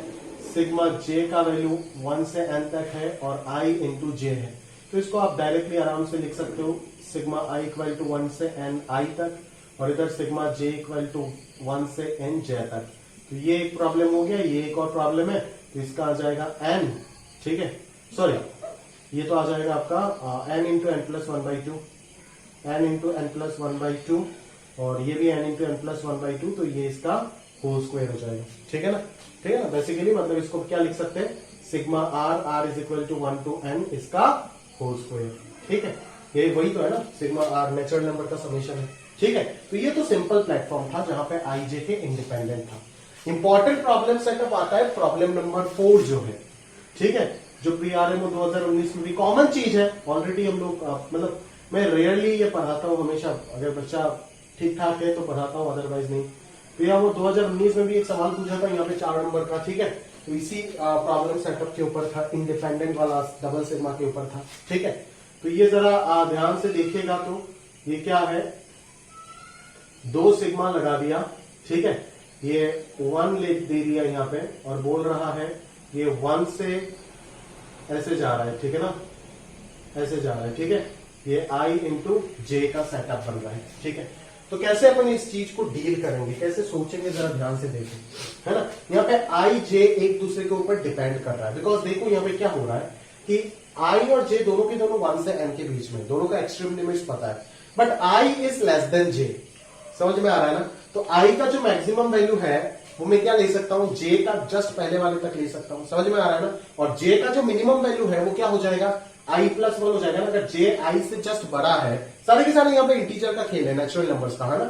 सिग्मा जे का वैल्यू 1 से n तक है और आई इंटू जे है। तो इसको आप डायरेक्टली आराम से लिख सकते हो, सिग्मा आई इक्वल टू 1 से n आई तक और इधर सिग्मा जे इक्वल टू 1 से n जे तक। तो ये एक प्रॉब्लम हो गया, ये एक और प्रॉब्लम है, तो इसका आ जाएगा n, ठीक है। सॉरी, ये तो आ जाएगा आपका n into n plus 1/2, n into n plus 1/2 और ये भी n इंटू एन प्लस 1/2, तो ये इसका होल स्क्वायर हो जाएगा, ठीक है ना। ठीक है ना, बेसिकली मतलब इसको क्या लिख सकते हैं, sigma r is equal to 1 to n इसका होल स्क्वायर, ठीक है। ये वही तो है ना, सिग्मा r नेचुरल नंबर का समेशन है, ठीक है। तो ये तो सिंपल प्लेटफॉर्म था जहां पे आई जे के इंडिपेंडेंट था। इंपॉर्टेंट प्रॉब्लम सेटअप आता है प्रॉब्लम नंबर 4 जो है, ठीक है, जो प्री आरएमओ 2019 में भी कॉमन चीज है। ऑलरेडी हम लोग मतलब मैं रेयरली ये पढ़ाता हूँ, हमेशा अगर बच्चा ठीक ठाक है तो पढ़ाता हूँ, अदरवाइज नहीं। तो यहाँ वो 2019 में भी एक सवाल पूछा था यहाँ पे 4 नंबर का, ठीक है। तो इसी प्रॉब्लम सेटअप के ऊपर था, इंडिपेंडेंट वाला डबल सिग्मा के ऊपर था, ठीक है। तो ये जरा ध्यान से देखिएगा, तो ये क्या है, 2 सिग्मा लगा दिया, ठीक है। ये 1 ले दे दिया यहाँ पे और बोल रहा है ये 1 से ऐसे जा रहा है, ठीक है ना, ऐसे जा रहा है, ठीक है। ये आई इंटू जे का सेटअप बन रहा है, ठीक है। तो कैसे अपन इस चीज को डील करेंगे, कैसे सोचेंगे, जरा ध्यान से देखें, है ना। यहाँ पे आई जे एक दूसरे के ऊपर डिपेंड कर रहा है, बिकॉज देखो यहाँ पे क्या हो रहा है कि आई और जे दोनों के दोनों 1 से n के बीच में, दोनों का एक्सट्रीम लिमिट्स पता है, but I is less than J. समझ में आ रहा है ना। तो आई का जो मैक्सिमम वैल्यू है वो मैं क्या ले सकता हूं, जे का जस्ट पहले वाले तक ले सकता हूं। समझ में आ रहा है ना। और जे का जो मिनिमम वैल्यू है वो क्या हो जाएगा, आई प्लस 1 हो जाएगा ना। अगर जे आई से जस्ट बड़ा है, सारे के सारे यहाँ पे इंटीजर का खेल है, नेचुरल नंबर्स का, है ना।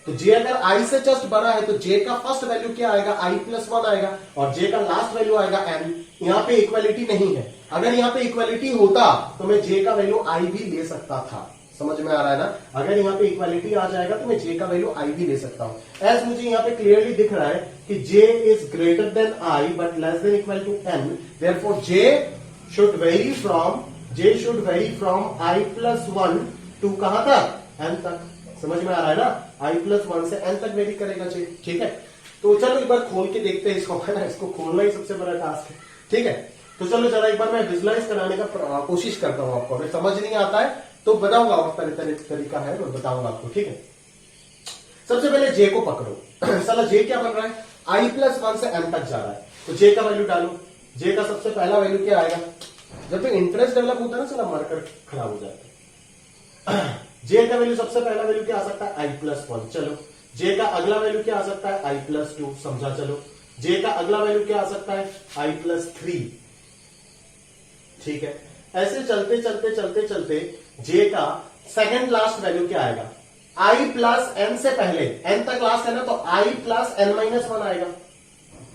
तो जे अगर आई से जस्ट बड़ा है तो जे का फर्स्ट वैल्यू क्या आएगा, आई प्लस 1 आएगा और जे का लास्ट वैल्यू आएगा n। यहाँ पे इक्वालिटी नहीं है। अगर यहाँ पे इक्वालिटी होता तो मैं जे का वैल्यू आई भी ले सकता था। समझ में आ रहा है ना। अगर यहाँ पे इक्वालिटी आ जाएगा तो मैं जे का वैल्यू आई भी ले सकता हूं। एज मुझे यहाँ पे क्लियरली दिख रहा है कि j is greater than i but less than equal to n, therefore j should vary from i plus 1 to कहां तक, n तक। समझ में आ रहा है ना। आई प्लस 1 से n तक वेरी करेगा जे, ठीक है। तो चलो एक बार खोल के देखते हैं इसको, है ना। इसको खोलना ही सबसे बड़ा टास्क है, ठीक है। तो चलो जरा एक बार मैं विजुलाइज कराने का कोशिश करता हूं आपको। अगर समझ नहीं आता है तो बताऊंगा, और तरीका है मैं बताऊंगा आपको, ठीक है। सबसे पहले जे को पकड़ो। साला जे क्या बन रहा है, आई प्लस 1 से n तक जा रहा है, तो जे का वैल्यू डालो। जे का सबसे पहला वैल्यू क्या आएगा, जब तक इंटरेस्ट डेवलप होता है ना, साला मार्कर खराब हो जाता है। जे का वैल्यू सबसे पहला वैल्यू क्या आ सकता है, आई प्लस 1। चलो जे का अगला वैल्यू क्या आ सकता है, आई प्लस 2, समझा। चलो जे का अगला वैल्यू क्या आ सकता है, आई प्लस 3, ठीक है। ऐसे चलते चलते चलते चलते जे का सेकंड लास्ट वैल्यू क्या आएगा, आई प्लस एन से पहले, एन तक लास्ट है ना, तो आई प्लस एन माइनस 1 आएगा।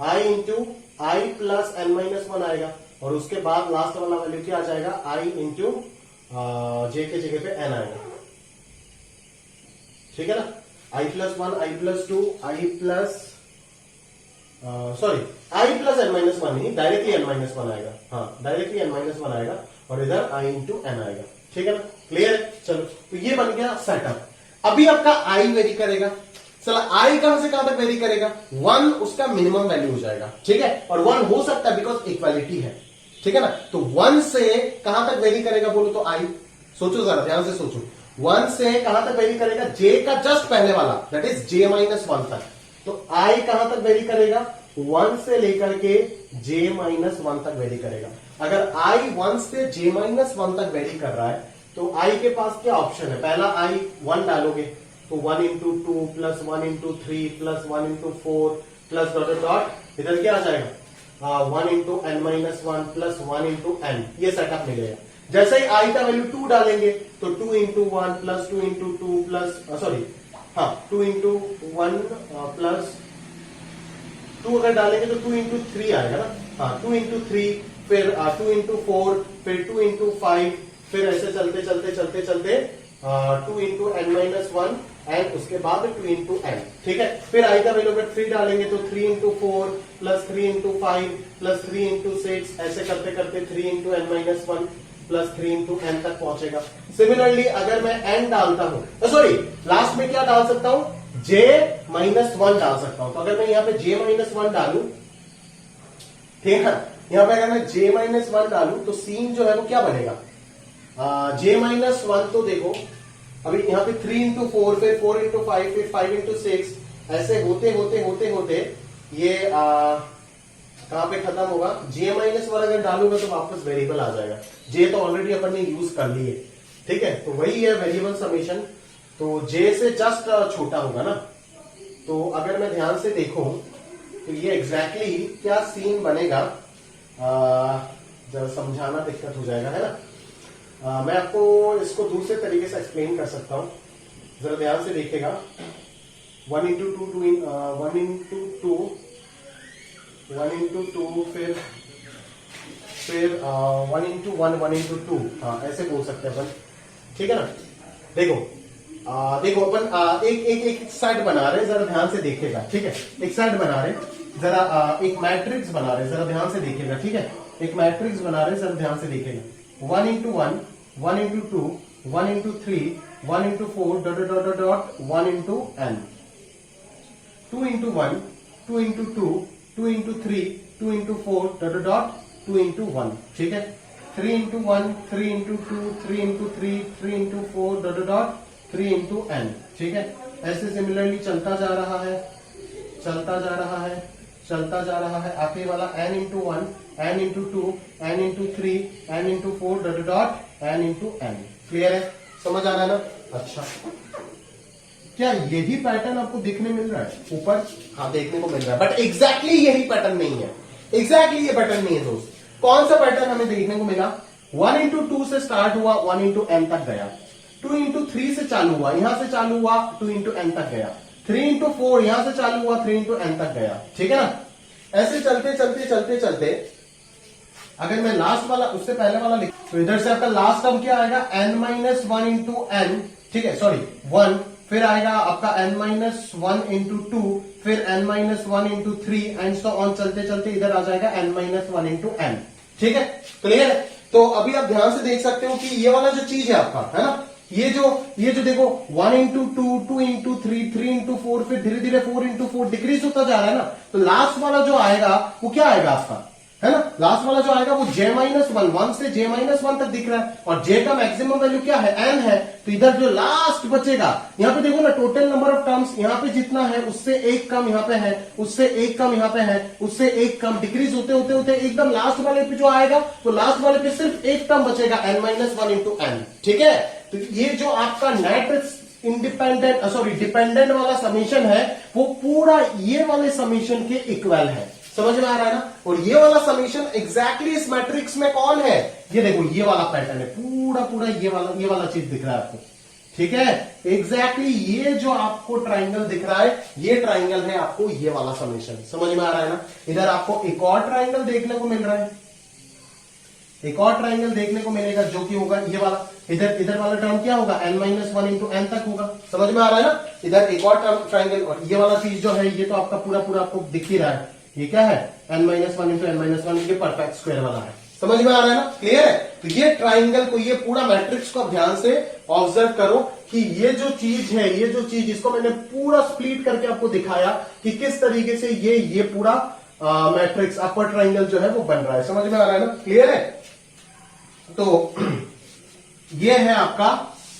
आई इंटू आई प्लस एन माइनस 1 आएगा और उसके बाद लास्ट वाला वैल्यू क्या आ जाएगा, आई इंटू जे के जगह पे एन आएगा, ठीक है ना। आई प्लस 1, आई प्लस 2, आई प्लस आई प्लस एन माइनस 1 नहीं, डायरेक्टली एन माइनस 1 आएगा। हाँ, डायरेक्टली एन माइनस 1 आएगा और इधर आई इंटू एन आएगा, ठीक है ना। क्लियर है। चलो तो ये बन गया सेटअप। अभी आपका आई वेरी करेगा। चला आई कहां से कहां तक वेरी करेगा, 1 उसका मिनिमम वैल्यू हो जाएगा, ठीक है। और 1 हो सकता है बिकॉज इक्वालिटी है, ठीक है ना। तो 1 से कहां तक वेरी करेगा बोलो तो आई, सोचो जरा ध्यान से सोचो, 1 से कहां तक वेरी करेगा, जे का जस्ट पहले वाला दैट इज j माइनस 1 तक। तो आई कहां तक वेरी करेगा, 1 से लेकर के j माइनस 1 तक वेरी करेगा। अगर आई 1 से j माइनस 1 तक वेरी कर रहा है तो आई के पास क्या ऑप्शन है, पहला आई 1 डालोगे तो 1 into 2 plus 1 into 3 plus 1 into 4 plus dot dot इधर क्या आ जाएगा 1 into n minus 1 plus 1 into n, ये सेटअप मिलेगा। जैसे ही आई का वैल्यू 2 डालेंगे तो 2 into 1 plus 2 into 2 plus sorry 2 into 1 plus 2 अगर डालेंगे तो 2 इंटू 3 आएगा ना, 2 इंटू 3 फिर 2 इंटू 4 फिर 2 इंटू 5 फिर ऐसे चलते चलते चलते चलते 2 इंटू एन माइनस 1 एंड उसके बाद 2 इंटू एन, ठीक है। फिर आई का वैल्यू अगर 3 डालेंगे तो 3 into 4 plus 3 into 5 plus 3 into 6 ऐसे करते करते 3 into n minus 1 plus 3 into n तक पहुंचेगा। सिमिलरली अगर मैं एन डालता हूं सॉरी लास्ट में क्या डाल सकता हूं, j माइनस 1 डाल सकता हूं। तो अगर मैं यहां पे j माइनस 1 डालू, ठीक है, यहां पे अगर मैं j माइनस 1 डालू तो सीन जो है वो क्या बनेगा, j माइनस 1 तो देखो अभी यहाँ पे 3 इंटू 4 फिर 4 इंटू 5 फिर 5 इंटू 6 ऐसे होते होते होते होते ये कहां पे खत्म होगा, j माइनस 1 अगर डालूंगा तो वापस वेरिएबल आ जाएगा, j तो ऑलरेडी अपन ने यूज कर लिए, ठीक है। तो वही है वेरिएबल समेशन, तो j से जस्ट छोटा होगा ना। तो अगर मैं ध्यान से देखूं तो ये एग्जैक्टली क्या सीन बनेगा, जरा समझाना दिक्कत हो जाएगा, है ना। मैं आपको इसको दूसरे तरीके से एक्सप्लेन कर सकता हूं, जरा ध्यान से देखिएगा। 1 इंटू 2 1 इंटू 2 1 इंटू 2 फिर 1 इंटू 1 1 इंटू 2, ऐसे बोल सकते हैं अपन, ठीक है ना। देखो देखो अपन एक साइड बना रहे, जरा ध्यान से देखिएगा, ठीक है। एक साइड बना रहे, जरा एक मैट्रिक्स बना रहे, जरा ध्यान से देखिएगा, ठीक है। एक मैट्रिक्स बना रहे, जरा ध्यान से देखिएगा। 1 into 1 1 into 2 1 into 3 1 into 4 dot dot dot डॉट 1 into n, 2 into 1 2 into 2 2 into 3 2 into 4 dot डॉट 2 इंटू 1, ठीक है। 3 into 1 3 into 2 3 into 3 3 into 4 dot डॉट 3 इंटू एन, ठीक है। ऐसे सिमिलरली चलता जा रहा है, चलता जा रहा है, चलता जा रहा है, आखिरी वाला n into 1 n into 2 n into 3 n into 4 dot dot n into n। Clear है, समझ आ रहा है ना। अच्छा, क्या यही पैटर्न आपको देखने मिल रहा है ऊपर, हाँ देखने को मिल रहा है, बट एग्जैक्टली यही पैटर्न नहीं है, एग्जैक्टली ये पैटर्न नहीं है दोस्त। कौन सा पैटर्न हमें देखने को मिला, 1 इंटू 2 से स्टार्ट हुआ 1 इंटू n तक गया, 2 इंटू 3 से चालू हुआ, यहां से चालू हुआ 2 इंटू n तक गया, 3 इंटू 4 यहां से चालू हुआ 3 इंटू n तक गया, ठीक है ना। ऐसे चलते चलते चलते चलते अगर मैं लास्ट वाला उससे पहले वाला लिख तो इधर से आपका लास्ट टर्म क्या आएगा, n माइनस 1 इंटू एन, ठीक है, सॉरी 1, फिर आएगा आपका n माइनस 1 इंटू 2 फिर n minus 1 into 3 and so on चलते चलते इधर आ जाएगा n माइनस 1 इंटू एन, ठीक है, क्लियर है। तो अभी आप ध्यान से देख सकते हो कि ये वाला जो चीज है आपका, है ना, ये जो देखो 1 इंटू 2 2 इंटू 3 3 इंटू 4 फिर धीरे धीरे 4 इंटू 4 डिक्रीज होता जा रहा है ना। तो लास्ट वाला जो आएगा वो क्या आएगा आपका, है ना, लास्ट वाला जो आएगा वो j माइनस 1 से j माइनस 1 तक दिख रहा है, और j का मैक्सिमम वैल्यू क्या है, n है। तो इधर जो लास्ट बचेगा, यहाँ पे देखो ना टोटल नंबर ऑफ टर्म्स यहाँ पे जितना है उससे एक कम यहाँ पे है, उससे एक कम यहाँ पे है, उससे एक कम डिक्रीज होते होते होते एकदम लास्ट वाले पे जो आएगा तो लास्ट वाले पे सिर्फ एक टर्म बचेगा n माइनस 1 इंटू एन, ठीक है। तो ये जो आपका नेट इंडिपेंडेंट सॉरी डिपेंडेंट वाला समीशन है वो पूरा ये वाले समीशन के इक्वल है, समझ में आ रहा है ना। और ये वाला समीशन एग्जैक्टली इस मैट्रिक्स में कौन है, ये देखो ये वाला पैटर्न है, पूरा पूरा ये वाला चीज दिख रहा है आपको, ठीक है। एग्जैक्टली ये जो आपको ट्राइंगल दिख रहा है ये ट्राइंगल है आपको ये वाला समीशन, समझ में आ रहा है ना। इधर आपको एक और ट्राइंगल देखने को मिल रहा है, एक और ट्राइंगल देखने को मिलेगा जो कि होगा ये वाला, इधर वाला टर्म क्या होगा, n माइनस 1 इंटू एन तक होगा, समझ में आ रहा है ना। इधर एक और टर्म ट्राइंगल, और ये वाला चीज जो है ये तो आपका पूरा पूरा आपको दिख ही रहा है, ये क्या है n minus 1 into n minus 1, ये परफेक्ट स्क्वायर वाला है, समझ में आ रहा है ना, क्लियर है। तो ये ट्राइंगल को, ये पूरा मैट्रिक्स को आप ध्यान से ऑब्जर्व करो कि ये जो चीज है, ये जो चीज इसको मैंने पूरा स्प्लिट करके आपको दिखाया कि किस तरीके से ये पूरा मैट्रिक्स अपर ट्राइंगल जो है वो बन रहा है। समझ में आ रहा है ना, क्लियर है। तो ये है आपका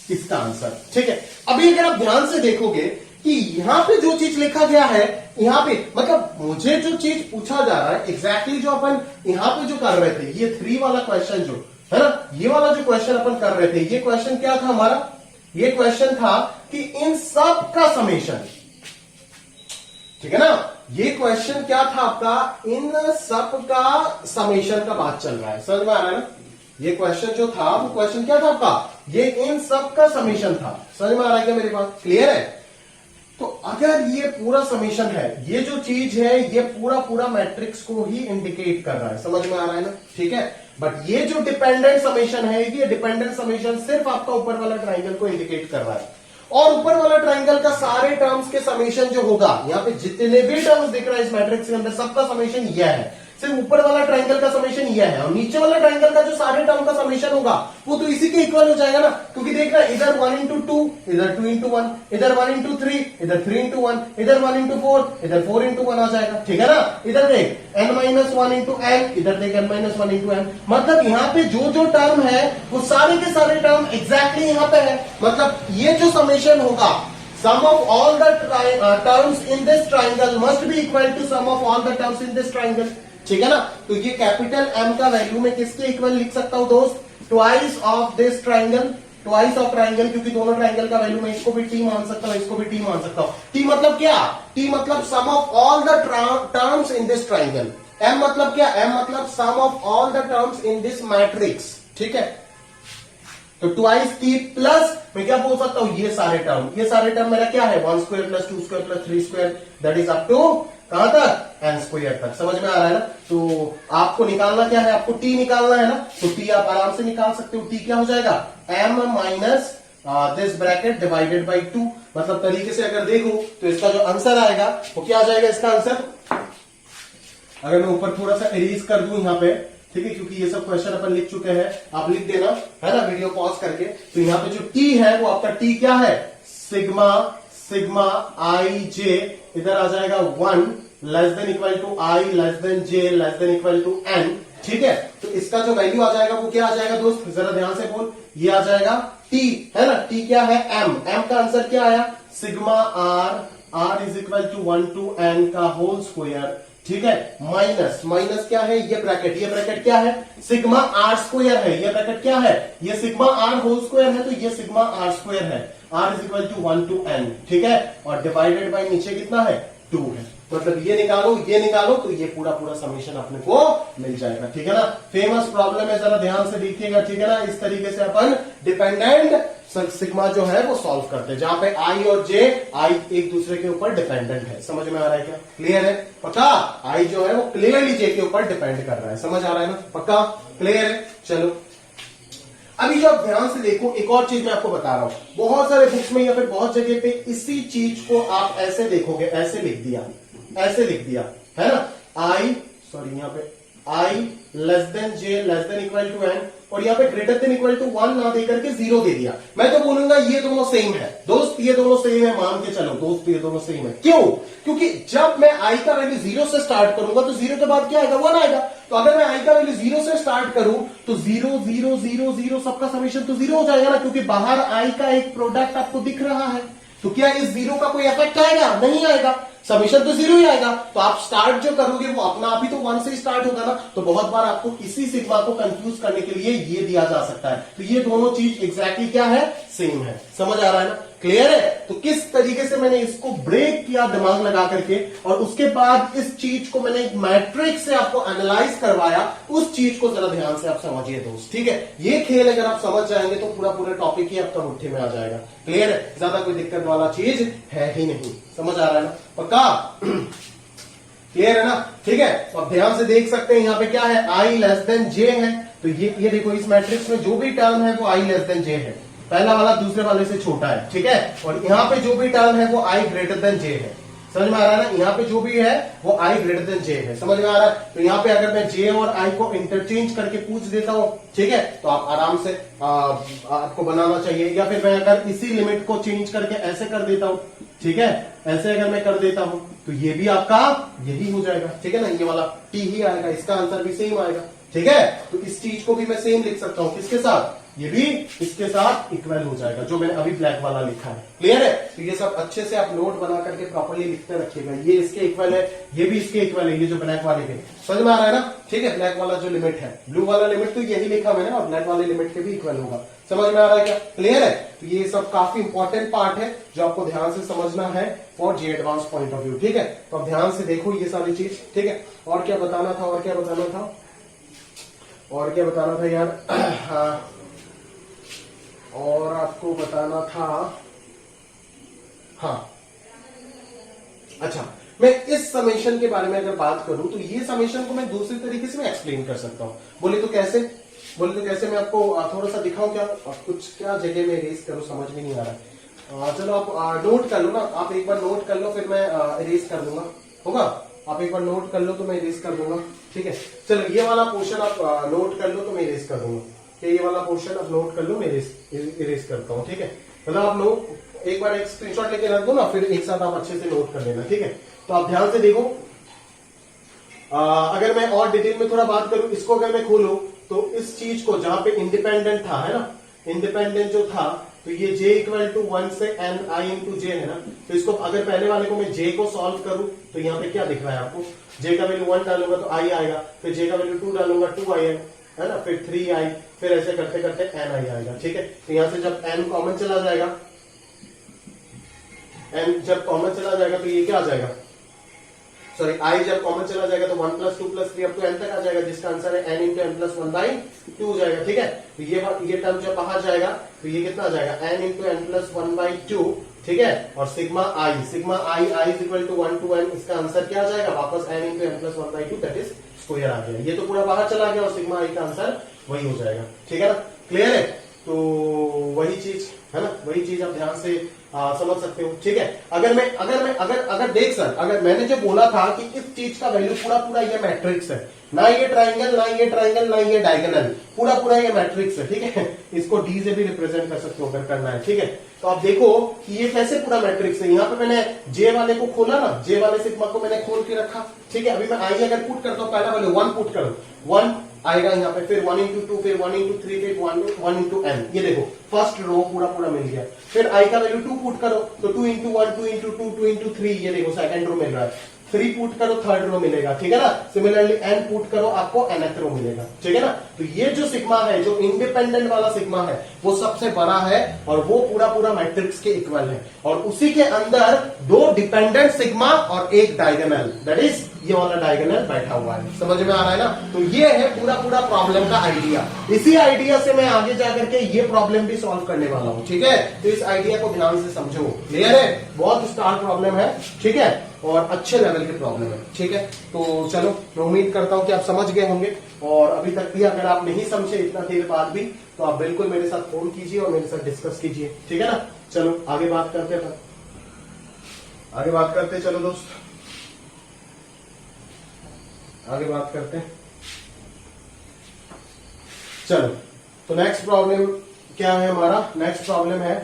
इसका आंसर, ठीक है। अभी अगर आप ध्यान से देखोगे कि यहां पे जो चीज लिखा गया है, यहां पे मतलब मुझे जो चीज पूछा जा रहा है एग्जैक्टली जो अपन यहां पे जो कर रहे थे, ये 3 वाला क्वेश्चन जो है ना, ये वाला जो क्वेश्चन अपन कर रहे थे, ये क्वेश्चन क्या था हमारा, ये क्वेश्चन था कि इन सब का समेशन, ठीक है ना, ये क्वेश्चन क्या था आपका, इन सब का समेशन का बात चल रहा है। समझ में आ रहा है ना, ये क्वेश्चन जो था वो क्वेश्चन क्या था आपका, ये इन सब का समेशन था। समझ में आ रहा है क्या मेरे पास, क्लियर है। तो अगर ये पूरा समेशन है, ये जो चीज है ये पूरा पूरा मैट्रिक्स को ही इंडिकेट कर रहा है। समझ में आ रहा है ना, ठीक है। बट ये जो डिपेंडेंट समेशन है, ये डिपेंडेंट समेशन सिर्फ आपका ऊपर वाला ट्राइंगल को इंडिकेट कर रहा है, और ऊपर वाला ट्राइंगल का सारे टर्म्स के समेशन जो होगा, यहां पे जितने भी टर्म्स दिख रहा है इस मैट्रिक्स के अंदर, सबका समेशन यह है। सिर्फ ऊपर वाला ट्राइंगल का समेशन यह है, और नीचे वाला ट्राइंगल का जो सारे टर्म का समेशन होगा वो तो इसी के इक्वल हो जाएगा ना, क्योंकि देख रहा है इधर 1 into 2, इधर 2 into 1, इधर 1 into 3, इधर 3 into 1, इधर 1 into 4, इधर 4 into 1 आ जाएगा, ठीक है ना। इधर देख n-1 into n, इधर देख n-1 into n, मतलब यहाँ पे जो जो टर्म है वो सारे के सारे टर्म एग्जैक्टली यहाँ पे है। मतलब ये जो समेशन होगा, sum of all the terms in this triangle must be equal to sum of all the terms in this triangle, ठीक है ना। तो ये कैपिटल M का वैल्यू में किसके इक्वल लिख सकता हूं दोस्त, twice of this triangle, twice of triangle, क्योंकि दोनों ट्राइंगल का वैल्यू मैं इसको भी T मान सकता हूं, इसको भी T मान सकता हूं। T मतलब क्या, T मतलब sum of all the terms in this triangle. M मतलब क्या, M मतलब sum of all the terms in this matrix, ठीक है। तो ट्वाइस T प्लस मैं क्या बोल सकता हूं, ये सारे टर्म मेरा क्या है, 1 square plus 2 square plus 3 square, that is up to कहां तक, n स्क्वायर तक। समझ में आ रहा है ना। तो आपको निकालना क्या है, आपको T निकालना है ना, तो T आप आराम से निकाल सकते हो। T क्या हो जाएगा, m minus this bracket divided by 2। मतलब तरीके से अगर देखो तो इसका जो आंसर आएगा वो क्या आ जाएगा, इसका आंसर अगर मैं ऊपर थोड़ा सा एरेज कर दूं यहाँ पे, ठीक है, क्योंकि ये सब क्वेश्चन अपन लिख चुके हैं, आप लिख देना है ना वीडियो पॉज करके। तो यहाँ पे जो T है वो आपका T क्या है, सिग्मा आई जे, इधर आ जाएगा 1 less than equal to i less than j less than equal to n, ठीक है। तो इसका जो वैल्यू आ जाएगा वो क्या आ जाएगा दोस्त, जरा ध्यान से बोल, ये आ जाएगा T, है ना। T क्या है, M का आंसर क्या आया, sigma R is equal to 1 to n का होल स्क्वायर, ठीक है, माइनस क्या है, ये ब्रैकेट क्या है, सिग्मा R स्क्वायर है, ये ब्रैकेट क्या है, ये सिग्मा R होल स्क्वायर है, तो ये सिग्मा R स्क्वायर है, R is equal to 1 to n, ठीक है, और डिवाइडेड बाय नीचे कितना है, 2 है। मतलब ये निकालो तो ये पूरा समीशन अपने को मिल जाएगा, ठीक है ना। फेमस प्रॉब्लम है, जरा ध्यान से देखिएगा, ठीक है ना। इस तरीके से अपन डिपेंडेंट सिग्मा जो है वो सॉल्व करते हैं, जहां पे आई और जे आई एक दूसरे के ऊपर डिपेंडेंट है। समझ में आ रहा है क्या, क्लियर है, पक्का। आई जो है वो क्लियरली जे के ऊपर डिपेंड कर रहा है, समझ आ रहा है ना, पक्का, क्लियर है। चलो अभी जो आप ध्यान से देखो, एक और चीज मैं आपको बता रहा हूं, बहुत सारे बुक्स में या फिर बहुत जगह पे इसी चीज को आप ऐसे देखोगे, ऐसे लिख दिया है ना, यहाँ पे i less than j less than equal to n, और यहाँ पे ग्रेटर देन इक्वल टू 1 ना देकर के 0 दे दिया। मैं तो बोलूंगा ये दोनों सेम है दोस्त, ये दोनों सेम है, मान के चलो दोस्त, ये दोनों सेम है। क्यों, क्योंकि जब मैं आई का वैल्यू 0 से स्टार्ट करूंगा तो 0 के बाद क्या आएगा, 1 आएगा। तो अगर मैं आई का वैल्यू 0 से स्टार्ट करूं तो 0 0 0 0 सबका समेशन तो 0 हो जाएगा ना, क्योंकि बाहर आई का एक प्रोडक्ट आपको दिख रहा है। तो क्या इस 0 का कोई इफेक्ट आएगा, नहीं आएगा, समीशन तो 0 ही आएगा। तो आप स्टार्ट जो करोगे वो अपना आप ही तो 1 से स्टार्ट होगा ना। तो बहुत बार आपको इसी सिग्मा को कंफ्यूज करने के लिए ये दिया जा सकता है। तो ये दोनों चीज एग्जैक्टली क्या है, सेम है। समझ आ रहा है ना, क्लियर है। तो किस तरीके से मैंने इसको ब्रेक किया दिमाग लगा करके, और उसके बाद इस चीज को मैंने एक मैट्रिक्स से आपको एनालाइज करवाया, उस चीज को जरा ध्यान से आप समझिए दोस्त, ठीक है। ये खेल अगर आप समझ जाएंगे तो पूरा टॉपिक ही आपका मुट्ठी में आ जाएगा, क्लियर है। ज्यादा कोई दिक्कत वाला चीज है ही नहीं, समझ आ रहा है ना, पक्का, क्लियर है ना, ठीक है। तो आप ध्यान से देख सकते हैं यहाँ पे क्या है, आई लेस देन जे है। तो ये देखो, इस मैट्रिक्स में जो भी टर्म है वो आई लेस देन जे है, पहला वाला दूसरे वाले से छोटा है, ठीक है। और यहाँ पे जो भी टर्म है वो आई ग्रेटर देन जे है, समझ में आ रहा है ना। यहाँ पे जो भी है वो आई ग्रेटर देन जे है, समझ में आ रहा है। तो यहाँ पे अगर मैं जे और आई को इंटरचेंज करके पूछ देता हूँ, ठीक है, तो आप आराम से आपको बनाना चाहिए। या फिर मैं अगर इसी लिमिट को चेंज करके ऐसे कर देता हूँ, ठीक है। ऐसे अगर मैं कर देता हूं तो ये भी आपका यही हो जाएगा, ठीक है ना, ये वाला टी ही आएगा, इसका आंसर भी सेम आएगा, ठीक है। तो इस चीज को भी मैं सेम लिख सकता हूं, किसके साथ, ये भी इसके साथ इक्वल हो जाएगा, जो मैंने अभी ब्लैक वाला लिखा है। क्लियर है। तो ये सब अच्छे से आप नोट बना करके प्रॉपर्ली लिखते रखिएगा, ये इसके इक्वल है, ये भी इसके इक्वल है, ये जो ब्लैक वाले के, समझ में आ रहा है ना, ठीक है। ब्लैक वाला जो लिमिट है, ब्लू वाला लिमिट तो यही लिखा मैंने, और ब्लैक वाले लिमिट के भी इक्वल होगा, समझ में आ रहा है क्या, क्लियर है। तो ये सब काफी इंपॉर्टेंट पार्ट है जो आपको ध्यान से समझना है for JEE advance point of view, ठीक है। तो अब ध्यान से देखो ये सारी चीज, ठीक है। और क्या बताना था, और क्या बताना था, और क्या बताना था यार, हाँ, और आपको बताना था, हाँ, अच्छा, मैं इस समेशन के बारे में अगर बात करूं तो ये समेशन को मैं दूसरी तरीके से मैं एक्सप्लेन कर सकता हूं। बोले तो कैसे, मैं आपको थोड़ा सा दिखाऊं क्या, कुछ क्या जगह में इरेज करूं, समझ में नहीं आ रहा है। चलो आप नोट कर लो ना, आप एक बार नोट कर लो, फिर मैं इरेज कर दूंगा, होगा। आप एक बार नोट कर लो तो मैं इरेज कर दूंगा, ठीक है। चलो ये वाला पोर्शन आप नोट कर लो तो मैं इरेज कर दूंगा, ये वाला पोर्शन आप नोट कर लो, मैं इरेज करता हूँ, ठीक है। मतलब आप लोग एक बार एक स्क्रीनशॉट लेके रख दो ना, फिर एक साथ आप अच्छे से नोट कर लेना, ठीक है। तो आप ध्यान से देखो, अगर मैं और डिटेल में थोड़ा बात करूं, इसको अगर मैं खोलूं तो इस चीज को जहां पे इंडिपेंडेंट था, है ना, इंडिपेंडेंट जो था, तो ये j इक्वल टू 1 से n i इंटू जे है ना, तो इसको अगर पहले वाले को मैं j को सॉल्व करूं तो यहाँ पे क्या दिख रहा है आपको, j का वैल्यू 1 डालूंगा तो i आएगा, फिर j का वैल्यू 2 डालूंगा 2i है ना, फिर 3i, फिर ऐसे करते करते ni आएगा, ठीक है। तो यहां से जब n कॉमन चला जाएगा, n जब कॉमन चला जाएगा तो ये क्या आ जाएगा, सॉरी i जब कॉमन चला जाएगा तो 1 प्लस 2 प्लस 3 अब तो n तक आ जाएगा, जिसका आंसर है n इंटू एन प्लस 1/2 हो जाएगा, ठीक है। तो ये टर्म जब बाहर जाएगा तो ये कितना आ जाएगा, n इंटू एन प्लस 1/2, ठीक है। और sigma i is equal to 1 to n, इसका आंसर क्या आ जाएगा, वापस n into n plus 1/2 that is square आ गया। ये तो पूरा बाहर चला गया और सिग्मा i का आंसर वही हो जाएगा, ठीक है ना, क्लियर है। तो वही चीज है ना, वही चीज आप ध्यान से समझ सकते हो, ठीक है। अगर देख सर, अगर मैंने जो बोला था कि इस चीज का वैल्यू पूरा ये मैट्रिक्स है, ना ये ट्राइंगल, ना ये ट्राइंगल, ना ये डायगोनल, पूरा ये मैट्रिक्स है, ठीक है। इसको डी से भी रिप्रेजेंट कर सकते हो अगर करना है, ठीक है। तो आप देखो कि ये कैसे पूरा मैट्रिक्स है, यहाँ पे मैंने जे वाले को खोला ना, जे वाले सिग्मा को मैंने खोल के रखा, ठीक है। अभी मैं आई अगर पुट करता हूँ, पहला वैल्यू 1 पुट करो, 1 आएगा यहाँ पे, फिर 1 इंटू 2, फिर 1 इंटू 3, फिर 1 इंटू n, ये देखो फर्स्ट रो पूरा मिल गया। फिर i का वैल्यू 2 पुट करो तो 2 इंटू 1, 2 इंटू 2, 2 इंटू 3, ये देखो सेकंड रो मिल रहा है। 3 पुट करो थर्ड रो मिलेगा, ठीक है ना। सिमिलरली n पुट करो आपको nth रो मिलेगा, ठीक है ना। तो ये जो सिग्मा है, जो इंडिपेंडेंट वाला सिग्मा है, वो सबसे बड़ा है और वो पूरा मैट्रिक्स के इक्वल है, और उसी के अंदर 2 डिपेंडेंट सिग्मा और एक डायगोनल, दैट इज ये वाला डायगोनल बैठा हुआ है, समझ में आ रहा है ना। तो ये है पूरा प्रॉब्लम का आइडिया। इसी आइडिया से मैं आगे जाकर के ये प्रॉब्लम भी सॉल्व करने वाला हूं, ठीक है। तो इस आइडिया को ध्यान से समझो, क्लियर है। बहुत स्टार प्रॉब्लम है, ठीक है, और अच्छे लेवल की प्रॉब्लम है, ठीक है। तो चलो, मैं उम्मीद करता हूं कि आप समझ गए होंगे, और अभी तक भी अगर आप नहीं समझे इतना देर बाद भी, तो आप बिल्कुल मेरे साथ फोन कीजिए और मेरे साथ डिस्कस कीजिए, ठीक है ना। चलो आगे बात करते हैं, आगे बात करते हैं, चलो दोस्त आगे बात करते हैं। चलो, तो नेक्स्ट प्रॉब्लम क्या है हमारा, नेक्स्ट प्रॉब्लम है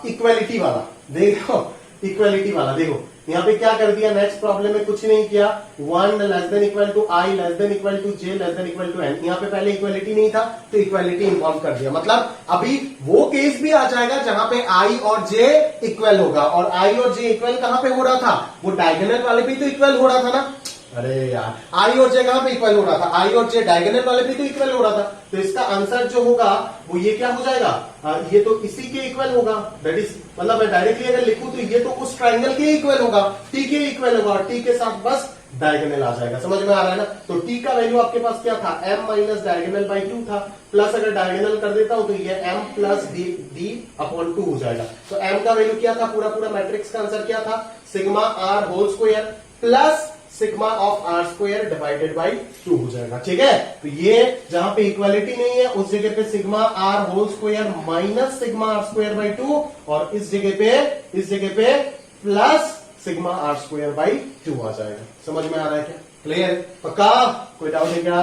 इक्वेलिटी वाला। देखो इक्वेलिटी वाला, देखो यहाँ पे क्या कर दिया, नेक्स्ट प्रॉब्लम में कुछ नहीं किया, 1 less than equal to i less than equal to j less than equal to n. यहाँ पे पहले इक्वेलिटी नहीं था तो इक्वेलिटी इन्वॉल्व कर दिया, मतलब अभी वो केस भी आ जाएगा जहां पे आई और जे इक्वल होगा। और आई और जे इक्वल कहां पे हो रहा था, वो डायगोनल वाले भी तो इक्वल हो रहा था ना। अरे यार, आई और जे कहां पे इक्वल हो रहा था, आई और जे डायगोनल वाले भी तो इक्वल हो रहा था। तो इसका आंसर जो होगा वो ये क्या हो जाएगा, ये तो इसी के इक्वल होगा, दैट इज, मतलब मैं डायरेक्टली अगर लिखूं तो ये तो उस ट्राइंगल के इक्वल होगा, टी के इक्वल होगा, और टी के साथ बस डायगोनल आ जाएगा, समझ में आ रहा है ना। तो टी का वैल्यू आपके पास क्या था, m माइनस डायगोनल बाई 2 था, प्लस अगर डायगोनल कर देता हूं तो ये m प्लस डी अपॉन 2 हो जाएगा। तो m का वैल्यू क्या था, पूरा मैट्रिक्स का आंसर क्या था, sigma r whole square plus sigma of r square divided by 2 हो जाएगा, ठीक है। तो ये जहां पे इक्वालिटी नहीं है उस जगह पे sigma r whole square minus sigma are square by 2, और इस जगह पे plus sigma are square by 2 आ जाएगा। समझ में आ रहा है क्या, क्लियर, पक्का, कोई डाउट है क्या,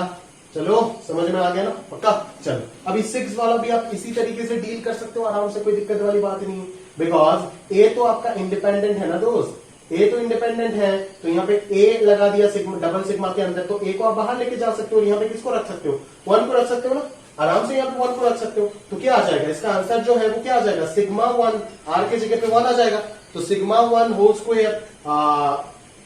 चलो समझ में आ गया ना, पक्का। चलो अभी 6 वाला भी आप इसी तरीके से डील कर सकते हो आराम से, कोई दिक्कत वाली बात नहीं है। बिकॉज ए तो आपका इंडिपेंडेंट है ना दोस्त, ए तो इंडिपेंडेंट है, तो यहाँ पे ए लगा दिया सिग्मा, डबल सिग्मा के अंदर, तो ए को आप बाहर लेके जा सकते हो, यहाँ पे किसको रख सकते हो, 1 को रख सकते हो ना, आराम से यहाँ पे 1 को रख सकते हो। तो क्या आ जाएगा, इसका आंसर जो है वो क्या आ जाएगा, सिग्मा 1, आर के जगह पे 1 आ जाएगा, तो सिग्मा 1 होल स्क्वायर।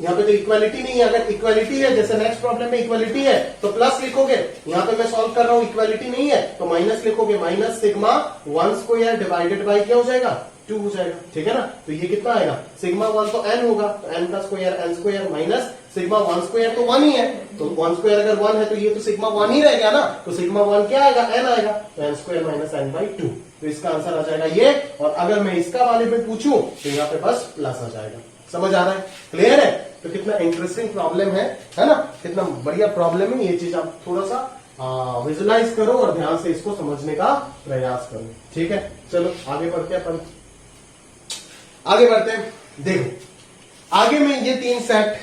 यहाँ पे तो इक्वालिटी नहीं है, अगर इक्वालिटी है, जैसे नेक्स्ट प्रॉब्लम में इक्वालिटी है तो प्लस लिखोगे, यहाँ पे मैं सॉल्व कर रहा हूँ इक्वालिटी नहीं है तो माइनस लिखोगे, minus sigma 1 square divided by क्या हो जाएगा, 2 हो जाएगा, ठीक है ना। तो ये कितना आएगा, सिग्मा 1 तो n होगा, तो n का square n square minus sigma 1 square तो 1 ही है, तो 1 स्क्वायर अगर 1 है तो ये तो सिग्मा 1 ही रह गया ना, तो सिग्मा 1 क्या आएगा, n आएगा, तो n square minus n by 2, तो इसका आंसर आ जाएगा ये। और अगर मैं इसका वाले में पूछूं तो यहाँ पे बस प्लस आ जाएगा। समझ आ रहा है, क्लियर है। तो कितना इंटरेस्टिंग प्रॉब्लम है ना, कितना बढ़िया प्रॉब्लम है। ये चीज आप थोड़ा सा विजुलाइज करो और ध्यान से इसको समझने का प्रयास करो, ठीक है। चलो आगे बढ़ते हैं अपन, आगे बढ़ते हैं। देखो आगे मैं ये 3 सेट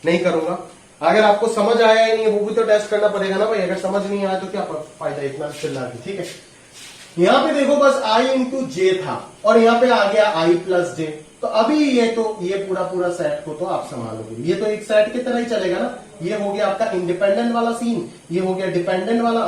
नहीं करूंगा, अगर आपको समझ आया या नहीं वो भी तो टेस्ट करना पड़ेगा ना भाई, अगर समझ नहीं आया तो क्या फायदा इतना चिल्ला के, ठीक है। यहां पे देखो बस i इंटू जे था और यहां पे आ गया i प्लस जे, तो अभी ये पूरा सेट को तो आप संभालोगे, ये तो एक सेट की तरह ही चलेगा ना। ये हो गया आपका इंडिपेंडेंट वाला सीन, ये हो गया डिपेंडेंट वाला,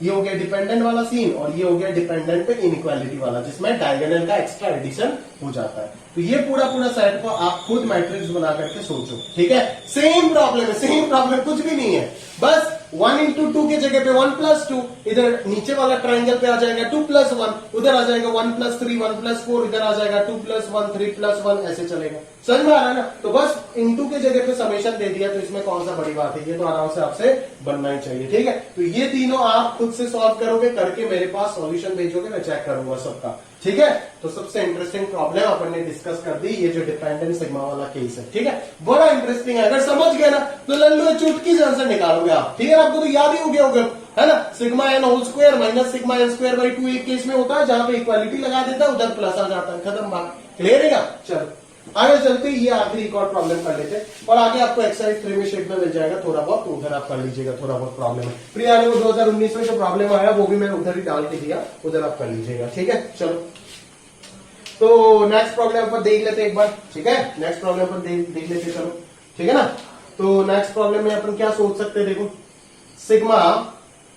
ये हो गया डिपेंडेंट वाला सीन, और ये हो गया डिपेंडेंट पे इनइक्वालिटी वाला, जिसमें डायगोनल का एक्स्ट्रा एडिशन हो जाता है। तो ये पूरा सेट को आप खुद मैट्रिक्स बना करके सोचो, ठीक है। सेम प्रॉब्लम है, सेम प्रॉब्लम, कुछ भी नहीं है, बस 1 इंटू 2 के जगह पे 1 प्लस 2, इधर नीचे वाला ट्राइंगल पे आ जाएगा 2 प्लस 1, उधर आ जाएगा 1 प्लस 3, 1 प्लस 4, इधर आ जाएगा 2 प्लस 1, 3 प्लस 1, ऐसे चलेगा। समझ में आ रहा है ना। तो बस इंटू के जगह पे समेशन दे दिया, तो इसमें कौन सा बड़ी बात है, ये तो आराम से आपसे बनना ही चाहिए, ठीक है। तो ये तीनों आप खुद से सॉल्व करोगे, करके मेरे पास सॉल्यूशन भेजोगे, मैं चेक करूंगा सबका, ठीक है। तो सबसे इंटरेस्टिंग प्रॉब्लम अपन ने डिस्कस कर दी, ये जो डिपेंडेंट सिग्मा वाला केस है, ठीक है, बड़ा इंटरेस्टिंग है। अगर समझ गए ना तो लल्लू चुटकी से आंसर निकालोगे आप, ठीक है। आपको तो याद ही हो गया होगा, है ना, sigma n whole square minus sigma n square by 2 एक केस में होता है जहां पे इक्वालिटी लगा देता है, उधर प्लस आ जाता है, खत्म बात, क्लियर है। चलो आगे चलते, ये आखिरी एक और प्रॉब्लम कर लेते हैं और आगे आपको एक्सरसाइज 3 में शेप में मिल जाएगा थोड़ा बहुत, तो उधर आप कर लीजिएगा, थोड़ा बहुत प्रॉब्लम है। प्रिया ने 2019 में जो प्रॉब्लम आया वो भी मैंने उधर ही डाल के दिया, उधर आप कर लीजिएगा, ठीक है। चलो तो नेक्स्ट प्रॉब्लम पर देख लेते एक बार, ठीक है, नेक्स्ट प्रॉब्लम पर देख लेते, चलो ठीक है ना। तो नेक्स्ट प्रॉब्लम में अपन क्या सोच सकते हैं, देखो सिग्मा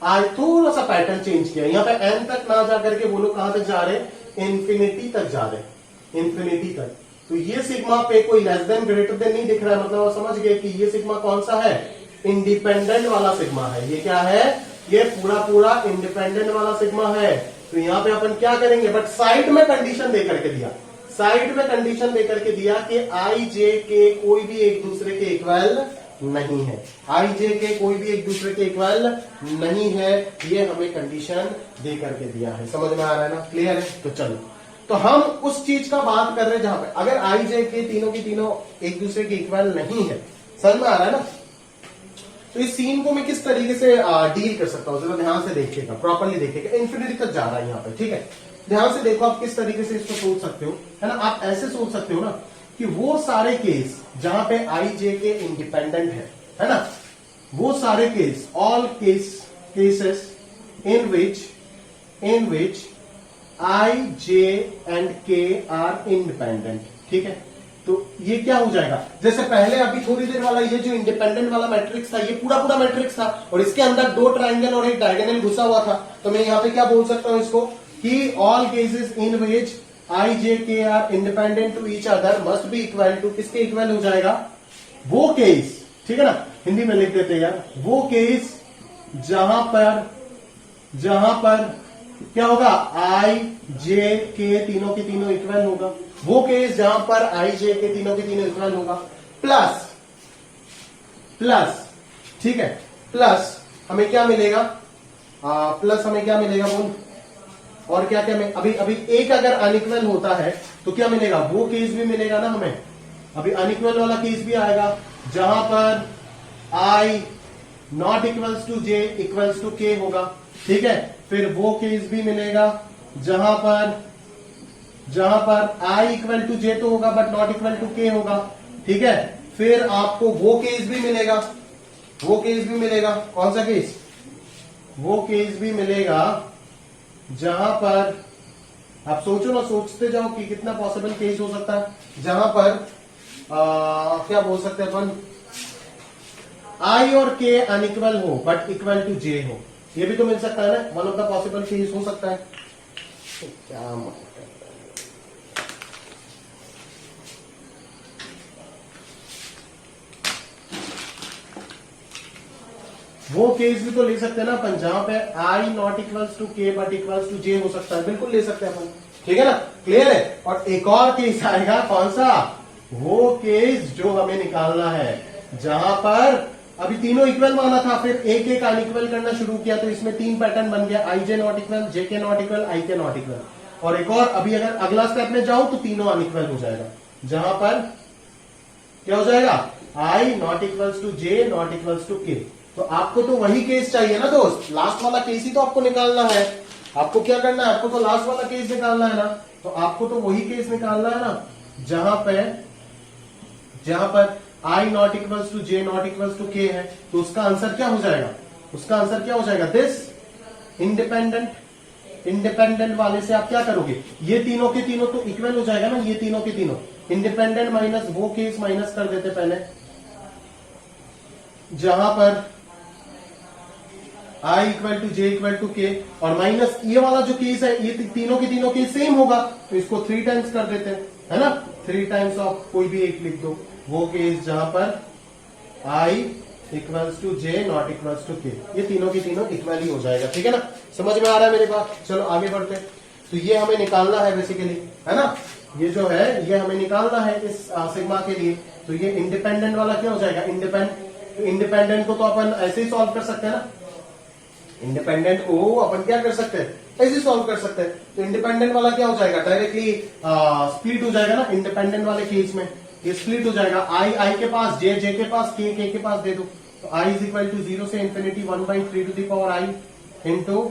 आज थोड़ा सा पैटर्न चेंज किया, यहाँ पे एन तक ना जा करके वो लोग कहां तक जा रहे हैं, इन्फिनिटी तक जा रहे हैं, इन्फिनिटी तक। तो ये सिग्मा पे कोई लेस देन ग्रेटर देन नहीं दिख रहा है, मतलब आप समझ गए कि ये सिग्मा कौन सा है, इंडिपेंडेंट वाला सिग्मा है। ये क्या है, ये पूरा इंडिपेंडेंट वाला सिग्मा है। तो यहाँ पे अपन क्या करेंगे, बट साइड में कंडीशन दे करके दिया, साइड में कंडीशन दे करके दिया कि आई जे के कोई भी एक दूसरे के इक्वल नहीं है, आई जे के कोई भी एक दूसरे के इक्वल नहीं है, ये हमें कंडीशन दे करके दिया है। समझ में आ रहा है ना, क्लियर है। तो चलो, तो हम उस चीज का बात कर रहे हैं जहां पे अगर आई जे के तीनों की तीनों एक दूसरे के इक्वल नहीं है, समझ में आ रहा है ना। तो इस सीन को मैं किस तरीके से डील कर सकता हूं, जरा ध्यान से देखिएगा, प्रॉपरली देखिएगा, इन्फिनिटी तक जा रहा है यहाँ पे, ठीक है। ध्यान से देखो आप किस तरीके से इसको सोच सकते हो, है ना। आप ऐसे सोच सकते हो ना कि वो सारे केस जहां पे आई जे के इंडिपेंडेंट है ना, वो सारे case, all cases in which i J and के आर इंडिपेंडेंट, ठीक है। तो ये क्या हो जाएगा, जैसे पहले अभी थोड़ी देर वाला ये जो इंडिपेंडेंट वाला मैट्रिक्स था, ये पूरा मैट्रिक्स था और इसके अंदर 2 ट्राइंगल और एक डायगोनल घुसा हुआ था। तो मैं यहाँ पे क्या बोल सकता हूं इसको कि all cases in which i j k are independent to each other must be equal to, किसके इक्वल हो जाएगा, वो केस, ठीक है ना, हिंदी में लिख देते यार, वो केस जहां पर क्या होगा, आई जे के तीनों के तीनों इक्वल होगा, वो केस जहां पर आई जे के तीनों इक्वल होगा, प्लस ठीक है, प्लस हमें क्या मिलेगा, प्लस हमें क्या मिलेगा बोल, और क्या क्या में अभी एक अगर अनइक्वल होता है तो क्या मिलेगा, वो केस भी मिलेगा ना हमें। अभी अनइक्वल वाला केस भी आएगा जहां पर i not equals to j equals to k होगा, ठीक है। फिर वो केस भी मिलेगा जहां पर आई इक्वल टू जे तो होगा but not equal to k होगा, ठीक है। फिर आपको वो केस भी मिलेगा, कौन सा केस, वो केस भी मिलेगा जहां पर आप सोचो ना, सोचते जाओ कि कितना पॉसिबल केस हो सकता है जहां पर क्या बोल सकते हैं अपन, आई और के अनइक्वल हो बट इक्वल टू जे हो, ये भी तो मिल सकता है ना, one of the possible case हो सकता है। तो क्या मतलब वो केस भी तो ले सकते हैं ना अपन, जहां पे आई नॉट इक्वल्स टू के बट इक्वल्स टू जे हो सकता है, बिल्कुल ले सकते हैं अपन, ठीक है ना, क्लियर है। और एक और केस आएगा, कौन सा, वो केस जो हमें निकालना है जहां पर अभी तीनों इक्वल माना था, फिर एक एक अनइक्वल करना शुरू किया, तो इसमें 3 पैटर्न बन गया, आई जे नॉट इक्वल, जे के नॉट इक्वल, आई के नॉट इक्वल। और एक और अभी अगर अगला स्टेप में जाऊं तो तीनों अनइक्वल हो जाएगा, जहां पर क्या हो जाएगा, i not equals to j not equals to k. तो आपको तो वही केस चाहिए ना दोस्त, लास्ट वाला केस ही तो आपको निकालना है। आपको क्या करना है, आपको तो लास्ट वाला केस निकालना है ना, तो आपको तो वही केस निकालना है ना जहां पर i not equals to j not equals to k है। तो उसका आंसर क्या हो जाएगा, उसका आंसर क्या हो जाएगा, दिस इंडिपेंडेंट वाले से आप क्या करोगे, ये तीनों के तीनों तो इक्वल हो जाएगा ना, ये तीनों के तीनों इंडिपेंडेंट माइनस वो केस माइनस कर देते पहले, जहां पर i equal to j equal to k, और माइनस ये वाला जो केस है, ये तीनों के तीनों केस सेम होगा, तो इसको 3 टाइम्स कर देते हैं, है ना, 3 टाइम्स ऑफ कोई भी एक लिख दो, वो केस जहां पर i equals to j not equals to k, ये तीनों की तीनों इक्वल ही हो जाएगा, ठीक है ना, समझ में आ रहा है मेरे पास। चलो आगे बढ़ते हैं। तो ये हमें निकालना है बेसिकली, है ना, ये जो है ये हमें निकालना है इस सिग्मा के लिए। तो ये इंडिपेंडेंट वाला क्या हो जाएगा, इंडिपेंडेंट को तो अपन ऐसे ही सॉल्व कर सकते हैं ना, इंडिपेंडेंट को अपन क्या कर सकते हैं, ऐसे सॉल्व कर सकते हैं। तो इंडिपेंडेंट वाला क्या हो जाएगा, डायरेक्टली स्प्लिट हो जाएगा ना, इंडिपेंडेंट वाले केस में ये स्प्लिट हो जाएगा, आई के पास, जे के पास, के के पास दे दो। तो आई इज इक्वल टू 0 से infinity 1/3 to the power i into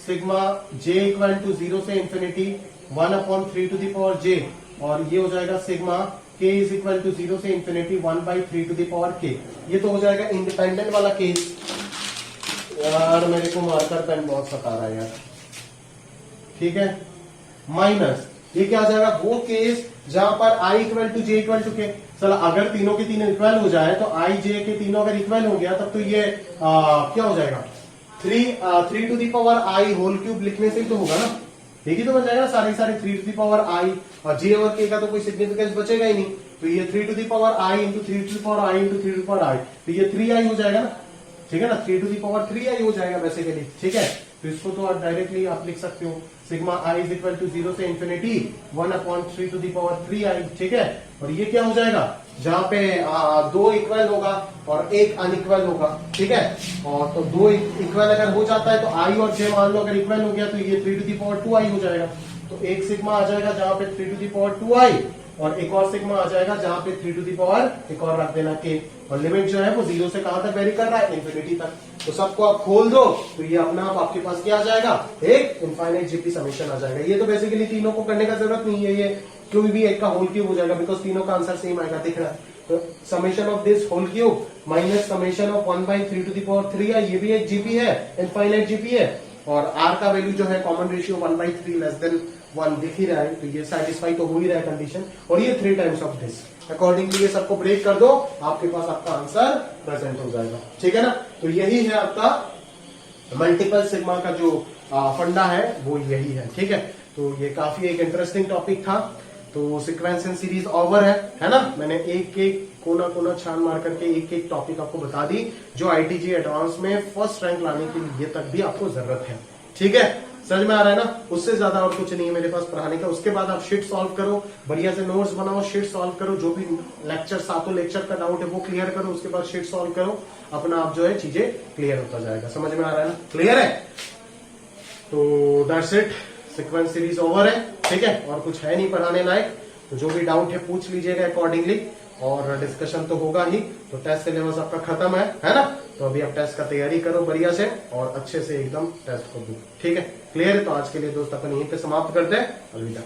sigma j equal to 0 से infinity 1/3 to the power j, और ये हो जाएगा सिग्मा के इज इक्वल टू 0 से इंफिनिटी 1/3 टू द पावर के। ये तो हो जाएगा इंडिपेंडेंट वाला केस। यार मेरे को मार्कर पेन बहुत सता रहा है यार, ठीक है, माइनस ये क्या आ जाएगा, वो केस जहां पर i equal to j equal to k. चलो अगर तीनों के तीनों इक्वल हो जाए, तो आई जे के तीनों अगर इक्वल हो गया, तब तो ये क्या हो जाएगा, 3 to the power i whole cube लिखने से ही तो होगा ना, ठीक ही तो बन जाएगा सारे 3 टू दी पावर आई, और जे और के का तो कोई सिग्निफिकेंस बचेगा ही नहीं। तो ये 3 to the power i into 3 to the power i into 3 to the power i, तो ये 3i हो जाएगा ना, ठीक है ना, 3 टू दी पावर 3i हो जाएगा बेसिकली, ठीक है। तो इसको तो आप डायरेक्टली आप लिख सकते हो, sigma i is equal to 0 से infinity 1/3 to the power 3i, ठीक है। और ये क्या हो जाएगा, जहां पे 2 इक्वल होगा और 1 अनइक्वल होगा, ठीक है। और तो 2 इक्वल अगर हो जाता है, तो आई और जे मान लो अगर इक्वल हो गया, तो ये 3 टू दी पावर 2i हो जाएगा। तो एक सिग्मा आ जाएगा जहां पे 3 टू दी पावर 2i, और एक और सिग्मा आ जाएगा जहां पे 3 टू दी पावर एक और रख देना के, और लिमिट जो है वो 0 से कहां तक वेरी कर रहा है, इंफिनिटी तक। तो सबको आप खोल दो, तो ये अपना आप आपके पास क्या आ जाएगा, एक इनफाइनाइट जीपी समेशन आ जाएगा। ये तो बेसिकली तीनों को करने का जरूरत नहीं है, ये कोई भी एक का होल क्यूब हो जाएगा, बिकॉज तीनों का आंसर सेम आएगा, दिख रहा है। तो summation of this whole cube minus summation of 1/3 to the power 3i, ये भी एक जीपी है, इनफाइनाइट जीपी है। और आर का वैल्यू जो है कॉमन रेशियो 1/3 लेस देन 1 दिख ही रहा है, तो ये सेटिस्फाई तो हो ही रहा है कंडीशन। और ये 3 टाइम्स ऑफ दिस, अकॉर्डिंगली ये सबको ब्रेक कर दो, आपके पास आपका आंसर प्रेजेंट हो जाएगा, ठीक है ना। तो यही है आपका मल्टीपल सिग्मा का जो फंडा है, वो यही है, ठीक है। तो ये काफी एक इंटरेस्टिंग टॉपिक था। तो सीक्वेंस एंड सीरीज ओवर है ना। मैंने एक एक कोना कोना छान मार करके एक एक टॉपिक आपको बता दी, जो आईटीजी एडवांस में फर्स्ट रैंक लाने के लिए तक भी आपको जरूरत है, ठीक है। समझ में आ रहा है ना, उससे ज्यादा और कुछ नहीं है मेरे पास पढ़ाने का। उसके बाद आप शीट सॉल्व करो, बढ़िया से नोट्स बनाओ, शीट सॉल्व करो, जो भी लेक्चर 7 लेक्चर का डाउट है वो क्लियर करो, उसके बाद शीट सॉल्व करो, अपना आप जो है चीजें क्लियर होता जाएगा। समझ में आ रहा है ना, क्लियर है। तो that's it, sequence series over है, ठीक है। और कुछ है नहीं पढ़ाने लायक, तो जो भी डाउट है पूछ लीजिएगा अकॉर्डिंगली, और डिस्कशन तो होगा ही। तो टेस्ट सिलेबस आपका खत्म है ना। तो अभी आप टेस्ट का तैयारी करो बढ़िया से, और अच्छे से एकदम टेस्ट को दो, ठीक है। क्लियर है। तो आज के लिए दोस्त अपन यहीं पे समाप्त करते हैं, अलविदा।